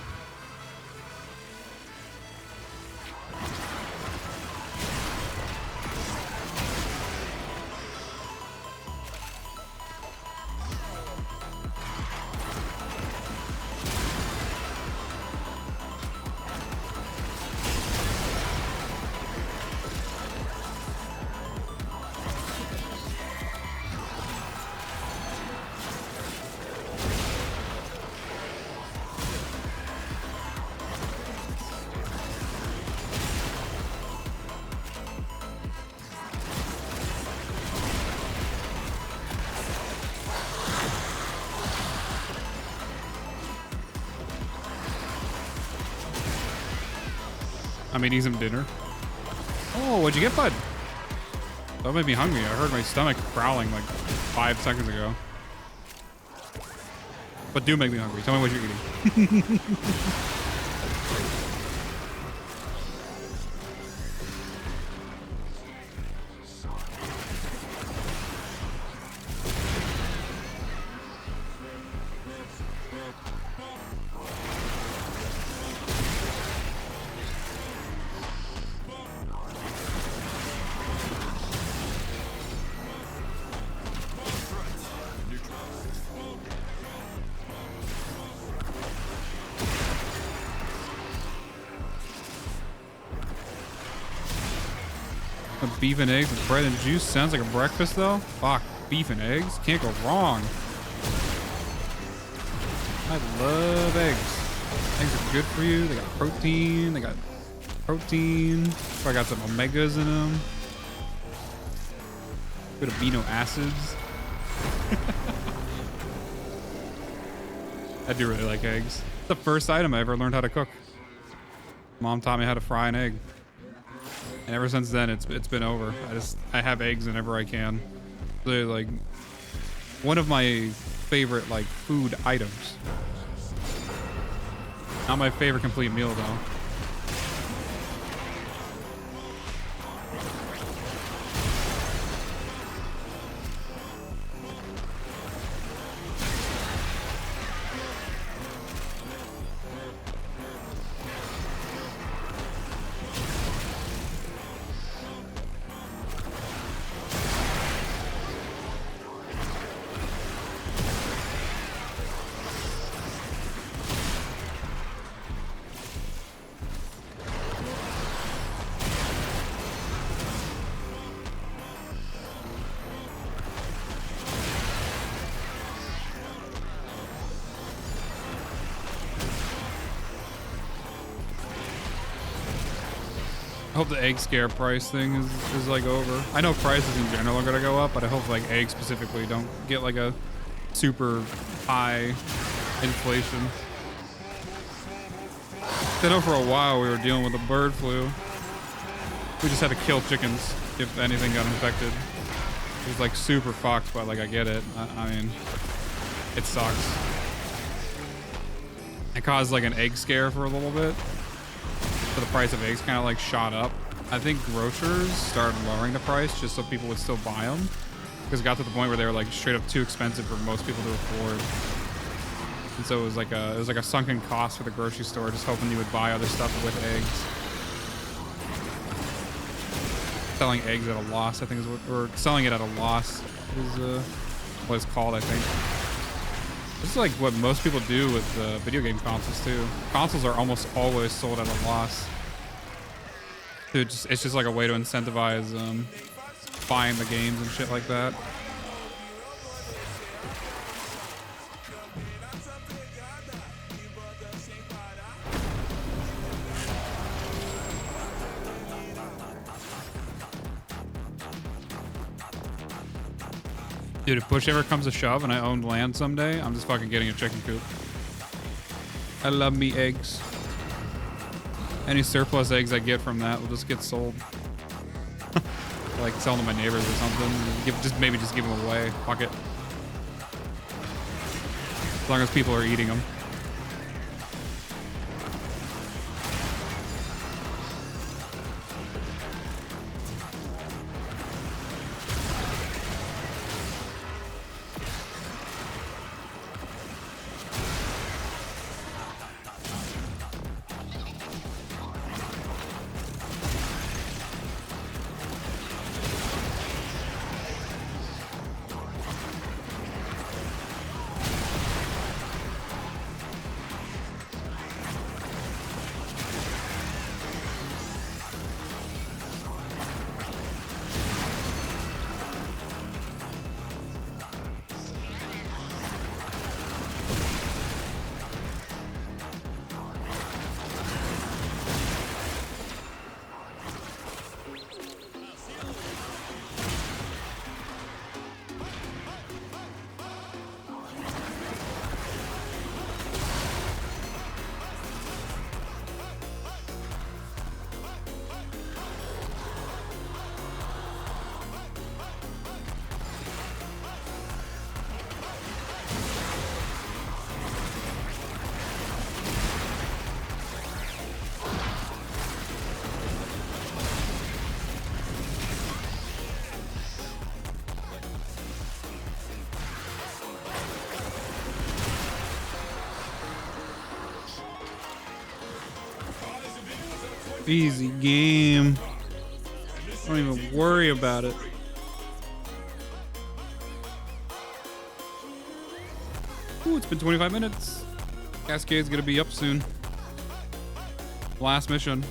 I'm eating some dinner. Oh, what'd you get, bud? That made me hungry. I heard my stomach growling like 5 seconds ago. But do make me hungry. Tell me what you're eating. Beef and eggs with bread and juice sounds like a breakfast though. Fuck, beef and eggs can't go wrong. I love eggs. Eggs are good for you. They got protein. So I got some omegas in them. Good amino acids. I do really like eggs. It's the first item I ever learned how to cook. Mom taught me how to fry an egg. And ever since then, it's been over. I have eggs whenever I can. They're like one of my favorite like food items. Not my favorite complete meal though. I hope the egg scare price thing is like over. I know prices in general are gonna go up, but I hope like eggs specifically don't get like a super high inflation. I know for a while we were dealing with the bird flu. We just had to kill chickens if anything got infected. It was like super fucked, but like I get it. I mean, it sucks. It caused like an egg scare for a little bit. So the price of eggs kind of like shot up. I think grocers started lowering the price just so people would still buy them, because it got to the point where they were like straight up too expensive for most people to afford. And so it was like a sunken cost for the grocery store, just hoping you would buy other stuff with eggs. Selling eggs at a loss, I think is what, or selling it at a loss is what it's called, I think. This is like what most people do with video game consoles too. Consoles are almost always sold at a loss. Dude, it's just like a way to incentivize buying the games and shit like that. Dude, if push ever comes to shove and I owned land someday, I'm just fucking getting a chicken coop. I love me eggs. Any surplus eggs I get from that will just get sold. Like sell them to my neighbors or something. Maybe just give them away. Fuck it. As long as people are eating them. Easy game. Don't even worry about it. Ooh, it's been 25 minutes. Cascade's gonna be up soon. Last mission.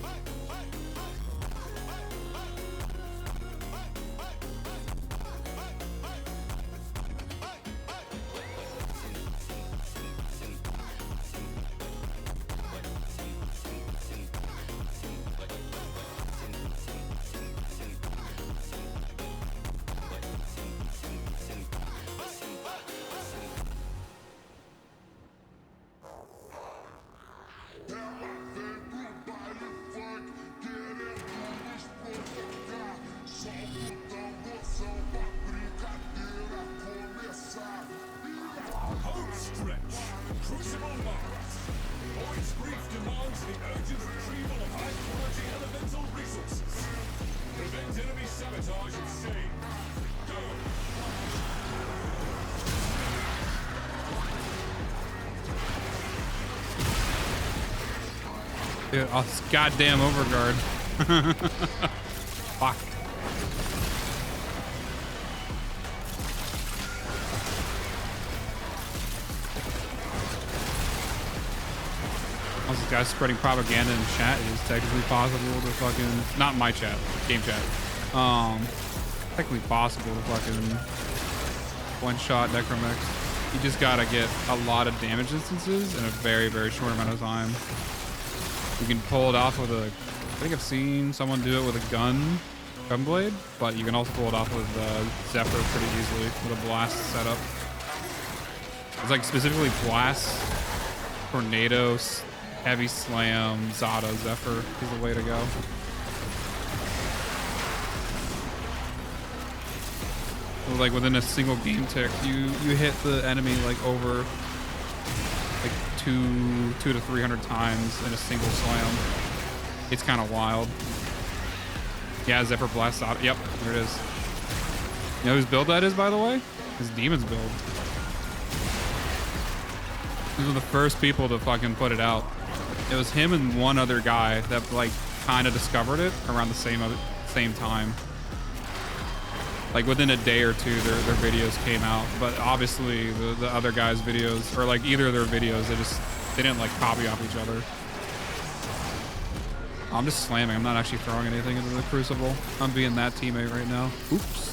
Dude, oh, this goddamn overguard. Fuck. This guy's spreading propaganda in chat. It is technically possible to fucking, not my chat, game chat. Technically possible to fucking one-shot Necromex. You just gotta get a lot of damage instances in a very, very short amount of time. You can pull it off with a, I think I've seen someone do it with a gunblade, but you can also pull it off with Zephyr pretty easily with a blast setup. It's like specifically blast, tornadoes, heavy slam, Zada, Zephyr is the way to go. So like within a single game tick, you hit the enemy like over like 200 to 300 times in a single slam. It's kind of wild. Yeah, Zephyr blast out. Yep, there it is. You know whose build that is, by the way? His Demon's build. These were the first people to fucking put it out. It was him and one other guy that like kind of discovered it around the same time. Like within a day or two, their videos came out. But obviously the other guys' videos, or like either of their videos, they didn't like copy off each other. I'm just slamming. I'm not actually throwing anything into the Crucible. I'm being that teammate right now. Oops.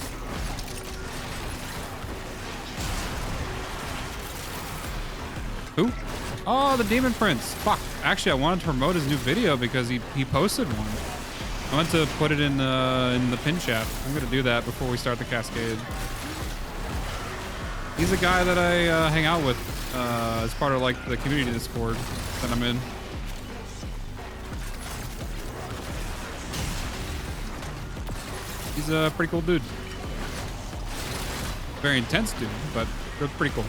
Who? Oh, the Demon Prince. Fuck. Actually, I wanted to promote his new video because he posted one. I meant to put it in the pin chat. I'm gonna do that before we start the Cascade. He's a guy that I hang out with as part of like the community Discord that I'm in. He's a pretty cool dude. Very intense dude, but pretty cool.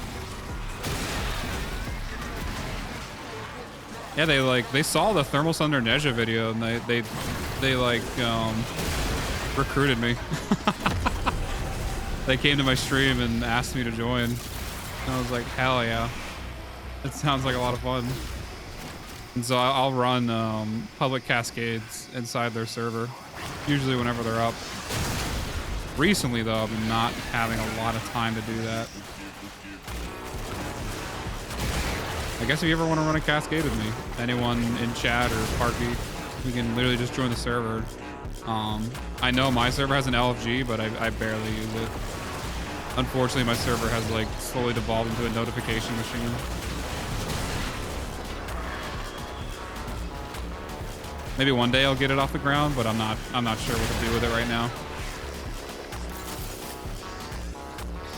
Yeah, they saw the Thermal Thunder Neja video and they like recruited me. They came to my stream and asked me to join. And I was like, hell yeah. It sounds like a lot of fun. And so I'll run public cascades inside their server, usually whenever they're up. Recently, though, I've been not having a lot of time to do that. I guess if you ever want to run a cascade with me, anyone in chat or party, you can literally just join the server. I know my server has an LFG, but I barely use it. Unfortunately, my server has like slowly devolved into a notification machine. Maybe one day I'll get it off the ground, but I'm not sure what to do with it right now.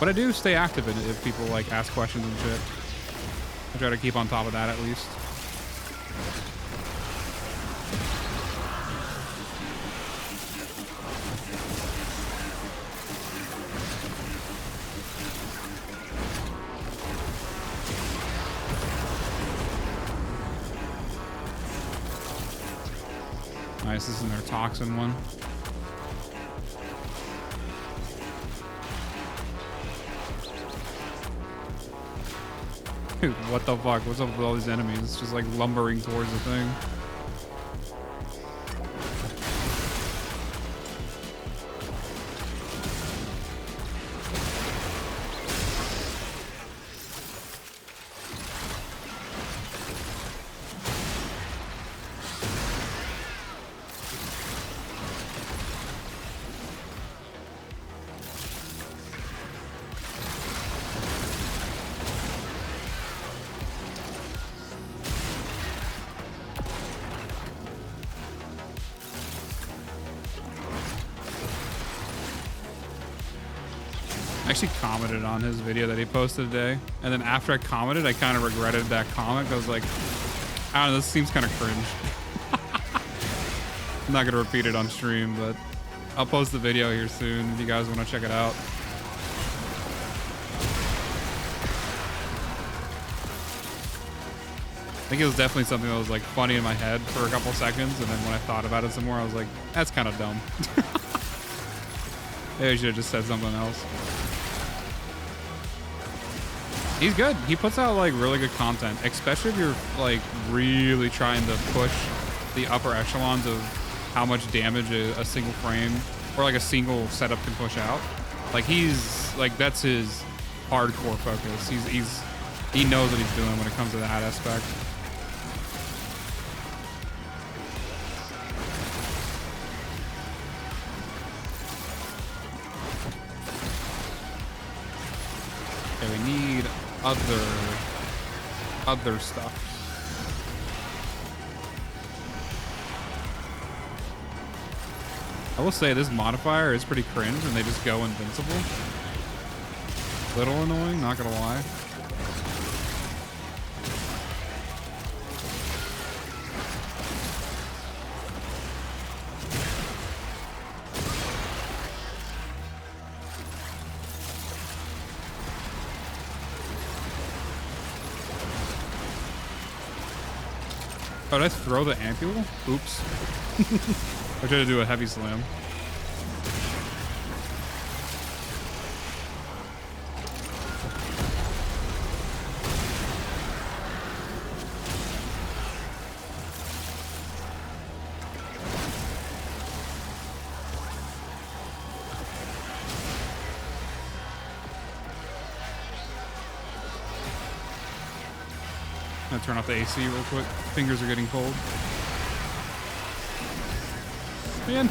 But I do stay active in it if people like ask questions and shit. I try to keep on top of that at least. Nice, this is their toxin one. Dude, what the fuck? What's up with all these enemies? It's just like lumbering towards the thing. I actually commented on his video that he posted today, and then after I commented, I kind of regretted that comment. I was like, I don't know, this seems kind of cringe. I'm not gonna repeat it on stream, but I'll post the video here soon if you guys want to check it out. I think it was definitely something that was like funny in my head for a couple seconds, and then when I thought about it some more, I was like, that's kind of dumb. Maybe I should have just said something else. He's good. He puts out like really good content, especially if you're like really trying to push the upper echelons of how much damage a single frame or like a single setup can push out. Like he's like, that's his hardcore focus. He knows what he's doing when it comes to that aspect. Okay, we need other stuff. I will say this modifier is pretty cringe and they just go invincible. Little annoying, not gonna lie. Oh, did I throw the ampule? Oops. I tried to do a heavy slam. I'm gonna turn off the AC real quick. Fingers are getting cold. Man.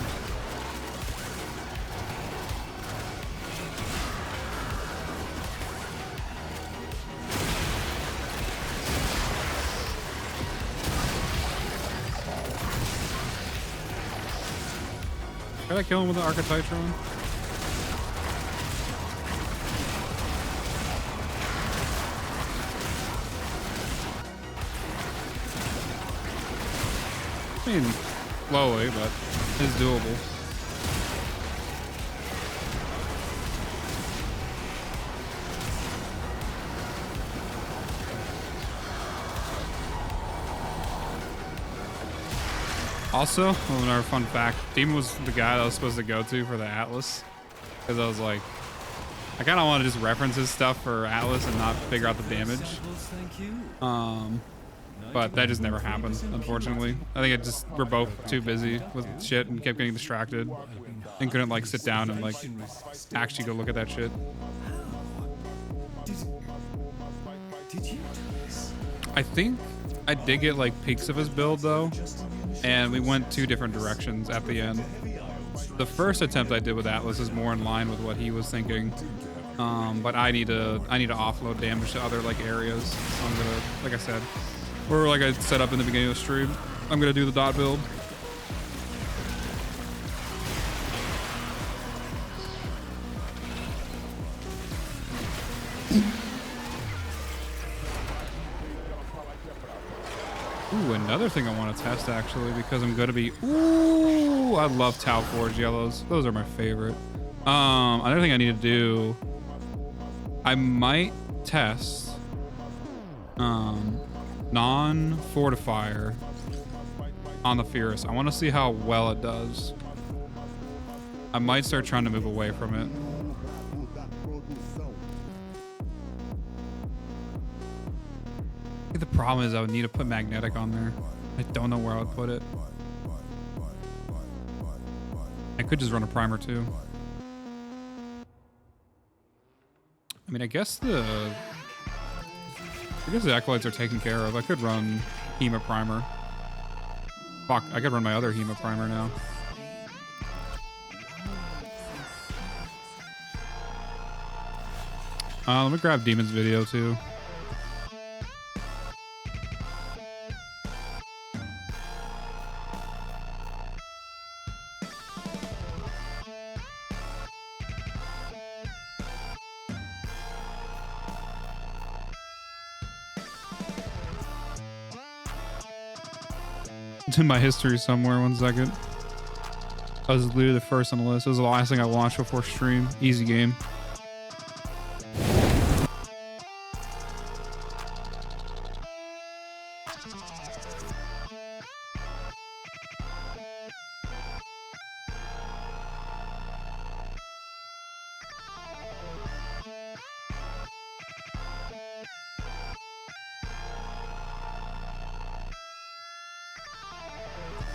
Did I kill him with the Archititron? I mean, slowly, but it's doable. Also, another fun fact, Demon was the guy that I was supposed to go to for the Atlas. Because I was like, I kind of want to just reference his stuff for Atlas and not figure out the damage. But that just never happened, unfortunately. I think it just, we're both too busy with shit and kept getting distracted. And couldn't like sit down and like actually go look at that shit. I think I did get like peeks of his build though. And we went 2 different directions at the end. The first attempt I did with Atlas is more in line with what he was thinking. But I need to offload damage to other like areas. So I'm gonna, like I said, or like I set up in the beginning of the stream, I'm gonna do the dot build. Ooh, another thing I want to test actually, because I'm gonna be, ooh, I love Tau Forge yellows. Those are my favorite. Another thing I need to do, I might test non-fortifier on the Fierce. I want to see how well it does. I might start trying to move away from it. The problem is I would need to put magnetic on there. I don't know where I would put it. I could just run a primer too. I mean, I guess the acolytes are taken care of. I could run Hema primer. Fuck, I could run my other Hema primer now. Let me grab Demon's video too. It's in my history somewhere. 1 second. I was literally the first on the list. It was the last thing I launched before stream. Easy game.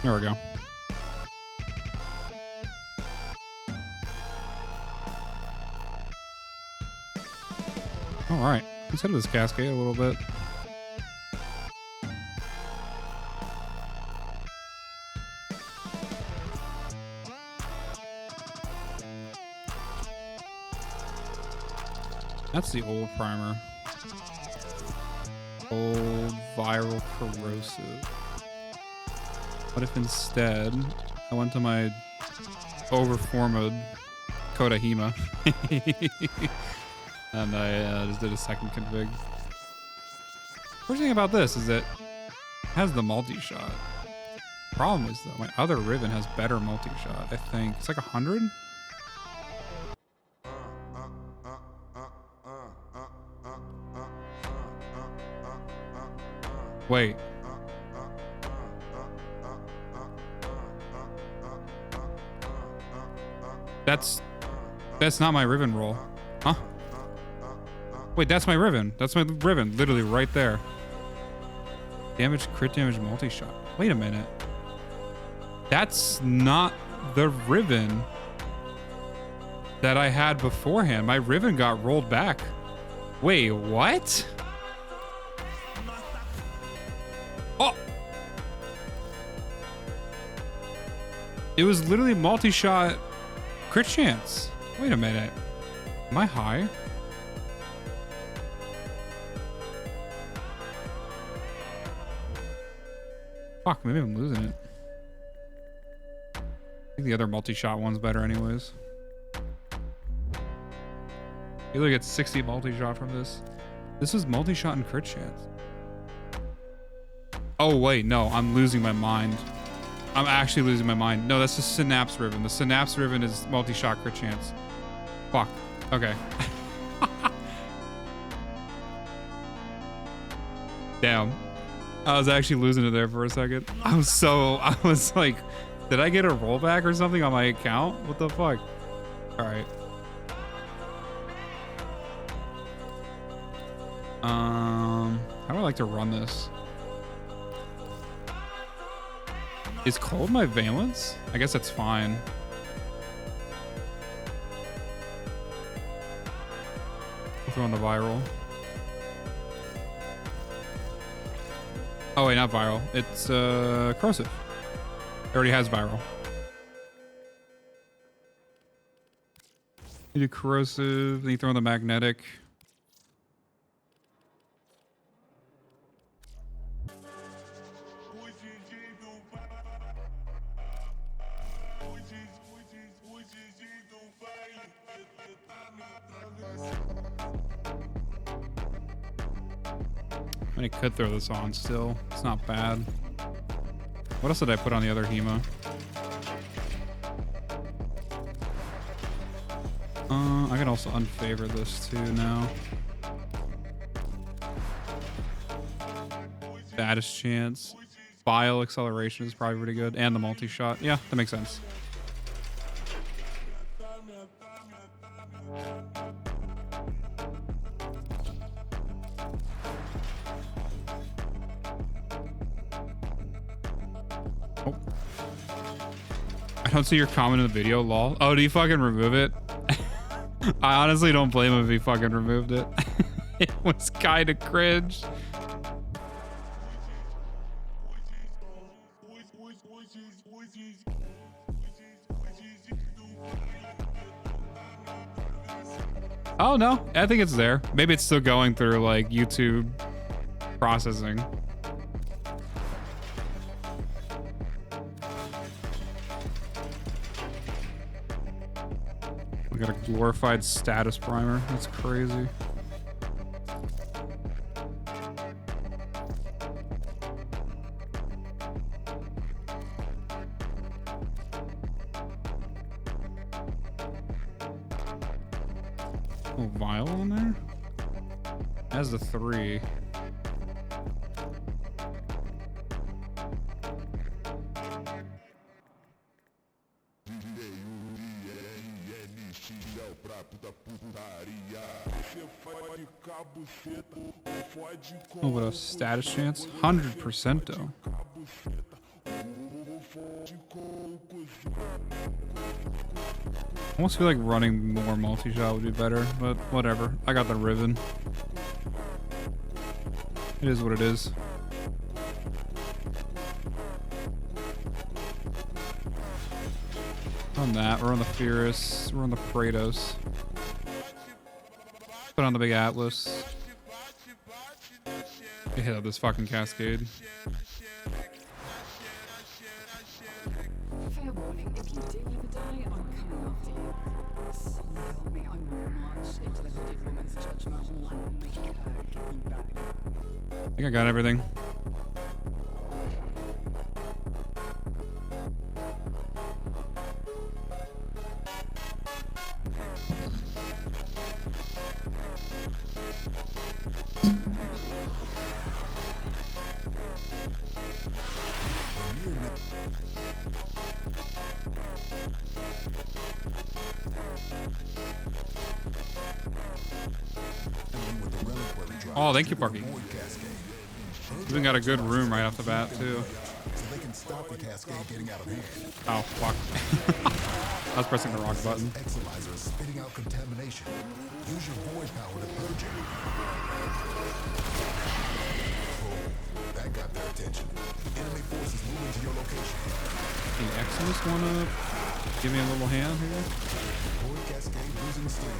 There we go. All right, let's head to this Cascade a little bit. That's the old primer. Old viral corrosive. What if instead I went to my overformed Coda Hema and I just did a second config. First thing about this is that it has the multi-shot. Problem is though, my other Riven has better multi-shot, I think. It's like 100? Wait. That's not my Riven roll. Huh? Wait, that's my Riven. That's my Riven, literally right there. Damage, crit damage, multi-shot. Wait a minute. That's not the Riven that I had beforehand. My Riven got rolled back. Wait, what? Oh! It was literally multi-shot crit chance. Wait a minute. Am I high? Fuck, maybe I'm losing it. I think the other multi-shot one's better anyways. You look at 60 multi-shot from this. This is multi-shot and crit chance. Oh wait, no, I'm losing my mind. I'm actually losing my mind. No, that's the Synapse Ribbon. The Synapse Ribbon is multi-shot crit chance. Fuck. Okay. Damn. I was actually losing it there for a second. I was like, did I get a rollback or something on my account? What the fuck? All right. How do I like to run this? Is cold my valence? I guess that's fine. I'll throw on the viral. Oh wait, not viral. It's corrosive. It already has viral. You do corrosive, then you throw in the magnetic. I mean, I could throw this on still. It's not bad. What else did I put on the other Hema? I can also unfavor this too now. Status chance. Bile acceleration is probably pretty good. And the multi-shot. Yeah, that makes sense. Oh. I don't see your comment in the video, lol. Oh, do you fucking remove it? I honestly don't blame him if he fucking removed it. It was kind of cringe. Oh no, I think it's there. Maybe it's still going through like YouTube processing. We got a glorified status primer. That's crazy. Oh, vial on there? Has the 3. Oh, what a status chance? 100% though. I almost feel like running more multi-shot would be better, but whatever. I got the Riven. It is what it is. On that, we're on the Fierce, we're on the Kratos. Put on the big Atlas. Hit up this fucking Cascade. Fair warning, if you do ever die, I'm coming after you. So help me, I will march into the hooded woman's judgment hall and make her get you back. I think I got everything. Oh, thank you, Parky. Even got a good room right off the bat, too. Oh, fuck. I was pressing the wrong button. Spitting out contamination. Use your void power to purge it. Oh, that got their attention. Enemy forces moving to your location. The Eximus wanna give me a little hand here? Void Cascade losing steam.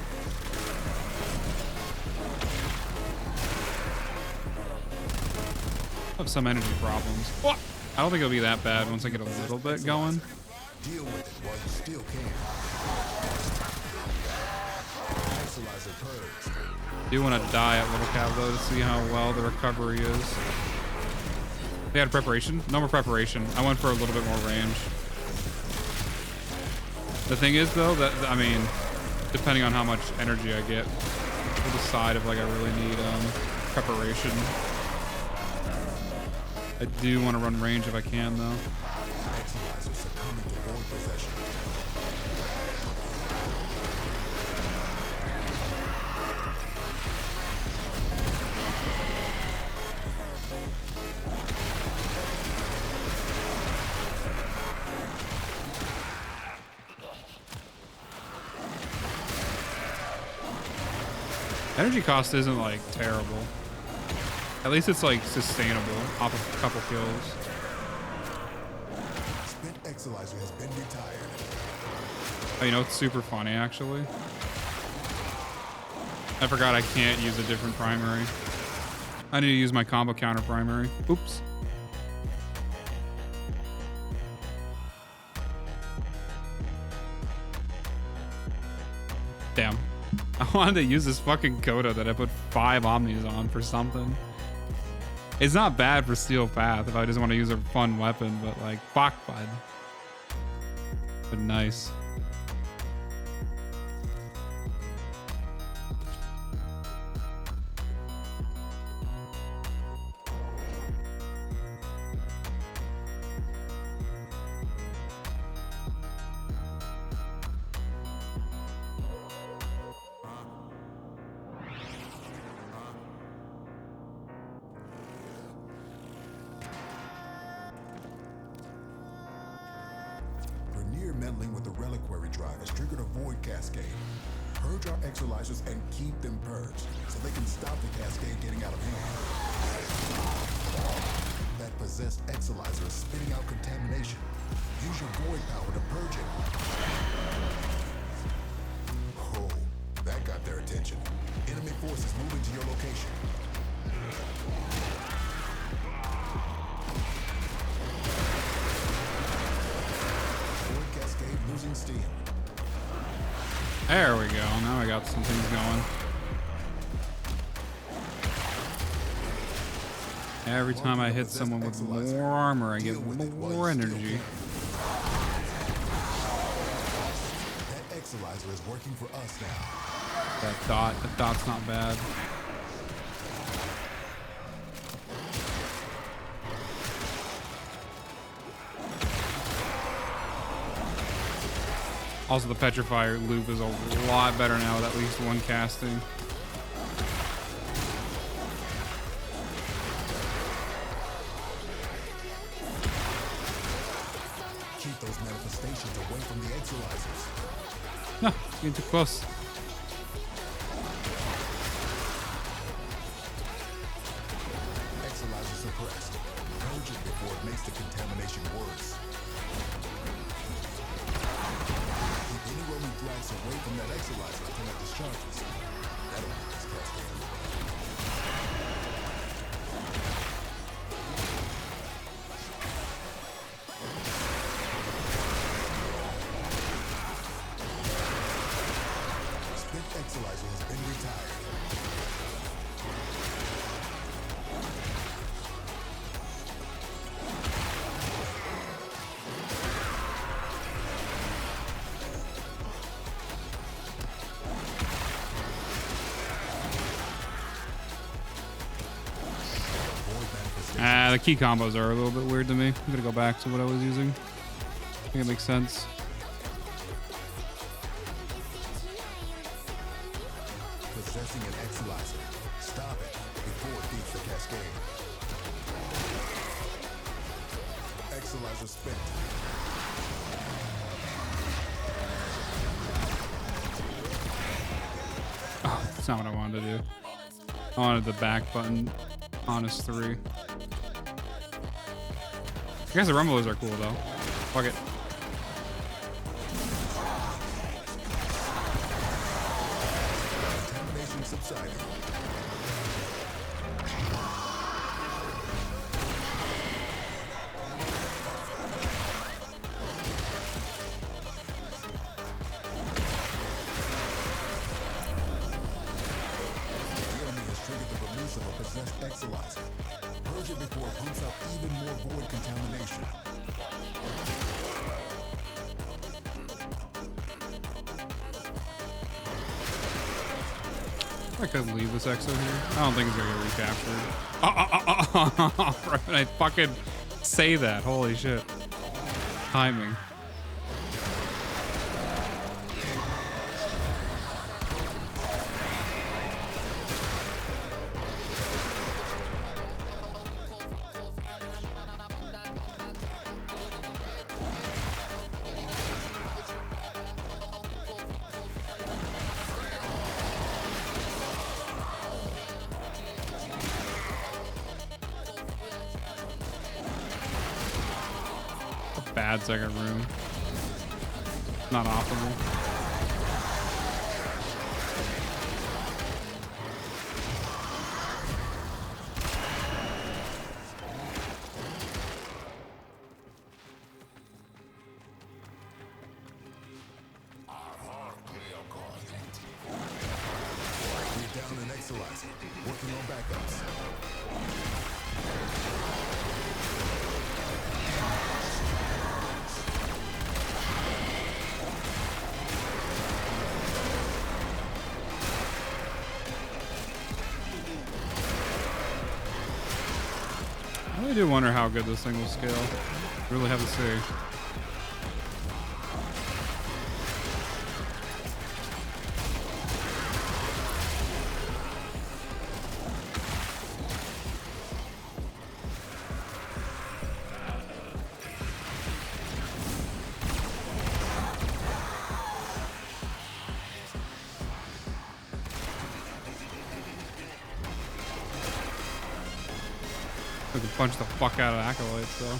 I have some energy problems. Oh, I don't think it'll be that bad once I get a little bit going. Deal with it while you still can. Isolaizer purge. I do want to die at Little Cat though to see how well the recovery is. They had preparation? No more preparation. I went for a little bit more range. The thing is though, that, I mean, depending on how much energy I get, we'll decide if like I really need preparation. I do want to run range if I can though. Energy cost isn't like terrible. At least it's like sustainable off of a couple kills. Spent Exilizer has been retired. Oh, you know it's super funny actually? I forgot I can't use a different primary. I need to use my combo counter primary. Oops. Damn. I wanted to use this fucking Coda that I put 5 Omnis on for something. It's not bad for Steel Path if I just want to use a fun weapon, but like, fuck, bud. But nice. Meddling with the reliquary drive has triggered a void cascade. Purge our Exilizers and keep them purged so they can stop the cascade getting out of hand. That possessed Exilizer is spitting out contamination. Use your void power to purge it. Oh, that got their attention. Enemy forces moving to your location. Losing steam. There we go. Now I got some things going. Every time I hit someone with more armor, I get more energy. That Exilizer is working for us now. That dot's not bad. Also, the Petrifier loop is a lot better now with at least one casting. Keep those manifestations away from the Exilizers. No, getting too close. Exilizer suppressed. Purge it before it makes the contamination worse. Any roaming flags away from that Exilizer until it discharges. That'll make this cascade. Spent Exilizer has been retired. The key combos are a little bit weird to me. I'm gonna go back to what I was using. I think it makes sense. Possessing an Exilizer. Stop it before it beats the cascade. Exilizer spent. Oh, that's not what I wanted to do. I wanted the back button. Honest 3. I guess the rumblers are cool though. Fuck it. Contamination subsiding. The enemy has triggered the release of a possessed Exilizer. Purge it before it pumps out even more I could leave this exo here. I don't think it's gonna get recaptured. Right when I fucking say that, holy shit. Timing. Bad second room. Not optimal. We're down an Exolizer. Working on backups. I really do wonder how good this thing will scale. Really have to see. I could punch the fuck out of acolytes though.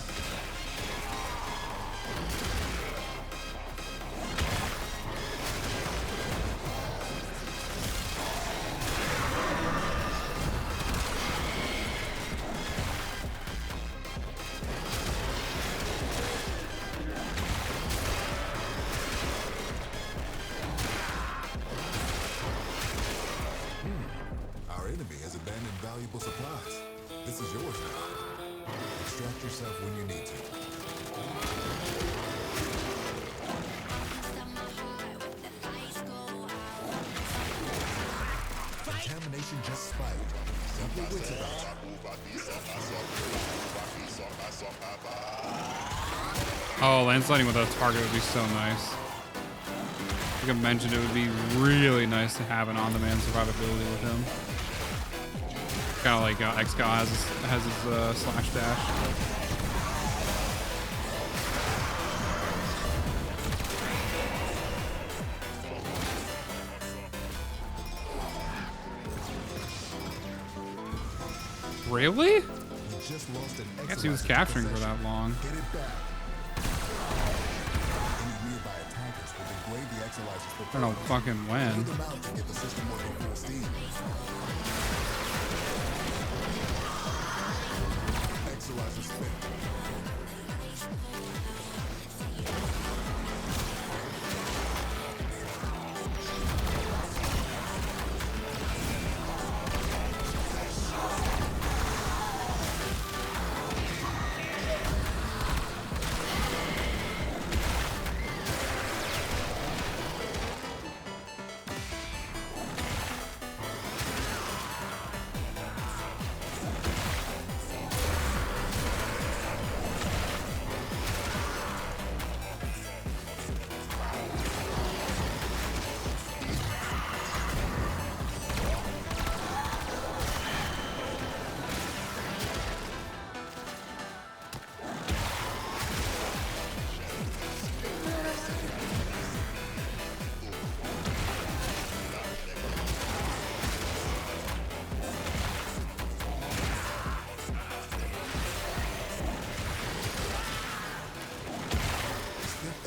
Our enemy has abandoned valuable supplies. This is yours now. Extract yourself when you need to. Contamination just spiked. Simply wits about it. Oh, landsliding with a target would be so nice. Like I mentioned, it would be really nice to have an on-demand survivability with him. Kind of like X-Gal has his slash dash. Really? We just lost an I guess he was capturing for that long. Get it back. Any nearby attackers will degrade the Exolizers for I don't know fucking when. Pull them out to get the system working full steam. Exolizers fit.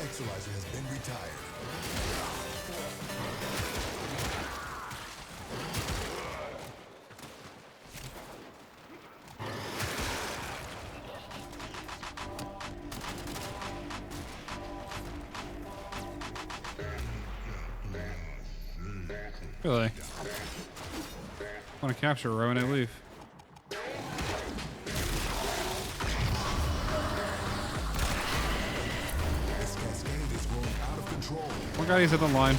Exolizer has been retired. Really? I want to capture Rowan at Leaf. This Cascade is growing out of control. One guy, he's at the line.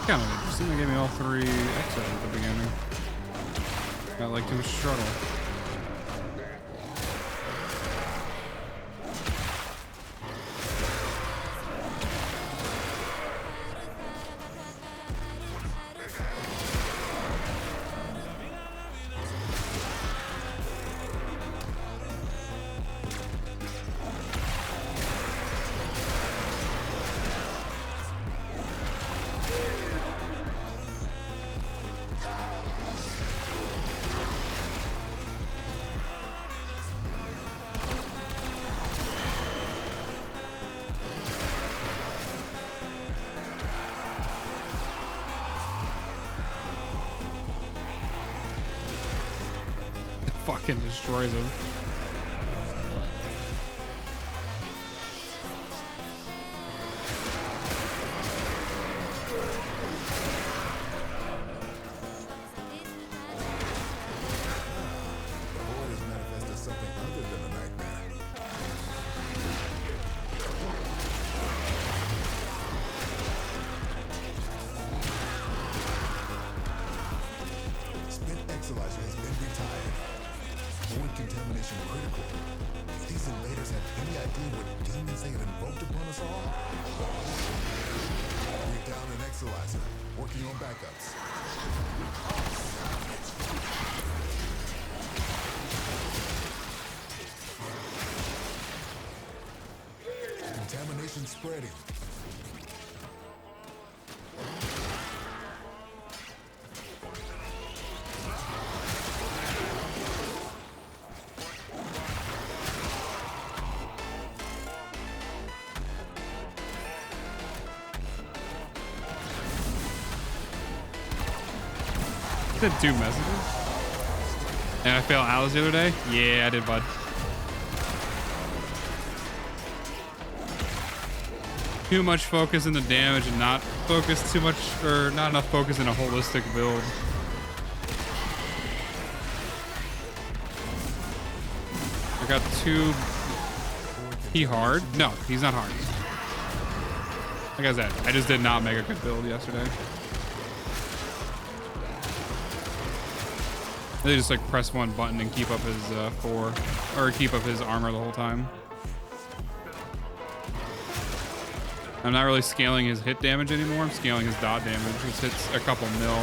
Kind of interesting. They gave me all 3 X's at the beginning. Got like too much struggle. Fucking destroys him. Void is manifest as something other than a nightmare. Spent Exilizer has been retired. Void contamination critical. If these invaders have any idea what demons they have invoked upon us all? We're down an Exilizer, working on backups. Contamination spreading. Did 2 messages. And I failed Alice the other day? Yeah, I did, bud. Too much focus in the damage and not focus too much, or not enough focus in a holistic build. I got 2. He hard? No, he's not hard. Like I said, I just did not make a good build yesterday. They just like press 1 button and keep up his 4, or keep up his armor the whole time. I'm not really scaling his hit damage anymore. I'm scaling his dot damage, which hits a couple mil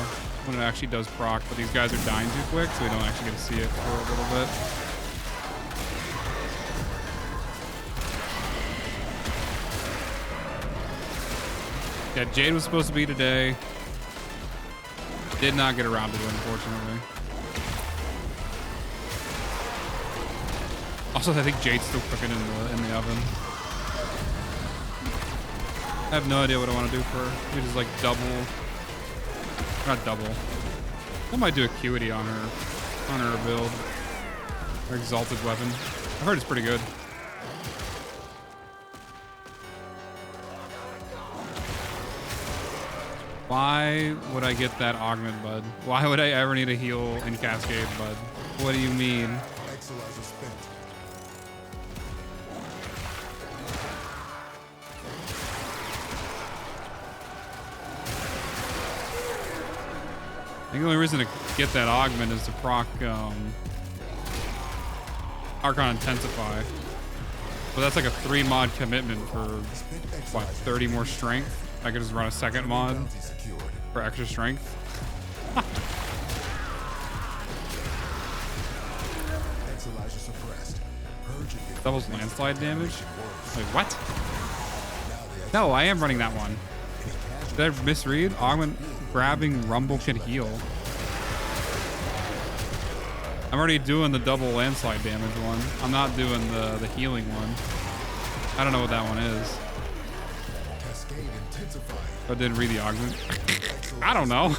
when it actually does proc. But these guys are dying too quick, so we don't actually get to see it for a little bit. Yeah, Jade was supposed to be today. Did not get around to it, unfortunately. Also, I think Jade's still cooking in the oven. I have no idea what I want to do for her. We just like double, not double. I might do acuity on her build, her exalted weapon. I've heard it's pretty good. Why would I get that augment, bud? Why would I ever need a heal in Cascade, bud? What do you mean? Exilizer spent. I think the only reason to get that augment is to proc Archon Intensify. But that's like a 3 mod commitment for what, 30 more strength? I could just run a second mod for extra strength. Doubles landslide damage? Wait, what? No, I am running that one. Did I misread? Augment grabbing rumble can heal. I'm already doing the double landslide damage one. I'm not doing the healing one. I don't know what that one is. Cascade intensified. I didn't read the augment. I don't know.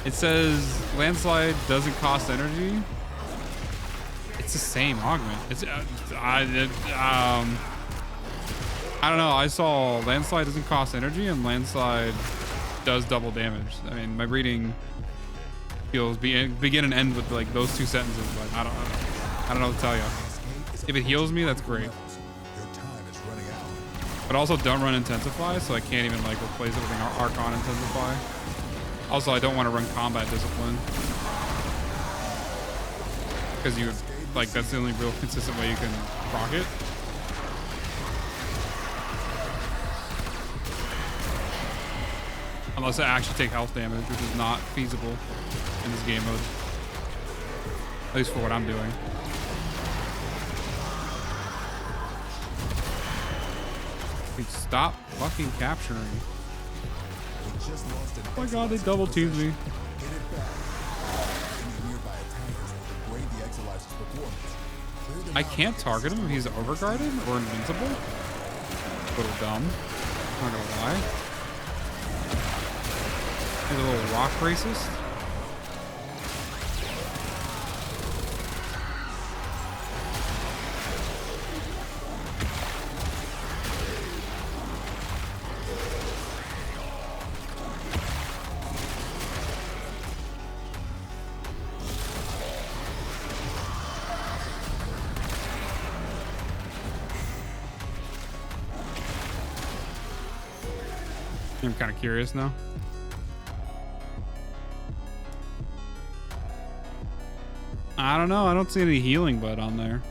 It says landslide doesn't cost energy. It's the same augment. It's I don't know. I saw landslide doesn't cost energy and landslide does double damage. I mean, my reading feels begin and end with like those 2 sentences, but I don't know what to tell you. If it heals me, that's great. Your time is running out. But also don't run Intensify, so I can't even like replace it with an Archon Intensify. Also, I don't want to run Combat Discipline. Because you, like, that's the only real consistent way you can proc it. Unless I actually take health damage, which is not feasible in this game mode. At least for what I'm doing. Dude, stop fucking capturing. Oh my god, they double teamed me. I can't target him if he's overguarded or invincible. A little dumb. Not gonna lie. He's a little rock racist. I'm kind of curious now. I don't know. I don't see any healing bud on there.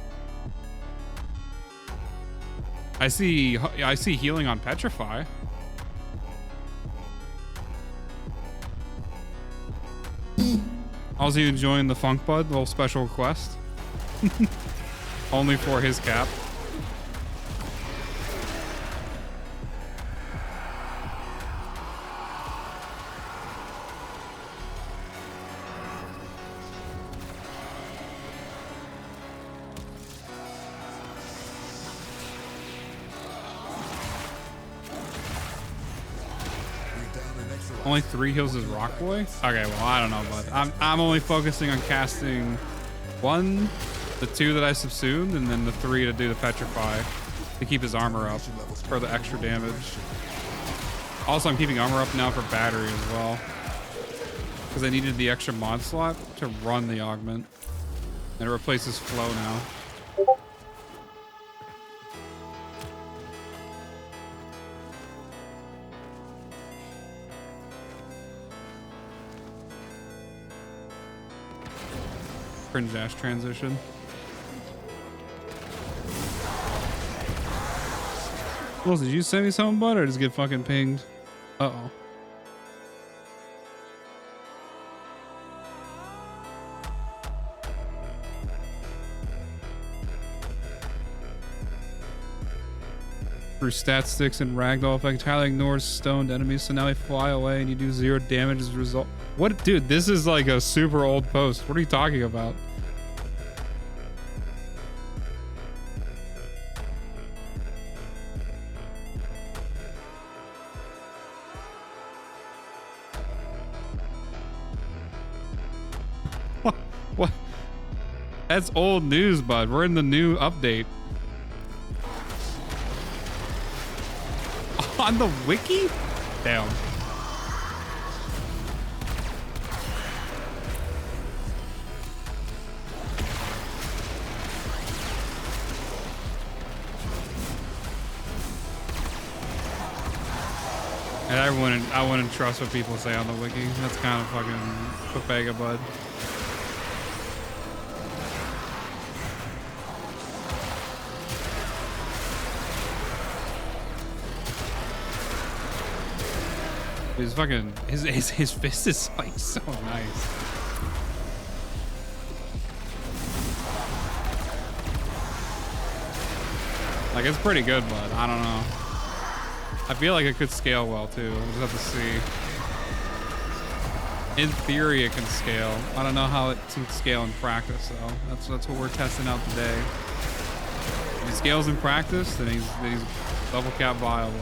I see healing on Petrify. Also, you enjoying the Funk Bud little special quest? Only for his cap. Only 3 heals is Rock Boy? Okay, well, I don't know, but I'm only focusing on casting 1, the 2 that I subsumed, and then the 3 to do the Petrify to keep his armor up for the extra damage. Also, I'm keeping armor up now for battery as well, because I needed the extra mod slot to run the augment, and it replaces flow now. Cringe ass transition. Well, did you send me something, bud, or just get fucking pinged? Uh-oh. Through stat sticks and ragdoll effect, highly ignores stoned enemies, so now they fly away and you do 0 damage as a result. What, dude? This is like a super old post. What are you talking about? What? That's old news, bud. We're in the new update. On the wiki? Damn. And I wouldn't trust what people say on the wiki. That's kind of fucking papega, bud. His fucking his fist is like so nice. Like, it's pretty good, but I don't know. I feel like it could scale well too. We'll just have to see. In theory, it can scale. I don't know how it can scale in practice, though. That's what we're testing out today. If he scales in practice, then he's double cap viable.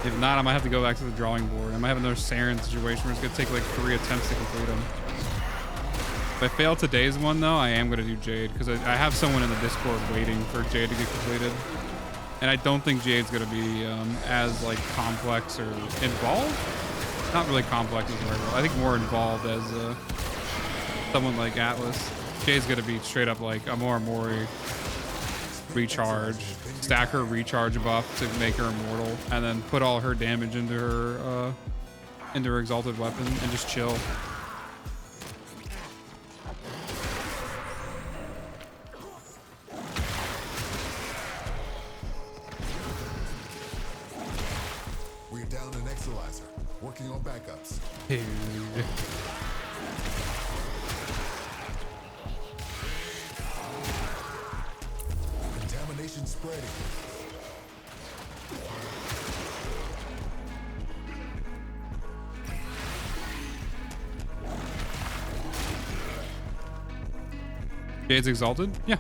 If not, I might have to go back to the drawing board. I might have another Saren situation where it's gonna take like 3 attempts to complete them. If I fail today's one, though, I am gonna do Jade, because I have someone in the Discord waiting for Jade to get completed, and I don't think Jade's gonna be as like complex or involved. Not really complex is the right word. I think more involved as someone like Atlas. Jade's gonna be straight up like Amor Mori. recharge, stack her recharge buff to make her immortal, and then put all her damage into her exalted weapon and just chill. We're down an Exalizer, working on backups. Dude. Contamination spreading. Jade's exalted? Yeah.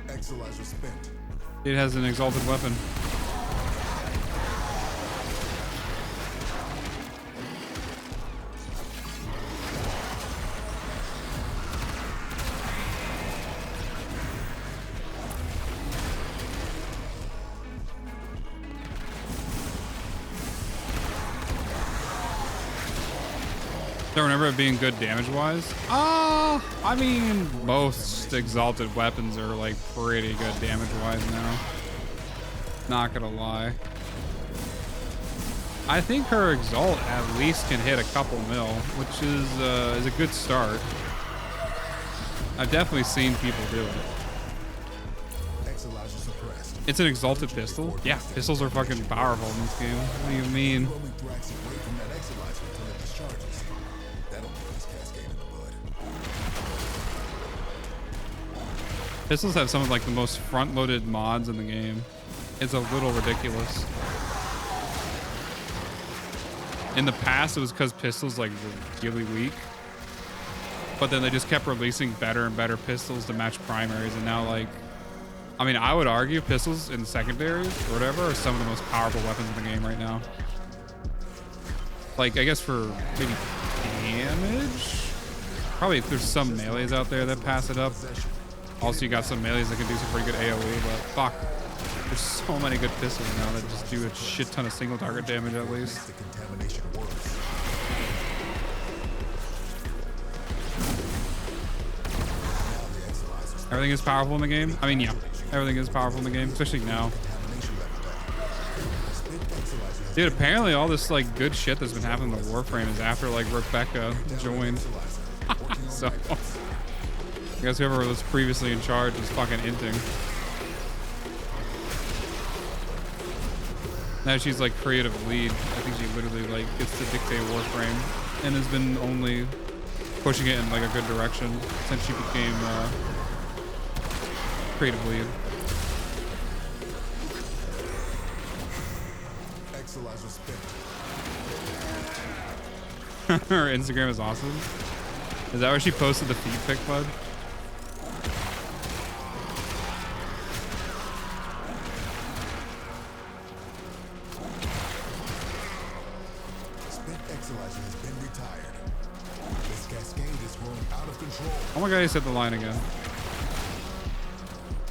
Exalizer spent. Jade has an exalted weapon. Don't remember it being good damage-wise. I mean, most exalted weapons are like pretty good damage-wise now. Not gonna lie. I think her exalt at least can hit a couple mil, which is a good start. I've definitely seen people do it. Exalizer suppressed. It's an exalted pistol. Yeah, pistols are fucking powerful in this game. What do you mean? Roaming Thrax away from that Exalizer until it discharges. That'll put this Cascade in the bud. Pistols have some of like the most front-loaded mods in the game. It's a little ridiculous. In the past, it was because pistols like were really weak, but then they just kept releasing better and better pistols to match primaries, and now like, I mean, I would argue pistols in secondaries or whatever are some of the most powerful weapons in the game right now. Like, I guess for maybe damage, probably there's some melees out there that pass it up. Also, you got some melees that can do some pretty good AoE, but fuck. There's so many good pistols now that just do a shit ton of single target damage at least. The contamination works. Now the Exalizer's Everything is powerful in the game? I mean, yeah. Everything is powerful in the game, especially now. contamination leveled up. Spent Exalizer has Dude, apparently all this like good shit that's been happening to Warframe is after like Rebecca joined. Exalizer. So, I guess whoever was previously in charge was fucking inting. Now she's like creative lead. I think she literally like gets to dictate Warframe and has been only pushing it in like a good direction since she became creative lead. Exalizer spent. Her Instagram is awesome. Is that where she posted the feed pic, bud? Spent Exalizer has been retired. This Cascade is growing out of control. Oh my god, he said the line again.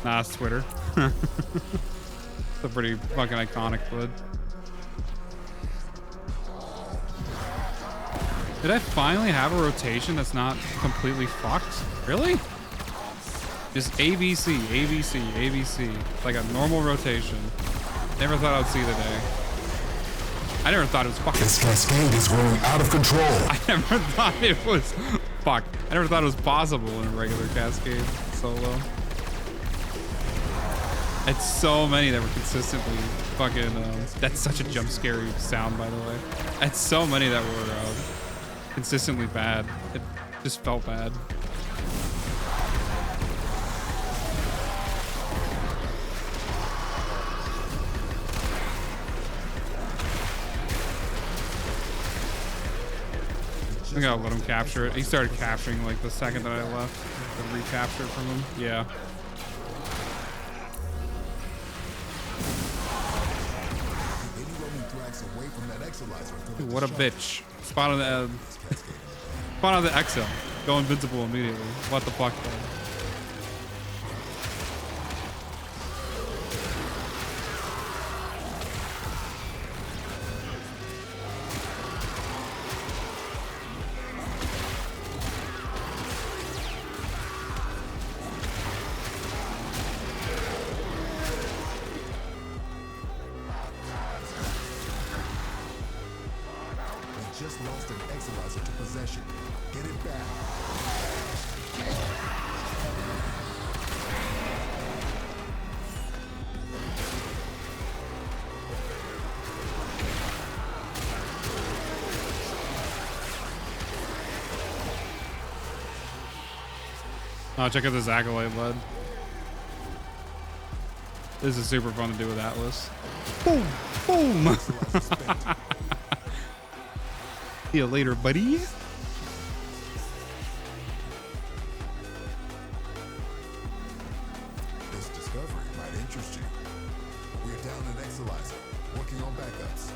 Nah, it's Twitter. It's a pretty fucking iconic bud. Did I finally have a rotation that's not completely fucked? Really? Just ABC, ABC, ABC. Like a normal rotation. Never thought I'd see the day. I never thought it was fucking. This Cascade is growing out of control. I never thought it was. Fuck. I never thought it was possible in a regular Cascade solo. It's so many that were consistently fucking. That's such a jump scary sound, by the way. It's so many that were consistently bad. It just felt bad. I think I'll let him capture it. He started capturing like the second that I left. The recapture from him. Yeah. Any roaming Thrax away from that Exalizer until Dude, it what a discharges. bitch. Spot on the spot on the XL. Go invincible immediately. What the fuck, bro? possession. Get it back. Oh, check out this accolade, bud. This is super fun to do with Atlas. Boom, boom. See you later, buddy. This discovery might interest you. We're down an Exalizer, working on backups.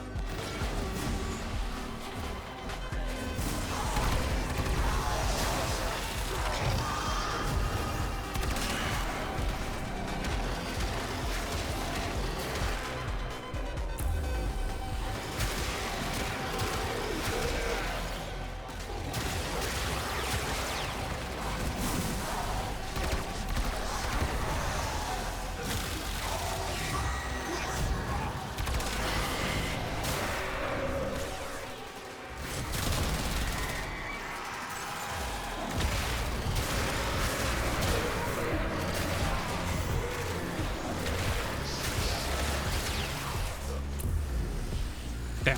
Damn.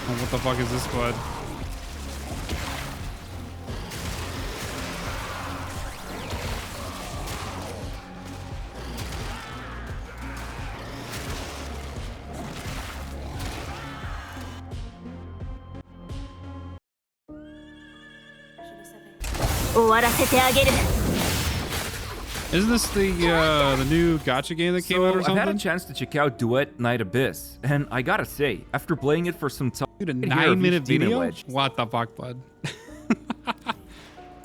Oh, what the fuck is this, bud? Isn't this the new gacha game that came out or I've something? had a chance to check out Duet Night Abyss, and I gotta say, after playing it for some time, Dude, a I hear of 9-minute each demon video? wedge. What the fuck, bud?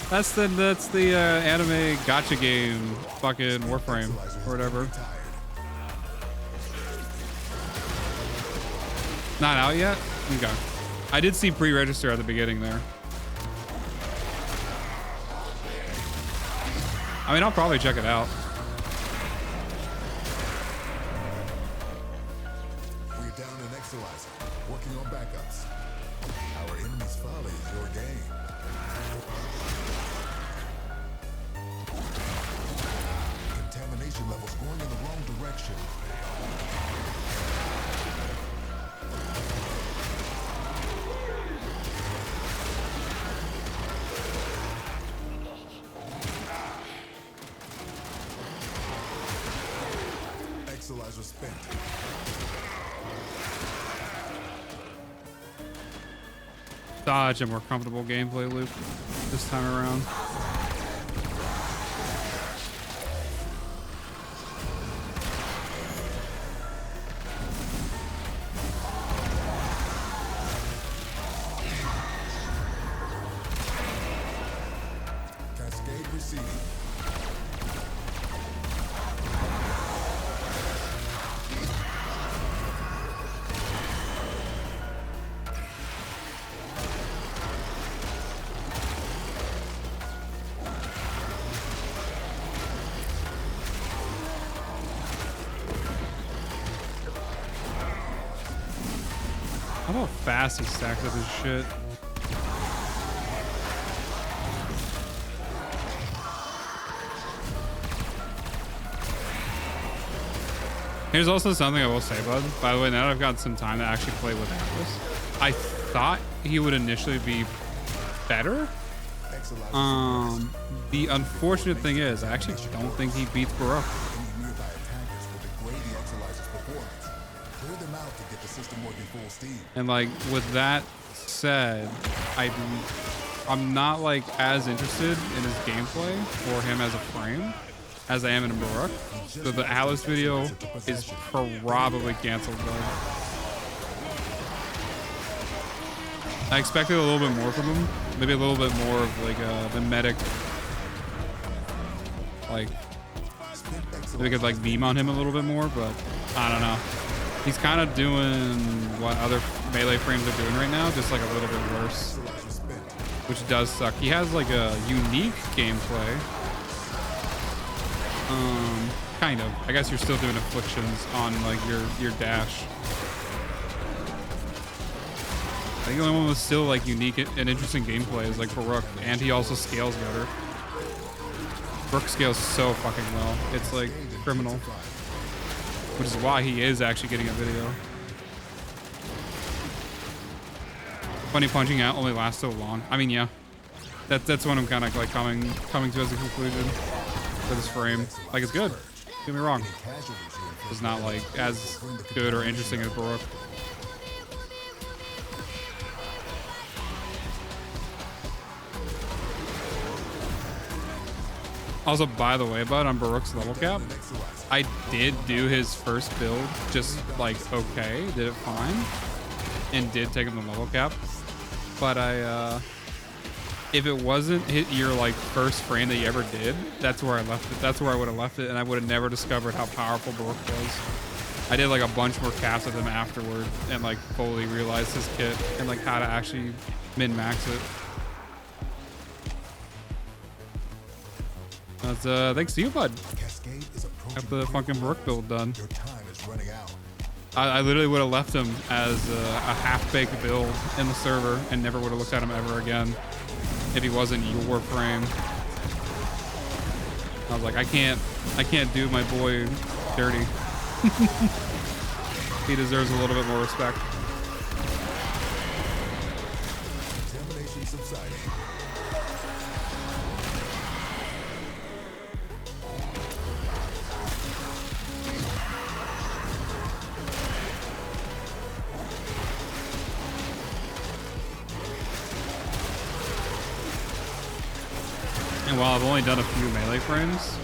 that's the anime gacha game, fucking Warframe or whatever. Not out yet? Okay. I did see pre-register at the beginning there. I mean, I'll probably check it out. We're down an Exalizer, working on backups. Our enemy's folly is your game. Contamination levels going in the wrong direction. Exalizer spent. Dodge a more comfortable gameplay loop this time around. Cascade received. How about fast he stacks up his shit? Here's also something I will say, bud. By the way, now that I've got some time to actually play with Atlas, I thought he would initially be better. The unfortunate thing is, I actually don't think he beats Baruch. Nearby attackers will degrade the Exalizer's performance. Clear them out to get the system working full steam. And like with that said, I'm not like as interested in his gameplay or him as a frame as I am in Baruch. So the Atlas video is probably canceled though. I expected a little bit more from him. Maybe a little bit more of like the medic. Like, maybe I could like beam on him a little bit more, but I don't know. He's kind of doing what other melee frames are doing right now, just like a little bit worse, which does suck. He has like a unique gameplay. Kind of. I guess you're still doing afflictions on like your dash. I think the only one with still like unique and interesting gameplay is like Baruch, and he also scales better. Baruch scales so fucking well. It's like criminal. Which is why he is actually getting a video. Funny punching out only lasts so long. I mean, yeah. That's what I'm kind of like coming to as a conclusion for this frame. Like, it's good. Don't get me wrong. It's not like as good or interesting as Baruch. Also, by the way, bud, on Baruch's level cap, I did do his first build just like okay, did it fine, and did take him the level cap. But if it wasn't hit your like first frame that you ever did, that's where I left it. That's where I would have left it, and I would have never discovered how powerful Baruch was. I did like a bunch more casts with him afterward, and like fully realized his kit and like how to actually min-max it. That's thanks to you, bud. Got the fucking Baruch build done. I literally would have left him as a half-baked build in the server and never would have looked at him ever again if he wasn't your frame. I was like, I can't do my boy dirty. He deserves a little bit more respect. And while I've only done a few melee frames,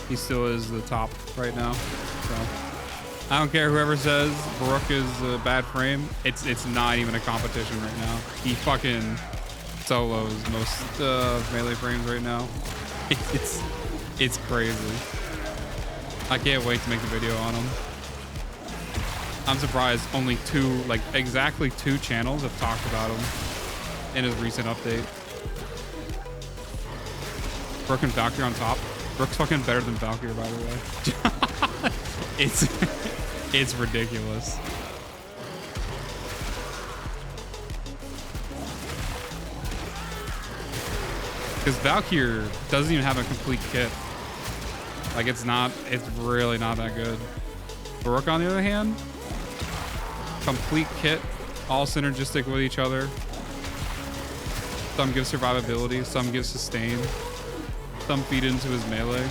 he still is the top right now. So I don't care whoever says Baruch is a bad frame. It's not even a competition right now. He fucking solos most melee frames right now. It's crazy. I can't wait to make the video on him. I'm surprised only exactly two channels have talked about him in his recent update. Baruch and Valkyrie on top. Baruch's fucking better than Valkyrie, by the way. It's ridiculous. Because Valkyrie doesn't even have a complete kit. Like, it's really not that good. Baruch, on the other hand, complete kit, all synergistic with each other. Some give survivability, some give sustain. Some feed into his melee.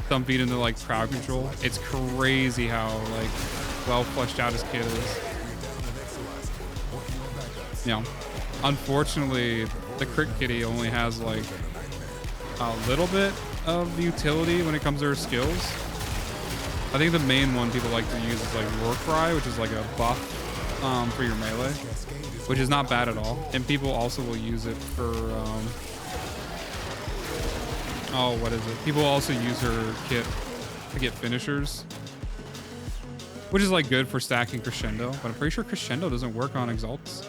Some feed into like crowd control. It's crazy how like well fleshed out his kit is. You know, unfortunately, the crit kitty only has like a little bit of utility when it comes to her skills. I think the main one people like to use is like War Cry, which is like a buff for your melee, which is not bad at all. And people also will use it for oh, what is it? People also use her kit to get finishers, which is like good for stacking Crescendo, but I'm pretty sure Crescendo doesn't work on Exalts.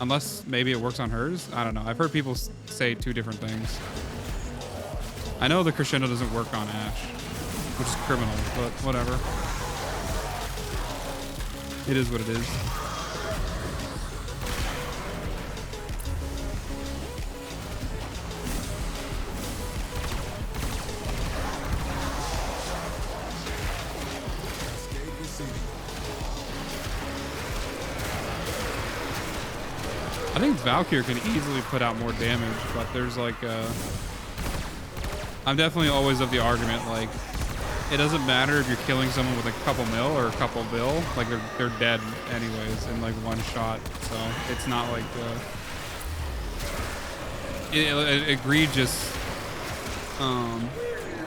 Unless maybe it works on hers. I don't know. I've heard people say two different things. I know the Crescendo doesn't work on Ashe, which is criminal, but whatever. It is what it is. I think Valkyrie can easily put out more damage, but there's like I'm definitely always of the argument, like, it doesn't matter if you're killing someone with a couple mil or a couple bill, like they're dead anyways in like one shot. So it's not like egregious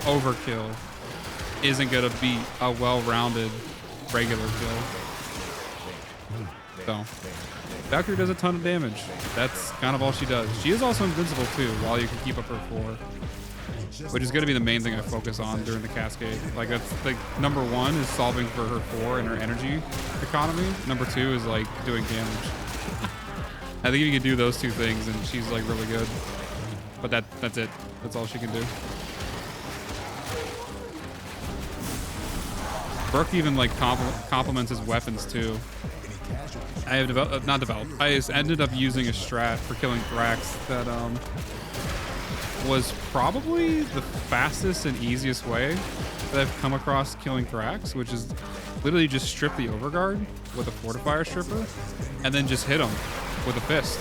overkill isn't gonna beat a well-rounded regular kill. So Valkyrie does a ton of damage. That's kind of all she does. She is also invincible too, while you can keep up her 4, which is going to be the main thing I focus on during the Cascade. Like that's like number 1 is solving for her 4 and her energy economy. Number 2 is like doing damage. I think if you can do those 2 things, and she's like really good. But that's it. That's all she can do. Brooke even like complements his weapons too. I have not developed. I ended up using a strat for killing Thrax that was probably the fastest and easiest way that I've come across killing Thrax, which is literally just strip the Overguard with a Fortifier Stripper and then just hit him with a fist.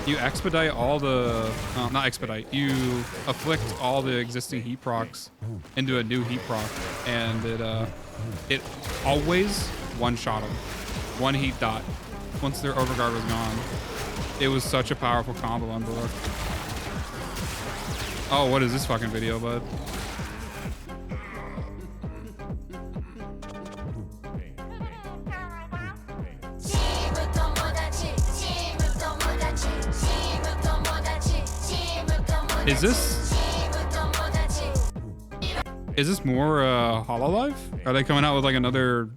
You expedite all the, not expedite, you afflict all the existing heat procs into a new heat proc, and it always one-shot them. 1 heat dot. Once their Overguard was gone. It was such a powerful combo on Brooke. Oh, what is this fucking video, bud? Is this more Hololive? Are they coming out with like another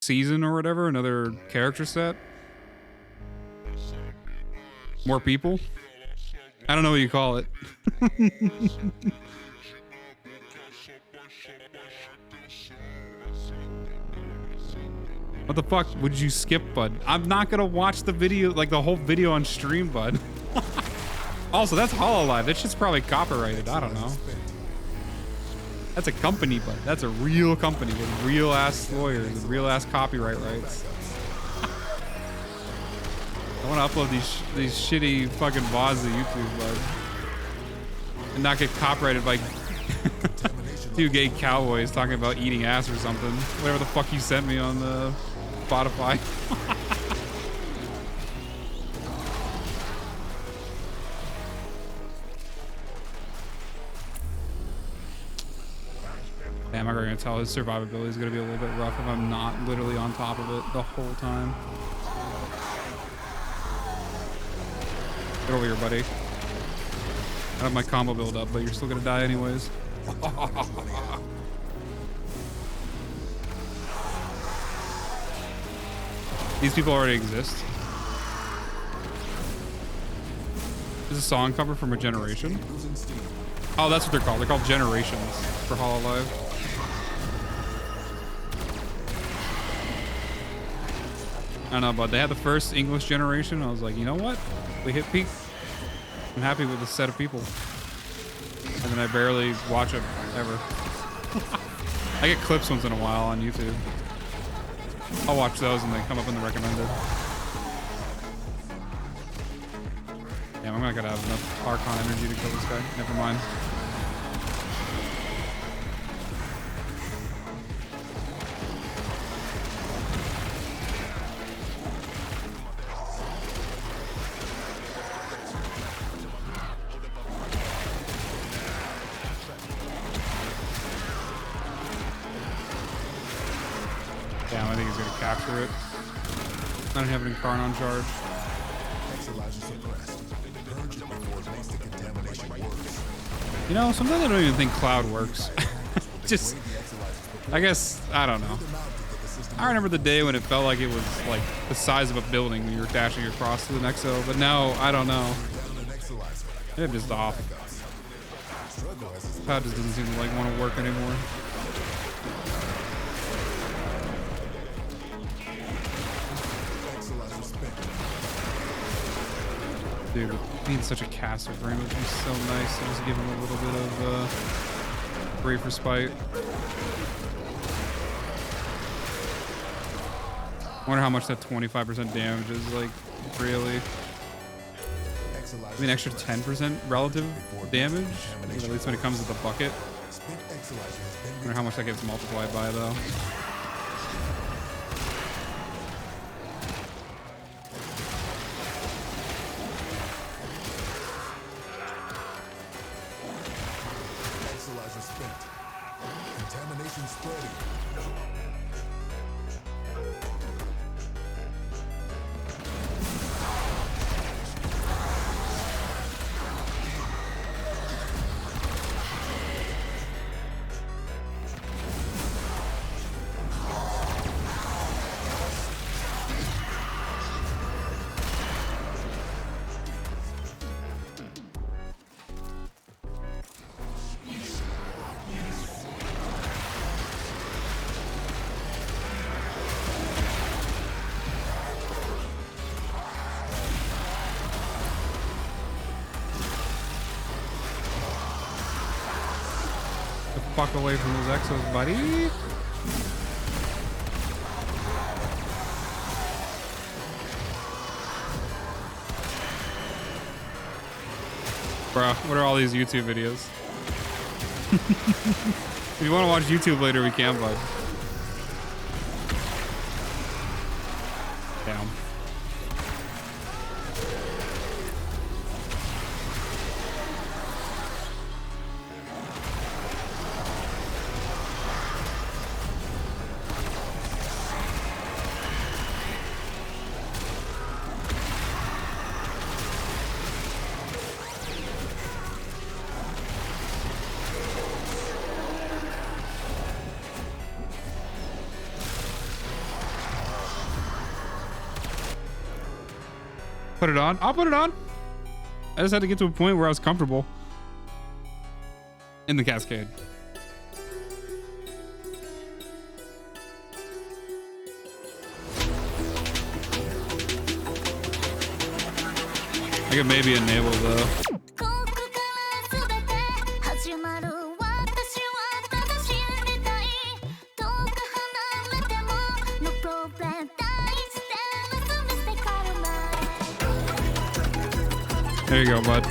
season or whatever, another character set? More people? I don't know what you call it. What the fuck would you skip, bud? I'm not gonna watch the video, like the whole video on stream, bud. Also, that's Hololive. That shit's probably copyrighted. I don't know. That's a company, but that's a real company with real ass lawyers and real ass copyright rights. I want to upload these shitty fucking VODs to YouTube, bud, and not get copyrighted by 2 gay cowboys talking about eating ass or something. Whatever the fuck you sent me on the Spotify. Damn, I'm gonna tell his survivability is gonna be a little bit rough if I'm not literally on top of it the whole time. Get over here, buddy. I have my combo build up, but you're still gonna die anyways. These people already exist. Is a song cover from a generation? Oh, that's what they're called. They're called Generations for Hololive. I don't know, but they had the first English generation. I was like, you know what? We hit peak. I'm happy with this set of people. And then I barely watch it ever. I get clips once in a while on YouTube. I'll watch those and they come up in the recommended. Damn, I'm not gonna have enough Archon energy to kill this guy. Never mind. Damn, I think he's gonna capture it. I don't have an Incarnon charge. You know, sometimes I don't even think Cloud works. Just, I guess, I don't know. I remember the day when it felt like it was like the size of a building when you were dashing across to the next hill, but now, I don't know. Maybe I'm just off. Cloud just doesn't seem to like want to work anymore. Dude, being such a caster for him would be so nice to just give him a little bit of brief respite. I wonder how much that 25% damage is, like, really. I mean, extra 10% relative damage, at least when it comes to the bucket. I wonder how much that gets multiplied by, though. Contamination spreading. fuck away from those exos, buddy. Bruh, what are all these YouTube videos? If you want to watch YouTube later, we can, bud. Damn. Put it on. I'll put it on. I just had to get to a point where I was comfortable in the Cascade. I could maybe enable though. There you go, bud.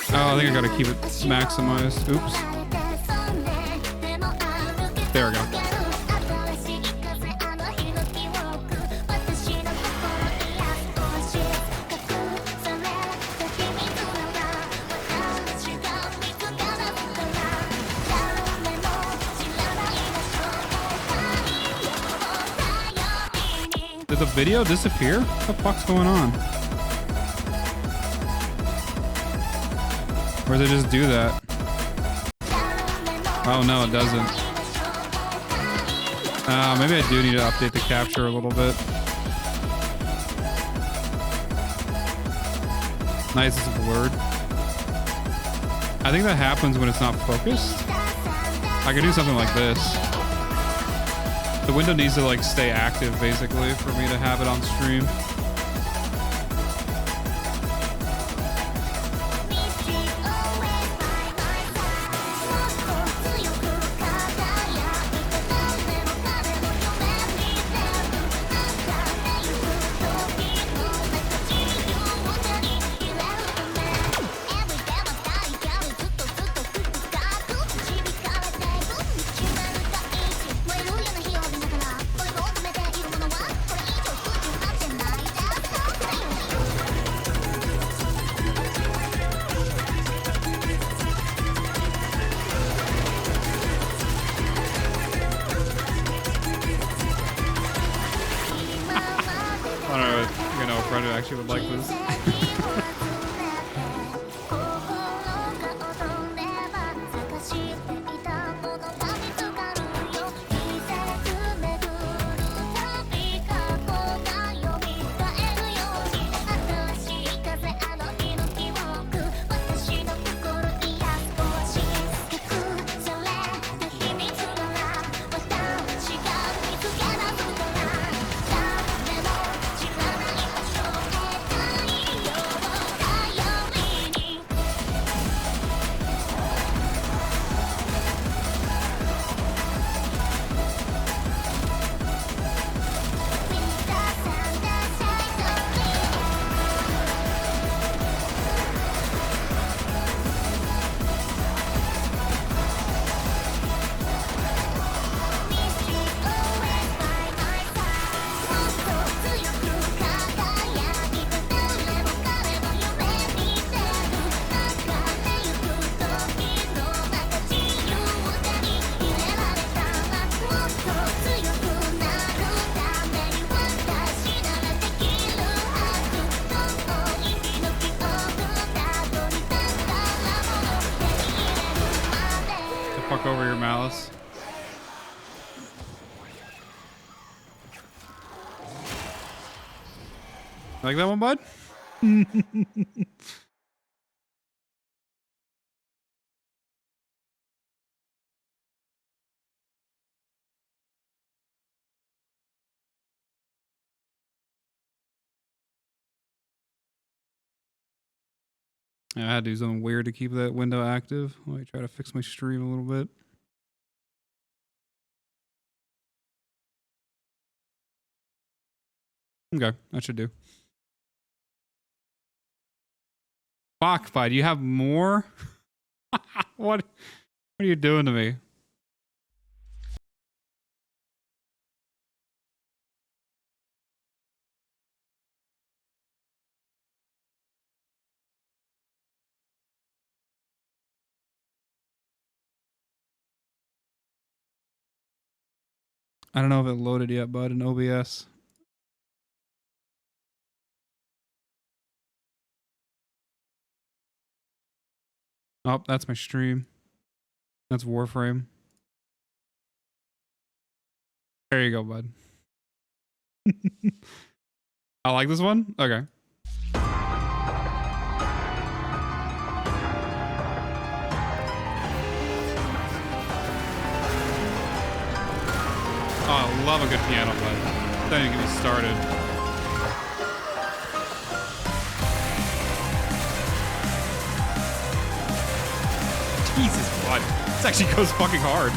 Oh, I think I gotta keep it maximized. Oops. There we go. Did the video disappear? What the fuck's going on? Or does it just do that? Oh no, it doesn't. Maybe I do need to update the capture a little bit. Nice, it's blurred. I think that happens when it's not focused. I could do something like this. The window needs to like stay active basically for me to have it on stream. Would like this. Fuck over your malice. Like that one, bud? I had to do something weird to keep that window active. Let me try to fix my stream a little bit. Okay, that should do. Fuck, bud, you have more? What are you doing to me? I don't know if it loaded yet, bud, in OBS. Oh, that's my stream. That's Warframe. There you go, bud. I like this one? Okay. Oh, I love a good piano, bud. Don't even get me started. Jesus, bud. This actually goes fucking hard.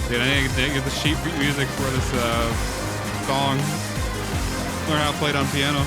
Dude, I need to get the sheet music for this song. Learn how to play it on piano.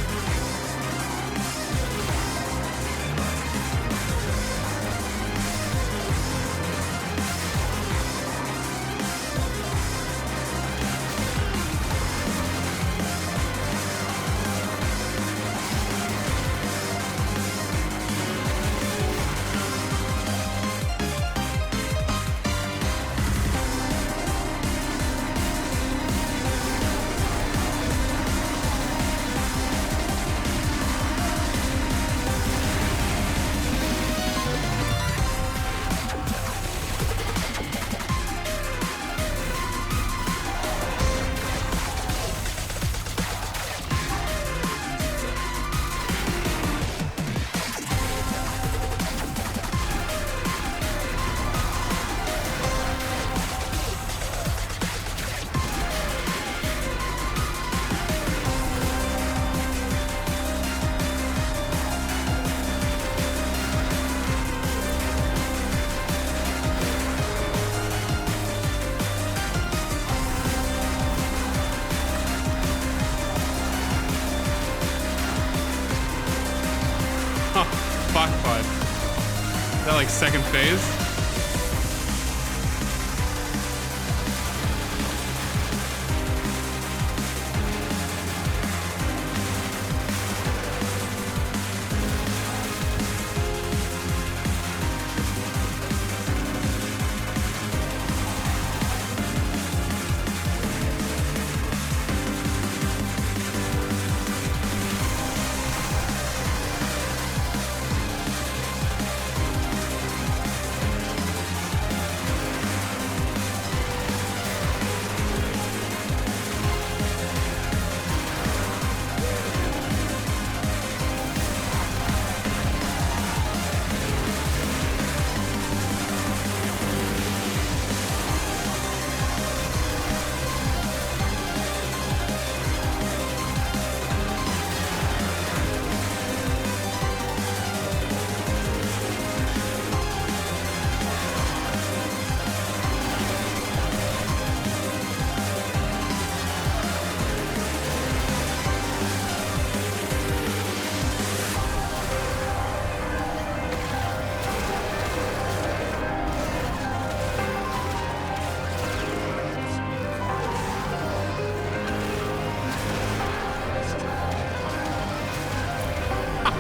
Fuck, bud. Is that like second phase?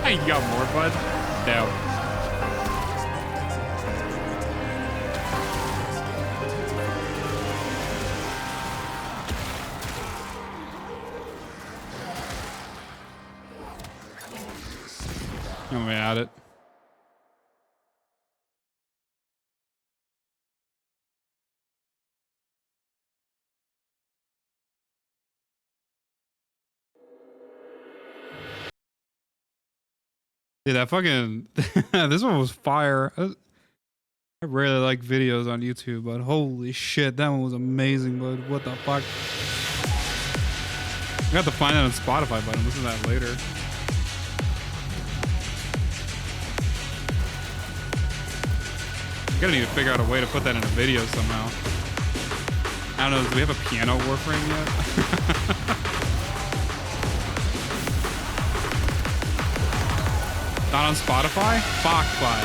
You got more, bud? No. I'm at it. Dude, that fucking this one was fire. I rarely like videos on YouTube, but holy shit, that one was amazing, bud. What the fuck? I got to find that on Spotify, but I'm listening to that later. Gotta need to figure out a way to put that in a video somehow. I don't know, do we have a piano Warframe yet? Not on Spotify? Fuck, bud.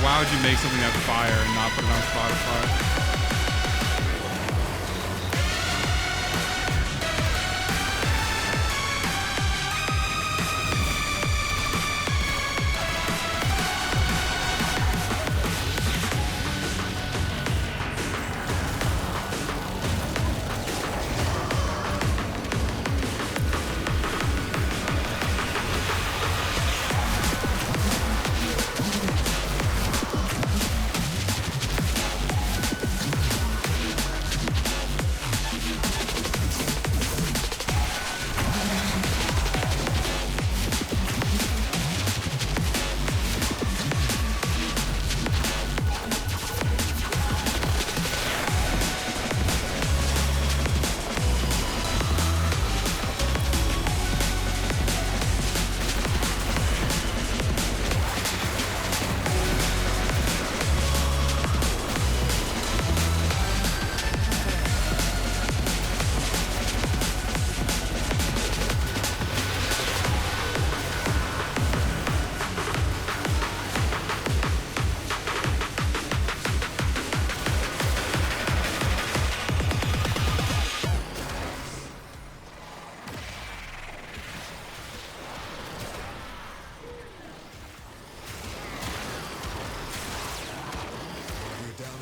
Why would you make something that fire and not put it on Spotify?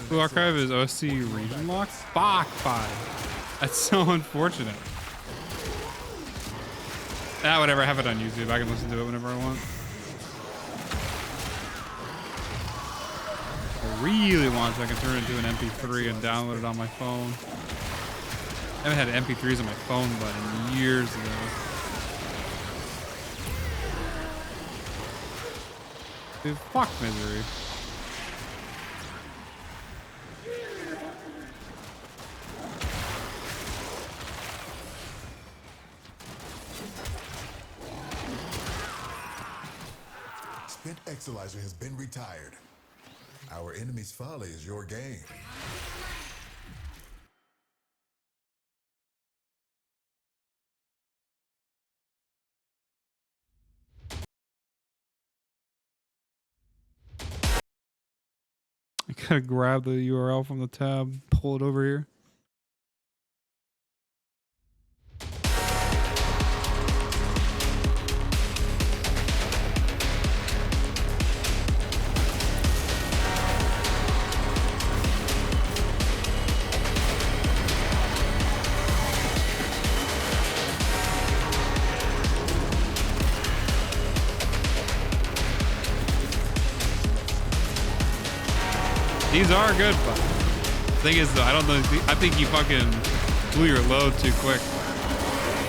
Blue Archive is OC region locked? Fuck, 5. That's so unfortunate. Ah, whatever. I have it on YouTube. I can listen to it whenever I want. I really want to. I can turn it into an MP3 and download it on my phone. I haven't had MP3s on my phone, but in years ago. Dude, fuck Misery. Spent Exilizer has been retired. Our enemy's folly is your game. I gotta grab the URL from the tab, pull it over here. These are good, but the thing is, though, I don't know. I think you fucking blew your load too quick.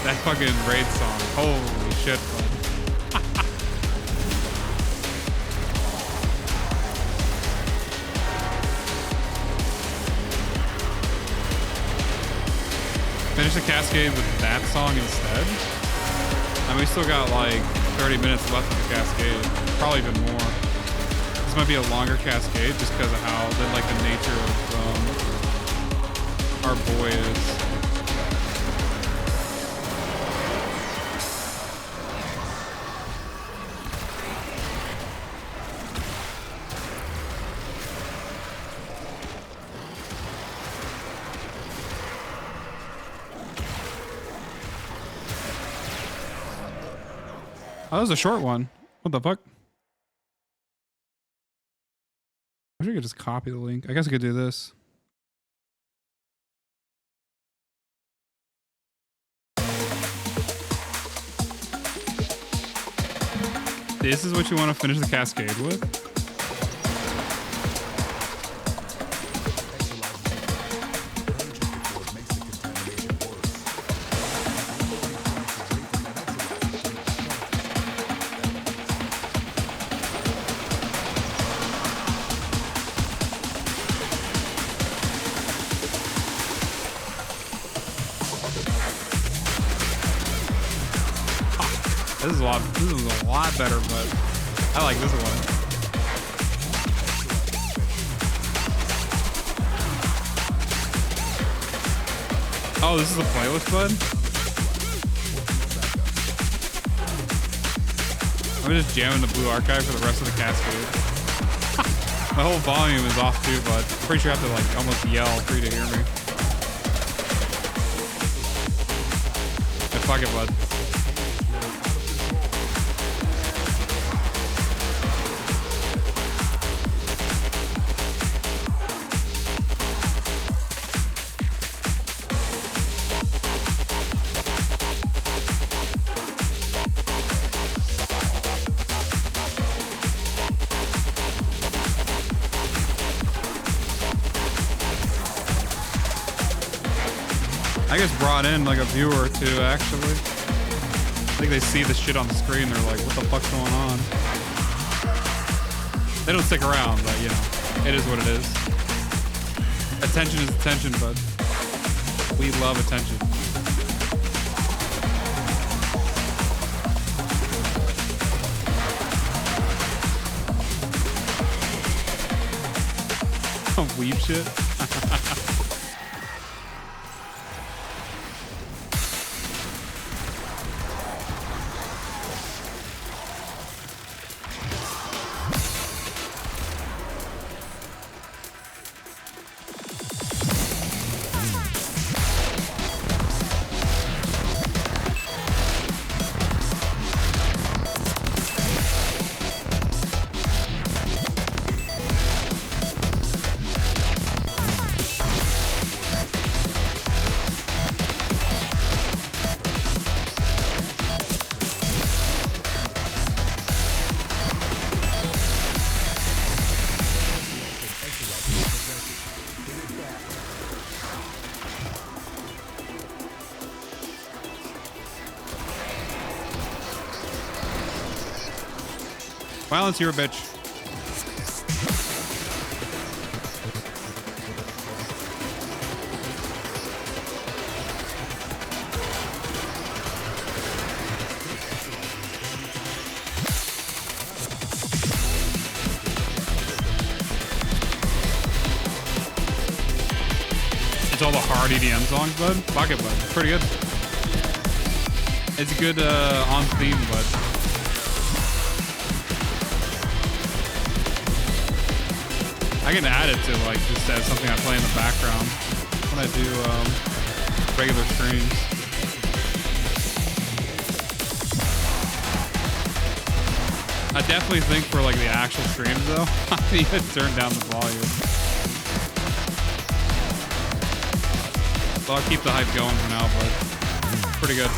That fucking raid song. Holy shit, bud. Finish the Cascade with that song instead. And we still got like 30 minutes left of the Cascade. Probably even more. This might be a longer Cascade just because of how the nature of our boy is. Oh, that was a short one. What the fuck? I wish I could just copy the link. I guess I could do this. This is what you want to finish the Cascade with? This is a lot better, but I like this one. Oh, this is a playlist, bud? I'm just jamming the Blue Archive for the rest of the Cascade. My whole volume is off too, but I'm pretty sure I have to like almost yell for you to hear me. Yeah, fuck it, bud. I guess brought in like a viewer or two, actually. I think they see the shit on the screen. They're like, what the fuck's going on? They don't stick around, but you know, it is what it is. Attention is attention, bud. We love attention. Weeb shit. Violence, you're a bitch. It's all the hard EDM songs, bud. Fuck it, bud. It's pretty good. It's a good on theme, bud. I can add it to like just as something I play in the background when I do regular streams. I definitely think for like the actual streams though, I need to turn down the volume. So I'll keep the hype going for now, but pretty good.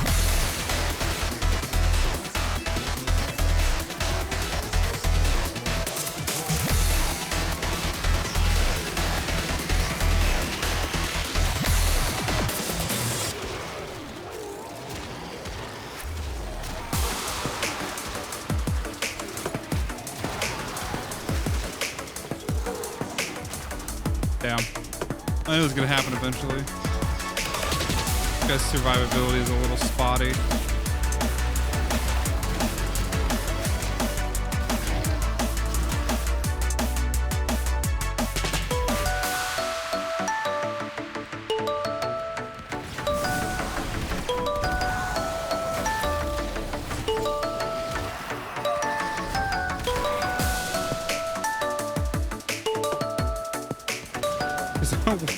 Damn. I knew it was gonna happen eventually. This guy's survivability is a little spotty.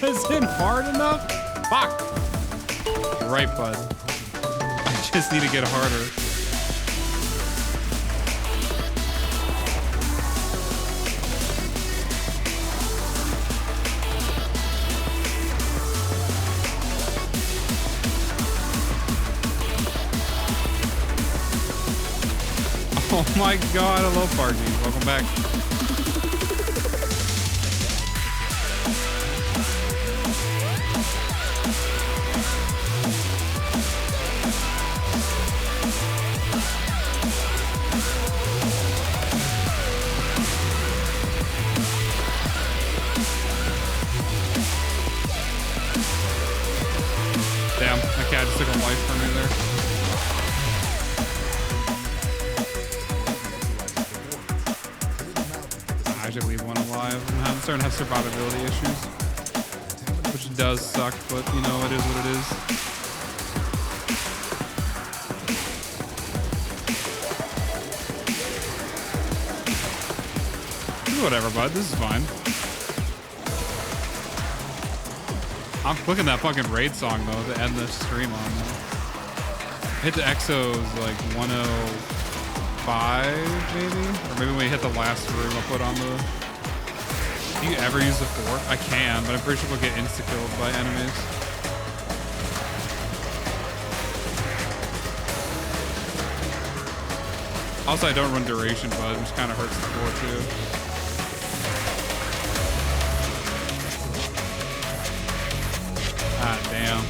Wasn't hard enough? Fuck. You're right, bud. I just need to get harder. Oh my god, I love Parky. Welcome back. Damn, that cat just took a life from me there. should leave one alive. I'm starting to have survivability issues, which does suck, but you know, it is what it is. Whatever, bud. This is fine. I'm clicking that fucking raid song though to end the stream on. Hit the exos like 105 maybe, or maybe when we hit the last room I'll put on the. Do you ever use the fork? I can, but I'm pretty sure we'll get insta killed by enemies. Also, I don't run duration, but which kind of hurts the fork too. Ah, damn.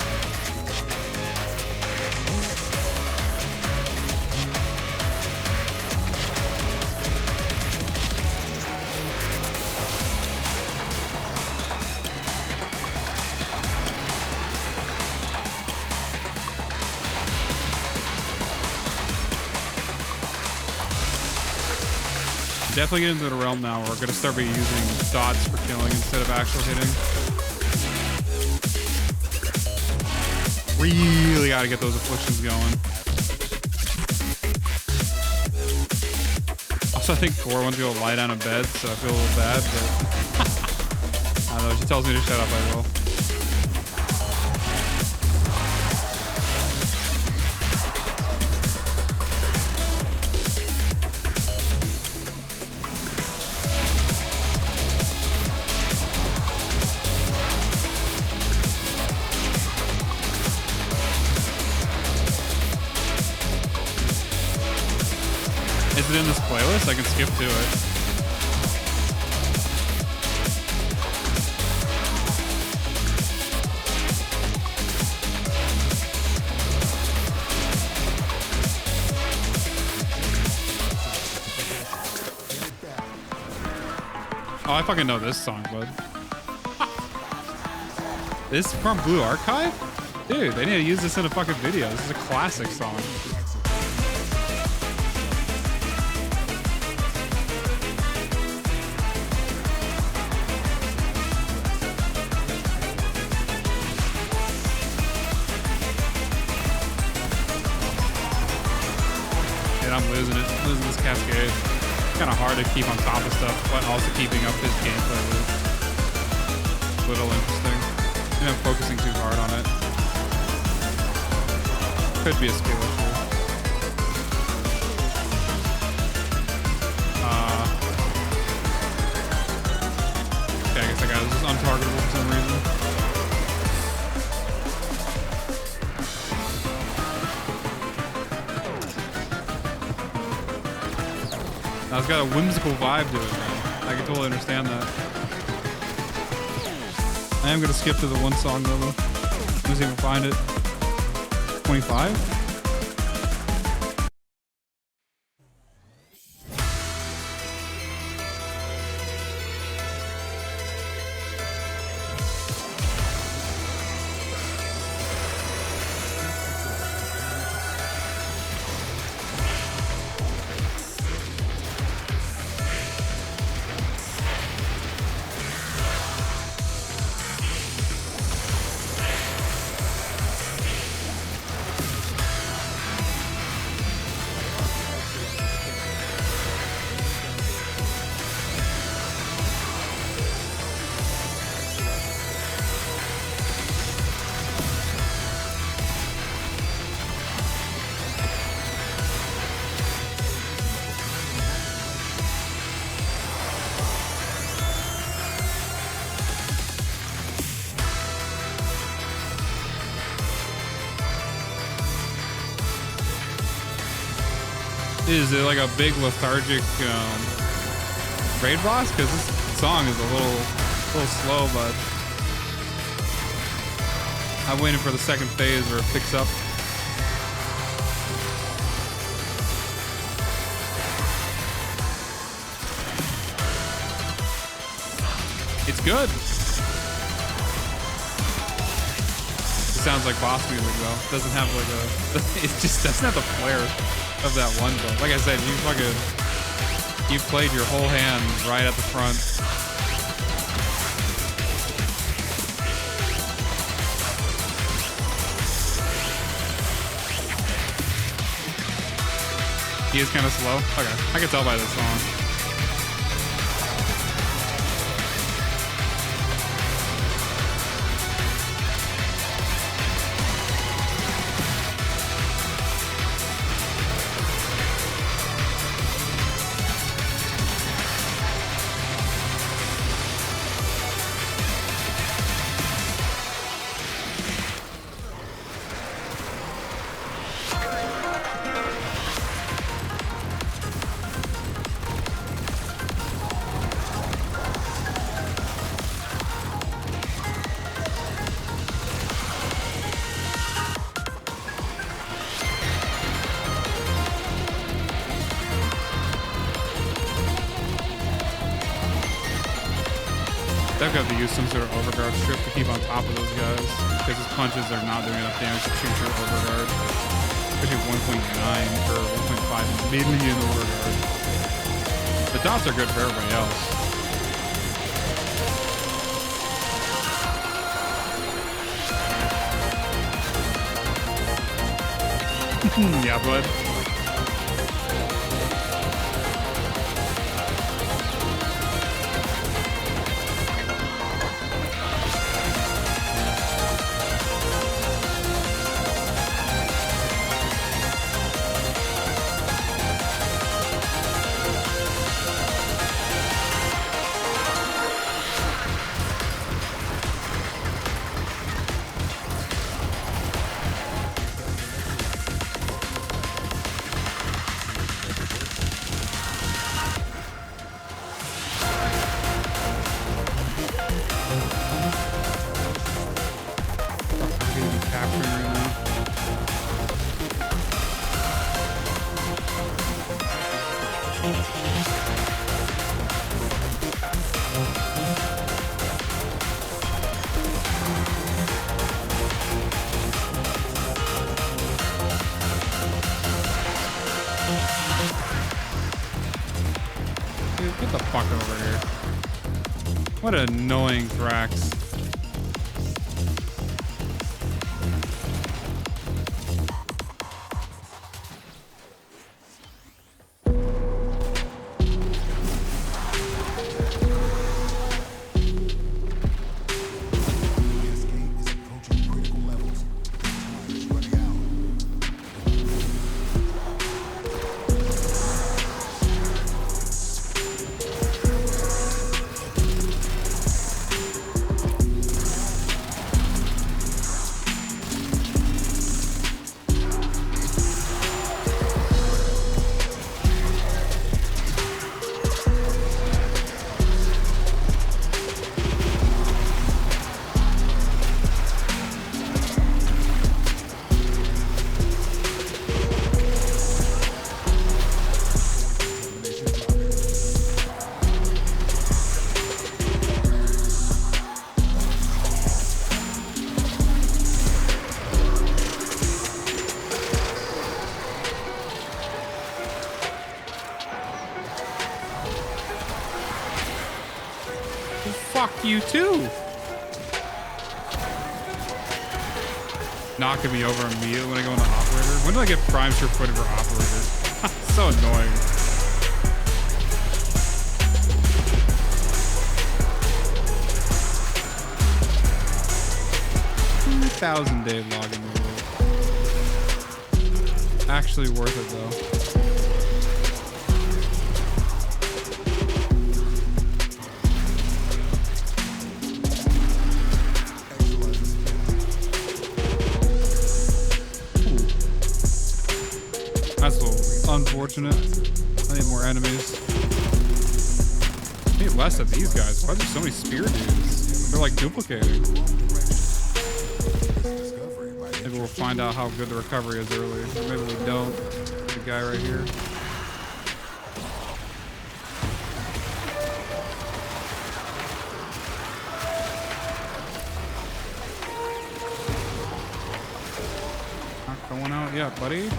Definitely get into the realm now where we're going to start be using dots for killing instead of actual hitting. Really got to get those afflictions going. Also, I think Core wants to go lie down in bed, so I feel a little bad, but I don't know. If she tells me to shut up, I will. Is it in this playlist? I can skip to it. Oh, I fucking know this song, bud. This is from Blue Archive? Dude, they need to use this in a fucking video. This is a classic song. I'm losing this Cascade. It's kind of hard to keep on top of stuff, but also keeping up his gameplay loop. Little interesting. Maybe I'm focusing too hard on it. Could be a skill issue. Okay, I guess that guy was just untargetable for some reason. It's got a whimsical vibe to it, man. I can totally understand that. I am gonna skip to the one song though. Let me see if I can find it. 25? Is it like a big lethargic raid boss? Because this song is a little slow, but I'm waiting for the second phase where it picks up. It's good. It sounds like boss music though. It doesn't have like a. It just doesn't have the flair of that one, but like I said, you fucking You played your whole hand right at the front. He is kind of slow. Okay, I can tell by this song. They've got to use some sort of overguard strip to keep on top of those guys because his punches are not doing enough damage to shoot your overguard. Especially 1.9 or 1.5 million overguard. The dots are good for everybody else. Yeah, bud. Dude, get the fuck over here. What an annoying Thrax. Fuck you too. Knocking me over immediately when I go into operator. When do I get prime sure footed for operator? So annoying. $2,000-day login reward. Actually worth it though. That's a little unfortunate. I need more enemies. I need less of these guys. Why are there so many spear dudes? They're like duplicating. Maybe we'll find out how good the recovery is early. Or maybe we don't. The guy right here. Not going out yet, buddy.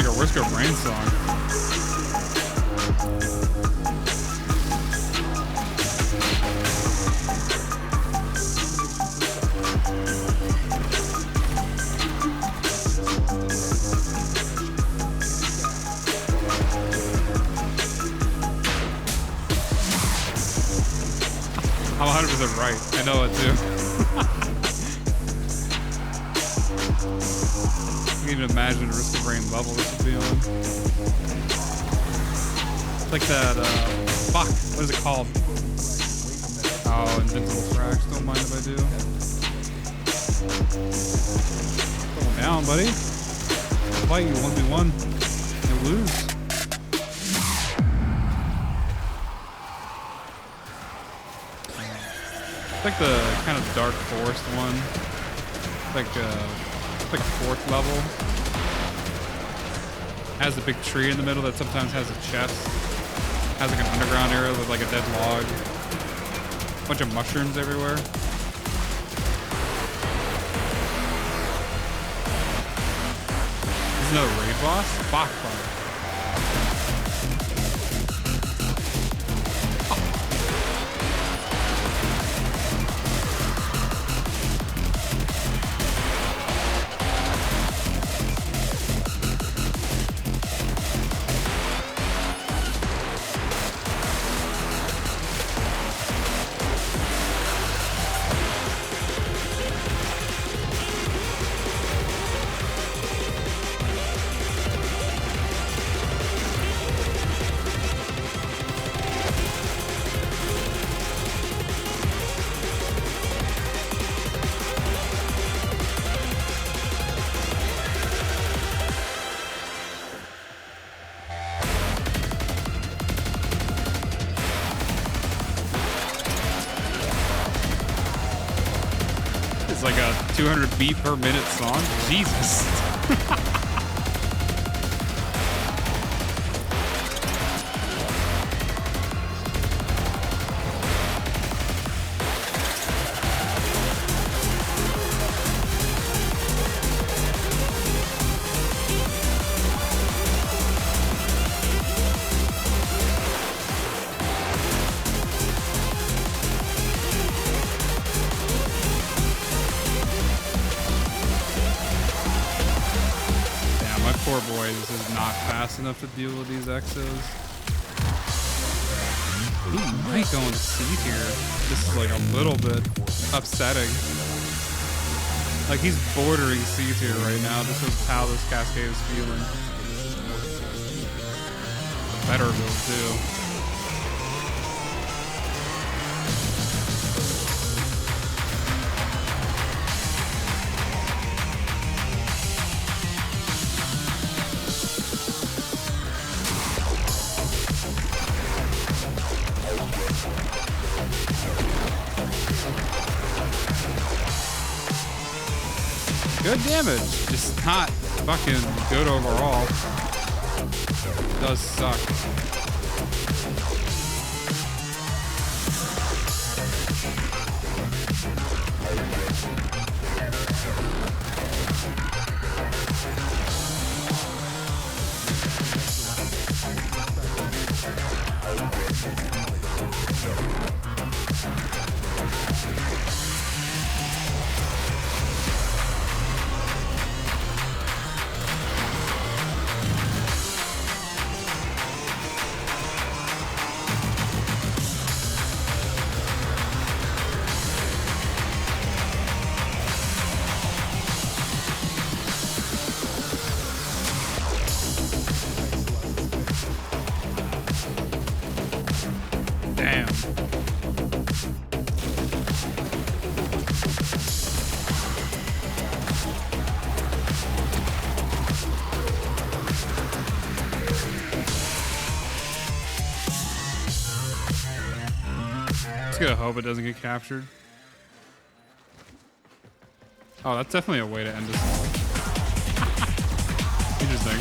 a Risk of Rain song. I'm 100% right. I know it too. I can even imagine Risk of Rain level this would be on. It's like that, fuck, what is it called? Oh, Invincible Tracks. Don't mind if I do. Going down, buddy. Fight you 1v1. You lose. It's like the kind of dark forest one. It's like fourth level. Has a big tree in the middle that sometimes has a chest. Has like an underground area with like a dead log. Bunch of mushrooms everywhere. This is another raid boss? Fuck. It's like a 200 beat per minute song. Jesus. Poor boy, this is not fast enough to deal with these exos. He might go into C here. This is like a little bit upsetting. Like he's bordering C tier right now. This is how this Cascade is feeling. Better build too. Good damage, just not fucking good overall. It does suck. Damn. Just gotta hope it doesn't get captured. Oh, that's definitely a way to end this. Interesting.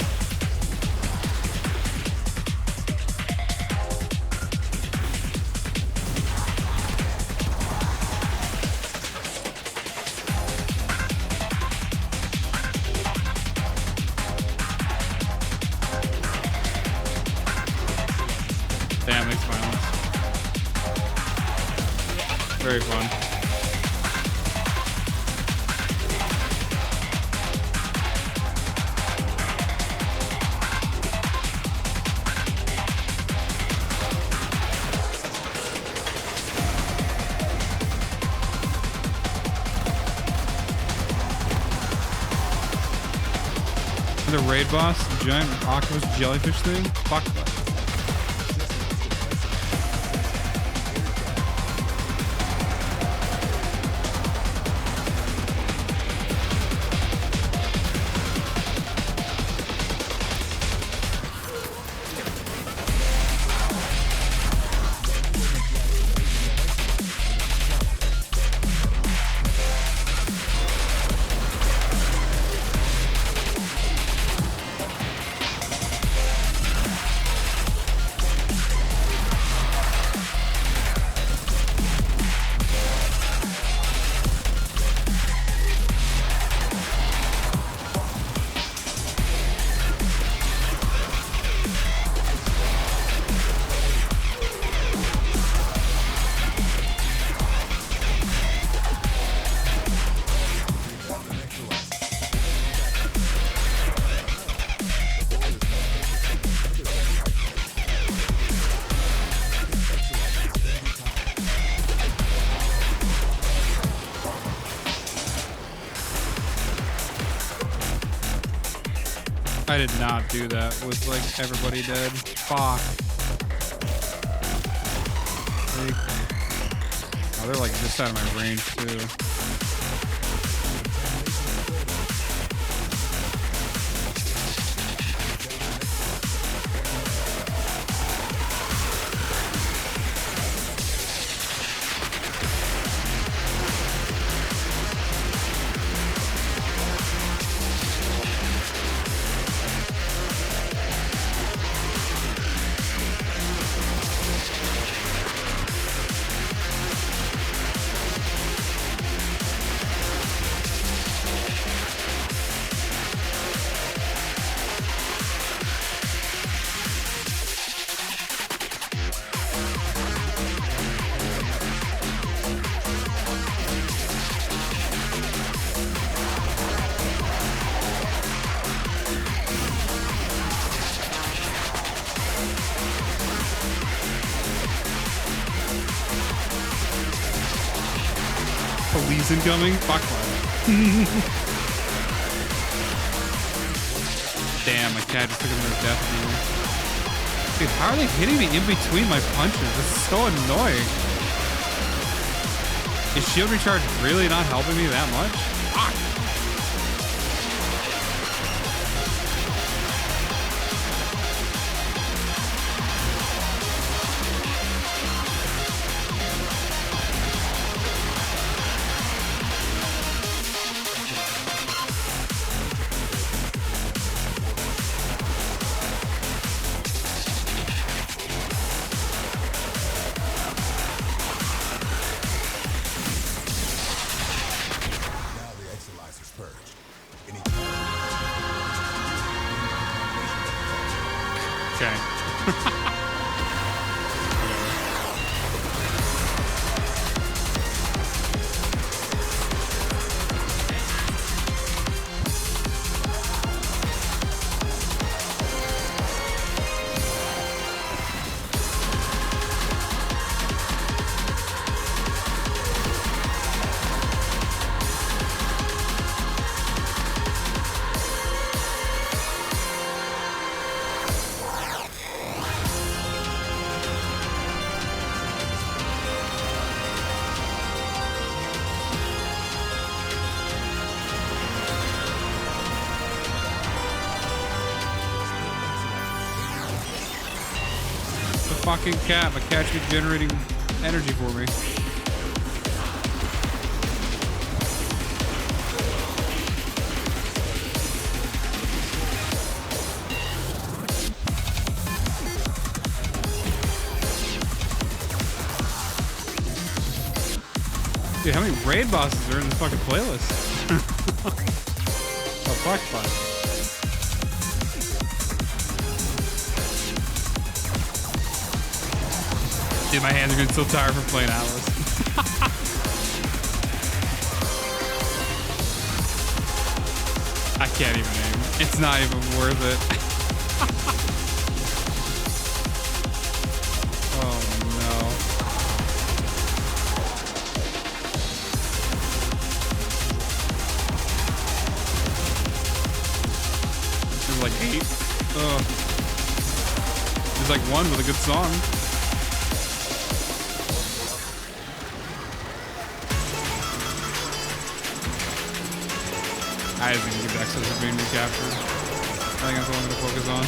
Very fun. The raid boss, the giant octopus jellyfish thing. Fuck that. I did not do that with like everybody dead. Fuck. Oh, they're like just out of my range too. Police incoming? Fuck one. Damn, my cat just took another death deal. Dude, how are they hitting me in between my punches? This is so annoying. Is shield recharge really not helping me that much? Fuck. Fucking cat. My cat's been generating energy for me. Dude, how many raid bosses are in this fucking playlist? Oh, fuck. Dude, my hands are getting so tired from playing Atlas. I can't even aim. It's not even worth it. Oh no. There's like 8. Ugh. There's like 1 with a good song. I didn't even give access to being recaptured. I think that's what I'm going to focus on.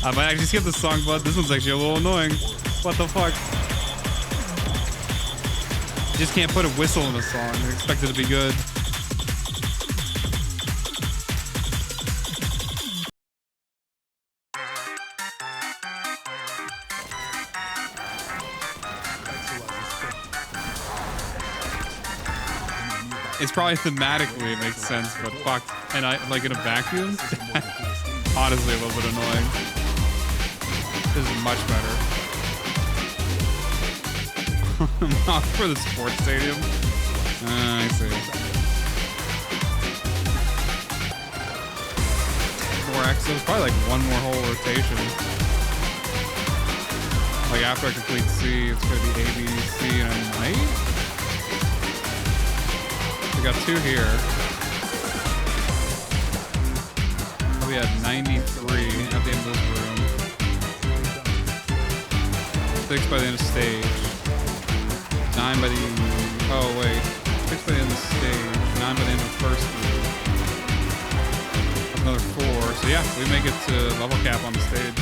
I might actually skip this song, but this one's actually a little annoying. What the fuck? You just can't put a whistle in a song and expect it to be good. It's probably thematically it makes sense, but fuck. And I like in a vacuum? Honestly, a little bit annoying. This is much better. Not for the sports stadium. I see. 4X, so it's probably like one more whole rotation. Like after I complete C, it's gonna be A, B, C, and a night? We got 2 here. We had 93 at the end of this room. 6 by the end of stage. 9 by the... Oh, wait. 6 by the end of stage. 9 by the end of the first room. Another 4. So yeah, we make it to level cap on the stage.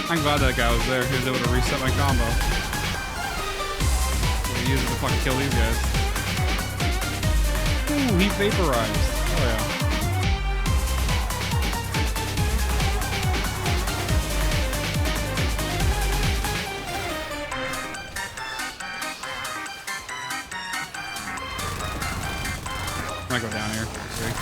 I'm glad that guy was there. He was able to reset my combo. He used it to fucking kill these guys. Ooh, he vaporized. Oh yeah. I might go down here. Let's see.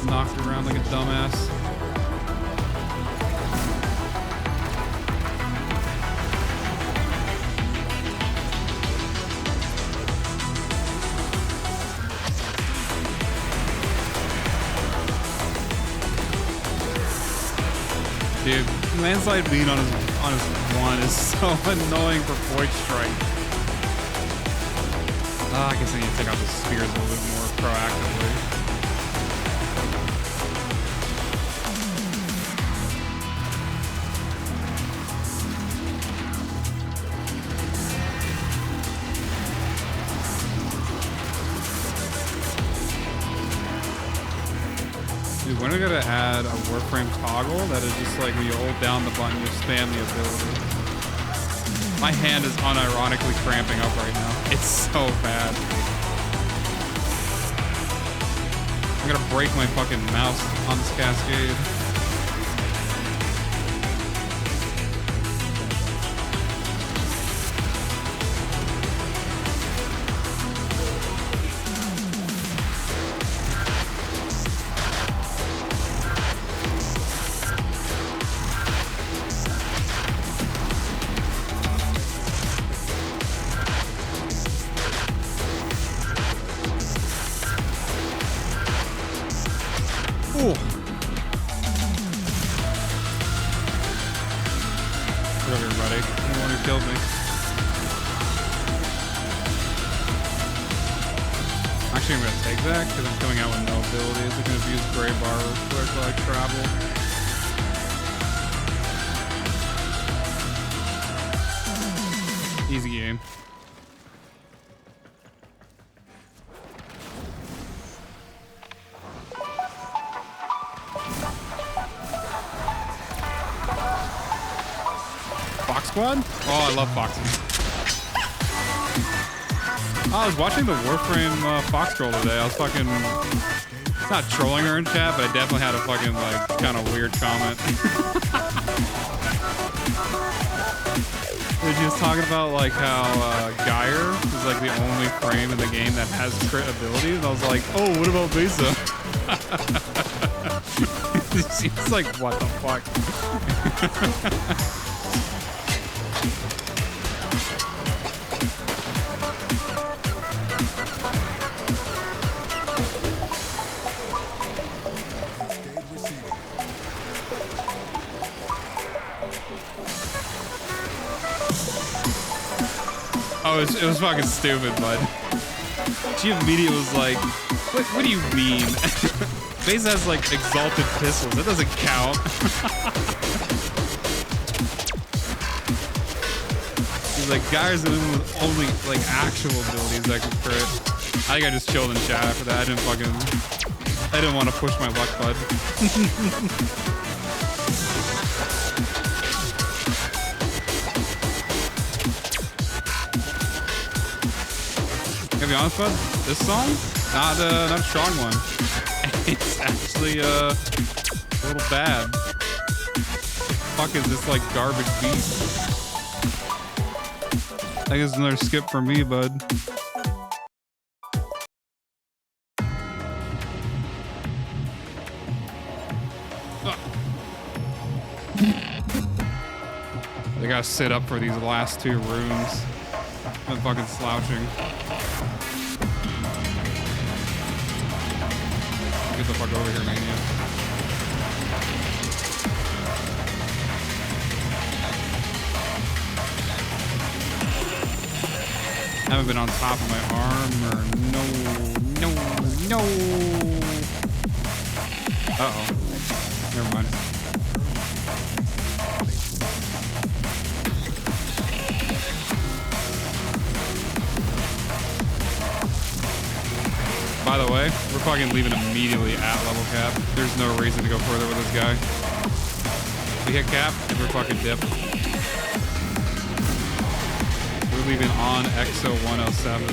Knocked around like a dumbass. Dude, landslide being on his 1 is so annoying for Void Strike. I guess I need to take out the spears a little bit more proactively. Dude, when are we gonna add a Warframe toggle that is just like when you hold down the button, you spam the ability? My hand is unironically cramping up right now. It's so bad. I'm gonna break my fucking mouse on this Cascade. Screw everybody. The one who killed me. Actually, I'm gonna take that because I'm coming out with no abilities. I'm gonna use Gray Bar real quick while I travel. Easy game. Fox Squad? Oh, I love Foxes. Oh, I was watching the Warframe Fox troll today. I was fucking... It's not trolling her in chat, but I definitely had a fucking, like, kind of weird comment. They're just talking about, like, how Geyer is, like, the only frame in the game that has crit abilities. And I was like, oh, what about Mesa? It's like, what the fuck? Oh, it was fucking stupid, bud. She immediately was like, what do you mean? Base has, like, exalted pistols. That doesn't count. He's like, Geyer's the only, like, actual abilities that can crit. I think I just chilled in chat after that. I didn't want to push my luck, bud. To be honest, bud, this song, not a strong one. It's actually a little bad. Fuck is this, like, garbage beat? I think it's another skip for me, bud. They gotta sit up for these last two runes. I'm fucking slouching. Get the fuck over here, Mania. I haven't been on top of my armor. No. Uh-oh. Never mind. By the way, we're fucking leaving immediately at level cap. There's no reason to go further with this guy. We hit cap and we're fucking dip. We're leaving on EXO 107.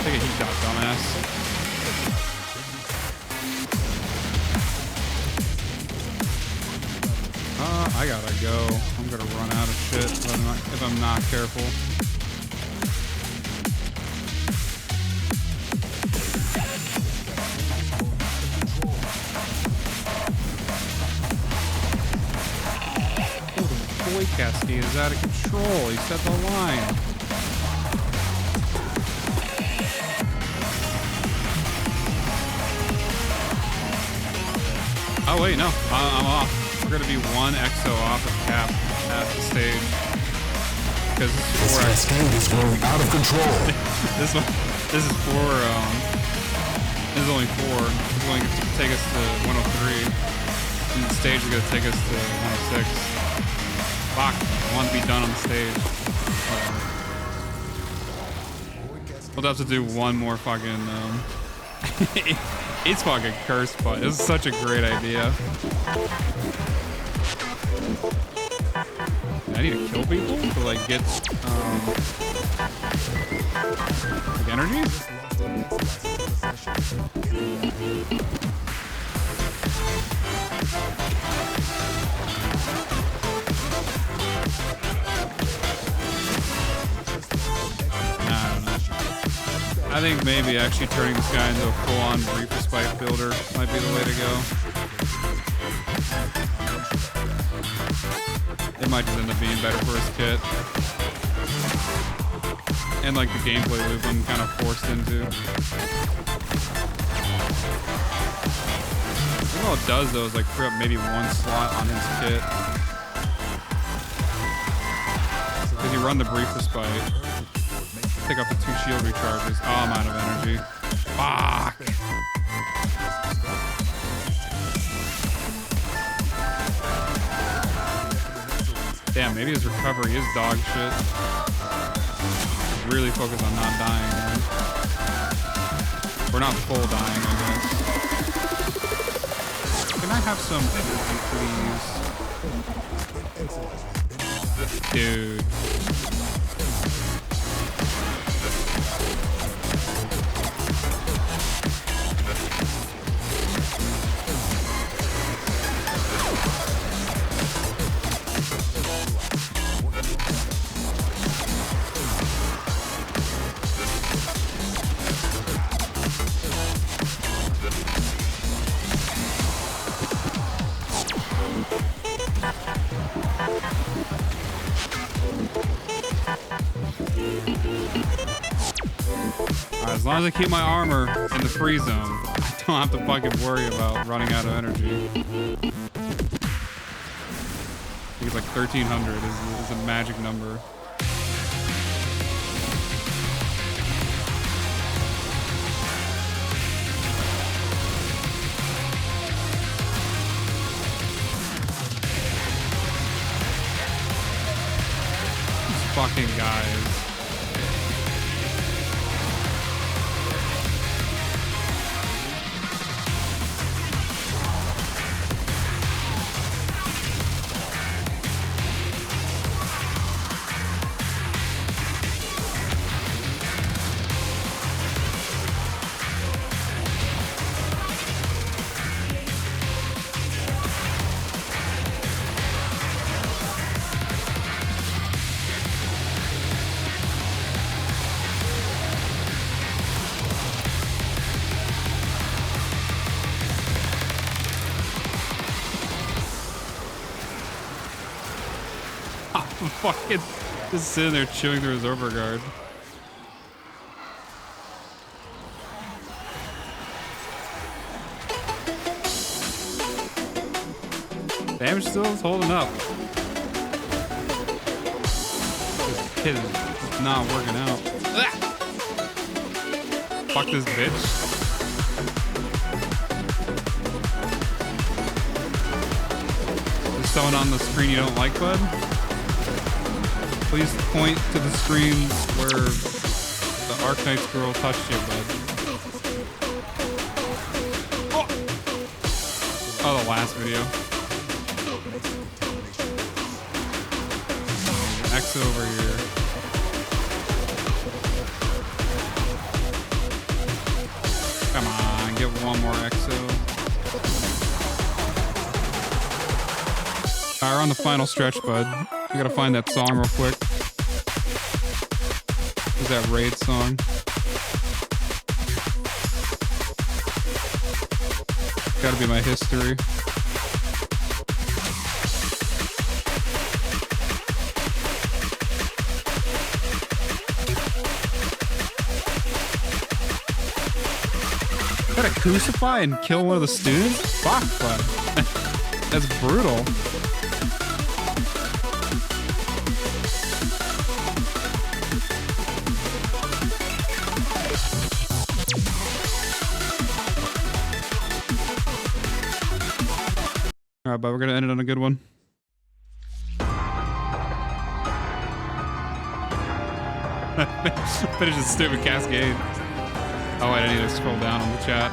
Take a heat dot, dumbass. I gotta go. I'm gonna run out of shit if I'm not careful. Boy, Cascade is out of control. He set the line. Oh wait, no, I'm off. We're gonna be one EXO off of cap at the stage because this Cascade is going out of control. this is 4. This is only 4. It's going to take us to 103, and the stage is gonna take us to 106. Fuck, I want to be done on the stage. We'll have to do one more fucking. It's fucking cursed, but it's such a great idea. I need to kill people to, like, get like energy. I think maybe actually turning this guy into a full-on Reaper Spike builder might be the way to go. It might just end up being better for his kit. And like the gameplay loop I'm kind of forced into. All it does though is like free up maybe one slot on his kit. Because you run the brief respite. Pick up the 2 shield recharges. Oh, I'm out of energy. Fuck. Damn, maybe his recovery is dog shit. Really focus on not dying, man. We're not full dying, I guess. Can I have some energy, please? Dude. As long as I keep my armor in the free zone, I don't have to fucking worry about running out of energy. I think it's like 1300 is a magic number. These fucking guys. Fucking just sitting there chewing through his overguard. Damage still is holding up. This kid is just not working out. Ah! Fuck this bitch. There's someone on the screen you don't like, bud? Please point to the screen where the Arknight's girl touched you, bud. Oh, the last video. X over here. Come on, get one more EXO. Alright, we're on the final stretch, bud. We gotta find that song real quick. Who's that raid song? Gotta be my history. Gotta crucify and kill one of the students? Fuck, bud. That's brutal. Alright, but we're gonna end it on a good one. Finish this stupid Cascade. Oh wait, I need to scroll down on the chat.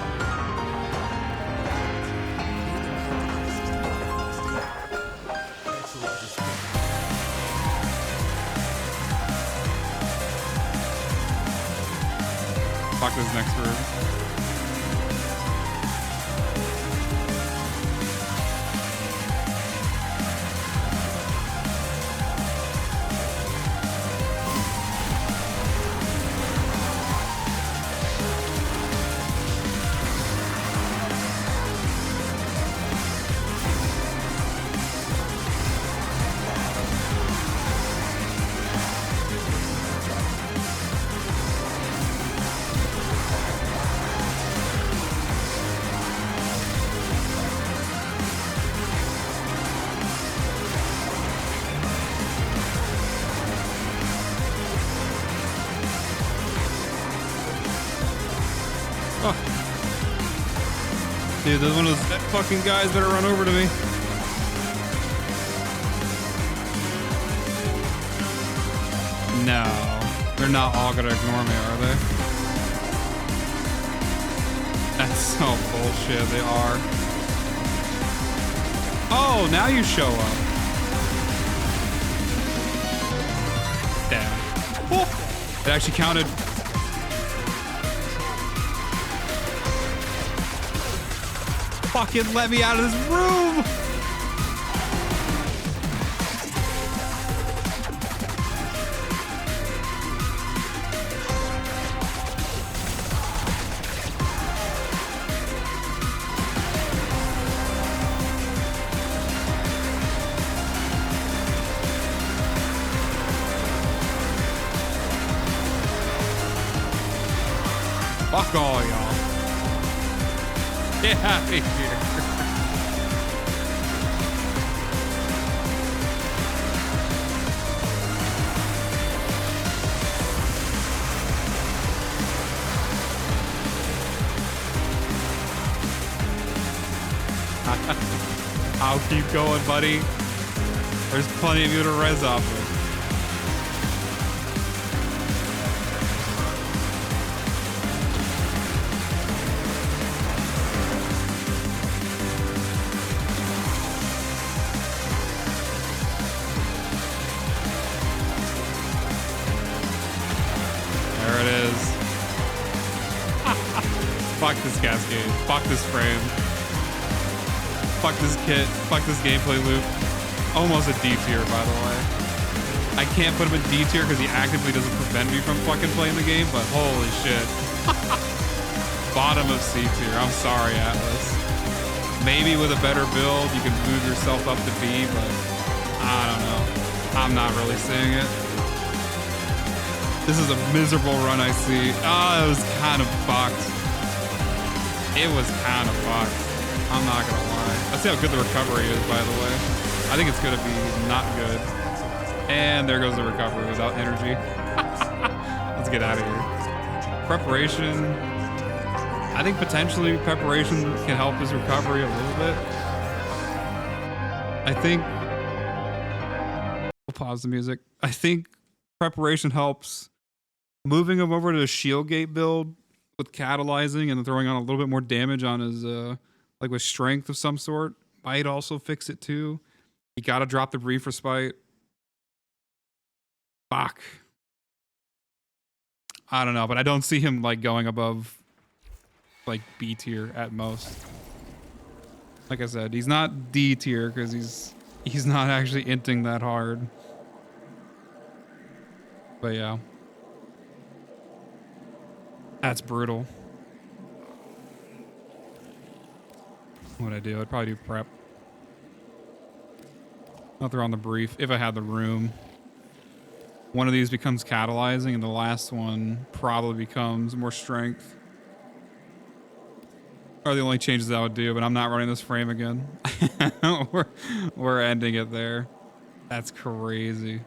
Fuck this next room. dude, there's one of those fucking guys better run over to me. No, they're not all gonna ignore me, are they? That's so bullshit, they are. Oh, now you show up. Damn. Oh, it actually counted. Fucking let me out of this room! Fuck all y'all. Get out of here. I'll keep going, buddy. There's plenty of you to res off of. There it is. Fuck this Cascade. Fuck this frame. Fuck this kit. Fuck this gameplay loop. Almost a D tier, by the way. I can't put him in D tier because he actively doesn't prevent me from fucking playing the game, but holy shit. Bottom of C tier. I'm sorry, Atlas. Maybe with a better build, you can move yourself up to B, but I don't know. I'm not really seeing it. This is a miserable run I see. Oh, it was kind of fucked. It was kind of fucked. I'm not gonna lie. Let's see how good the recovery is, by the way. I think it's gonna be not good. And there goes the recovery without energy. Let's get out of here. Preparation. I think potentially preparation can help his recovery a little bit. I think... We'll pause the music. I think preparation helps moving him over to the shield gate build with catalyzing and throwing on a little bit more damage on his... like with strength of some sort. Might also fix it too. You gotta drop the brief respite. Fuck. I don't know, but I don't see him like going above like B tier at most. Like I said, he's not D tier because he's not actually inting that hard. But yeah. That's brutal. What would I do? I'd probably do prep. I'll throw on the brief if I had the room. One of these becomes catalyzing, and the last one probably becomes more strength. Are the only changes I would do, but I'm not running this frame again. we're ending it there. That's crazy.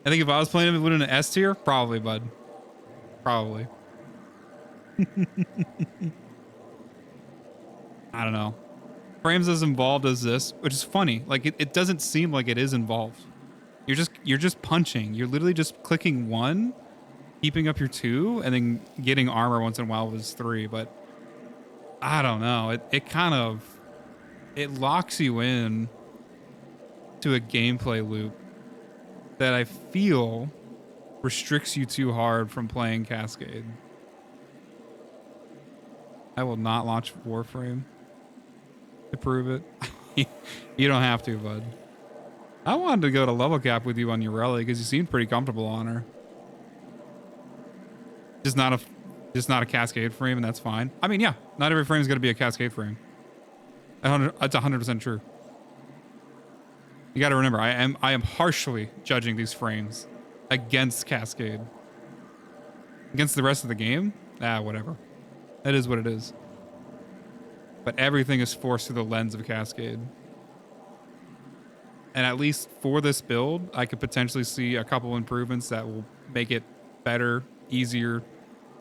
I think if I was playing him, it would in an S tier, probably, bud. Probably. I don't know. Frames as involved as this, which is funny. Like it doesn't seem like it is involved. You're just punching. You're literally just clicking 1, keeping up your 2, and then getting armor once in a while with his 3. But I don't know. It kind of locks you in to a gameplay loop that I feel restricts you too hard from playing Cascade. I will not launch Warframe to prove it. You don't have to, bud. I wanted to go to level cap with you on your rally because you seemed pretty comfortable on her. Just not a Cascade frame, and that's fine. I mean, yeah, not every frame is going to be a Cascade frame. That's 100% true. You got to remember, I am harshly judging these frames against Cascade. Against the rest of the game? Whatever. That is what it is. But everything is forced through the lens of Cascade. And at least for this build, I could potentially see a couple improvements that will make it better, easier,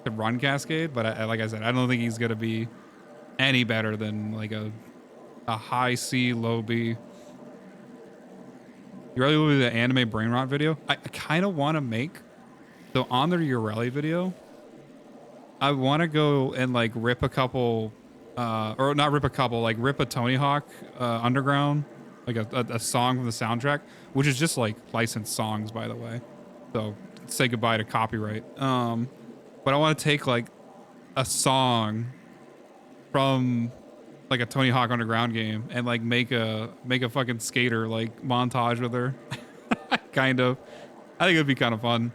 to run Cascade, but like I said, I don't think he's gonna be any better than like a high C, low B. You really do the anime brain rot video? I kind of want to make, so on their Urelli video, I want to go and like rip a couple, or not rip a couple, like rip a Tony Hawk Underground, like a song from the soundtrack, which is just like licensed songs, by the way. So say goodbye to copyright. But I want to take like a song from like a Tony Hawk Underground game and like make a fucking skater like montage with her. Kind of. I think it would be kind of fun.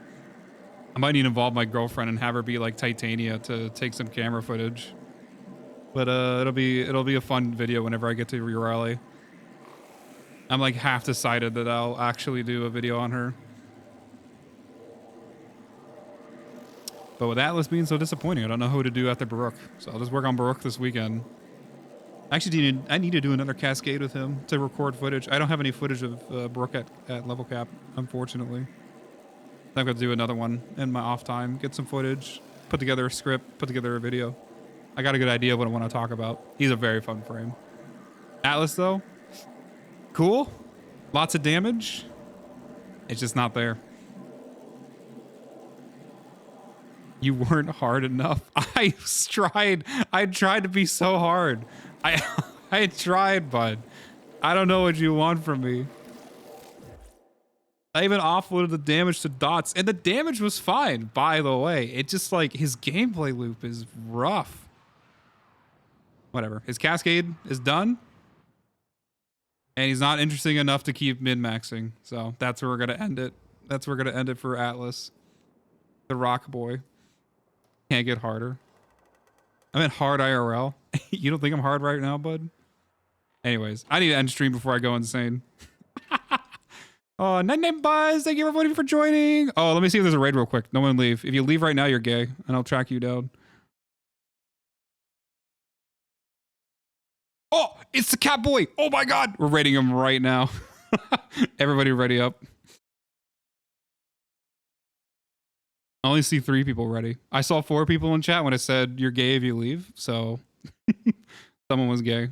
I might need to involve my girlfriend and have her be like Titania to take some camera footage. But it'll be a fun video whenever I get to Urelli. I'm like half decided that I'll actually do a video on her. But with Atlas being so disappointing, I don't know who to do after Baruch. So I'll just work on Baruch this weekend. Actually, I need to do another Cascade with him to record footage. I don't have any footage of Baruch at level cap, unfortunately. I'm going to do another one in my off time, get some footage, put together a script, put together a video. I got a good idea of what I want to talk about. He's a very fun frame. Atlas, though, cool. Lots of damage. It's just not there. You weren't hard enough. I tried to be so hard. I tried, bud. I don't know what you want from me. I even offloaded the damage to Dots, and the damage was fine, by the way. It just like his gameplay loop is rough. Whatever. His Cascade is done. And he's not interesting enough to keep min-maxing. So that's where we're gonna end it. That's where we're gonna end it for Atlas. The rock boy. Can't get harder. I meant hard IRL. You don't think I'm hard right now, bud? Anyways, I need to end stream before I go insane. Oh, Night Buzz, thank you everybody for joining. Oh, let me see if there's a raid real quick. No one leave. If you leave right now, you're gay, and I'll track you down. Oh, it's the cat boy. Oh my God. We're raiding him right now. Everybody ready up. I only see 3 people ready. I saw 4 people in chat when I said you're gay if you leave. So someone was gay.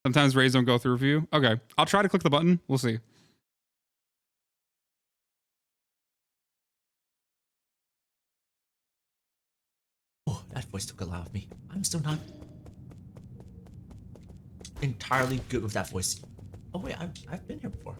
Sometimes raids don't go through for you. Okay. I'll try to click the button. We'll see. Oh, that voice took a lot of me. I'm still not entirely good with that voice. Oh wait, I've been here before.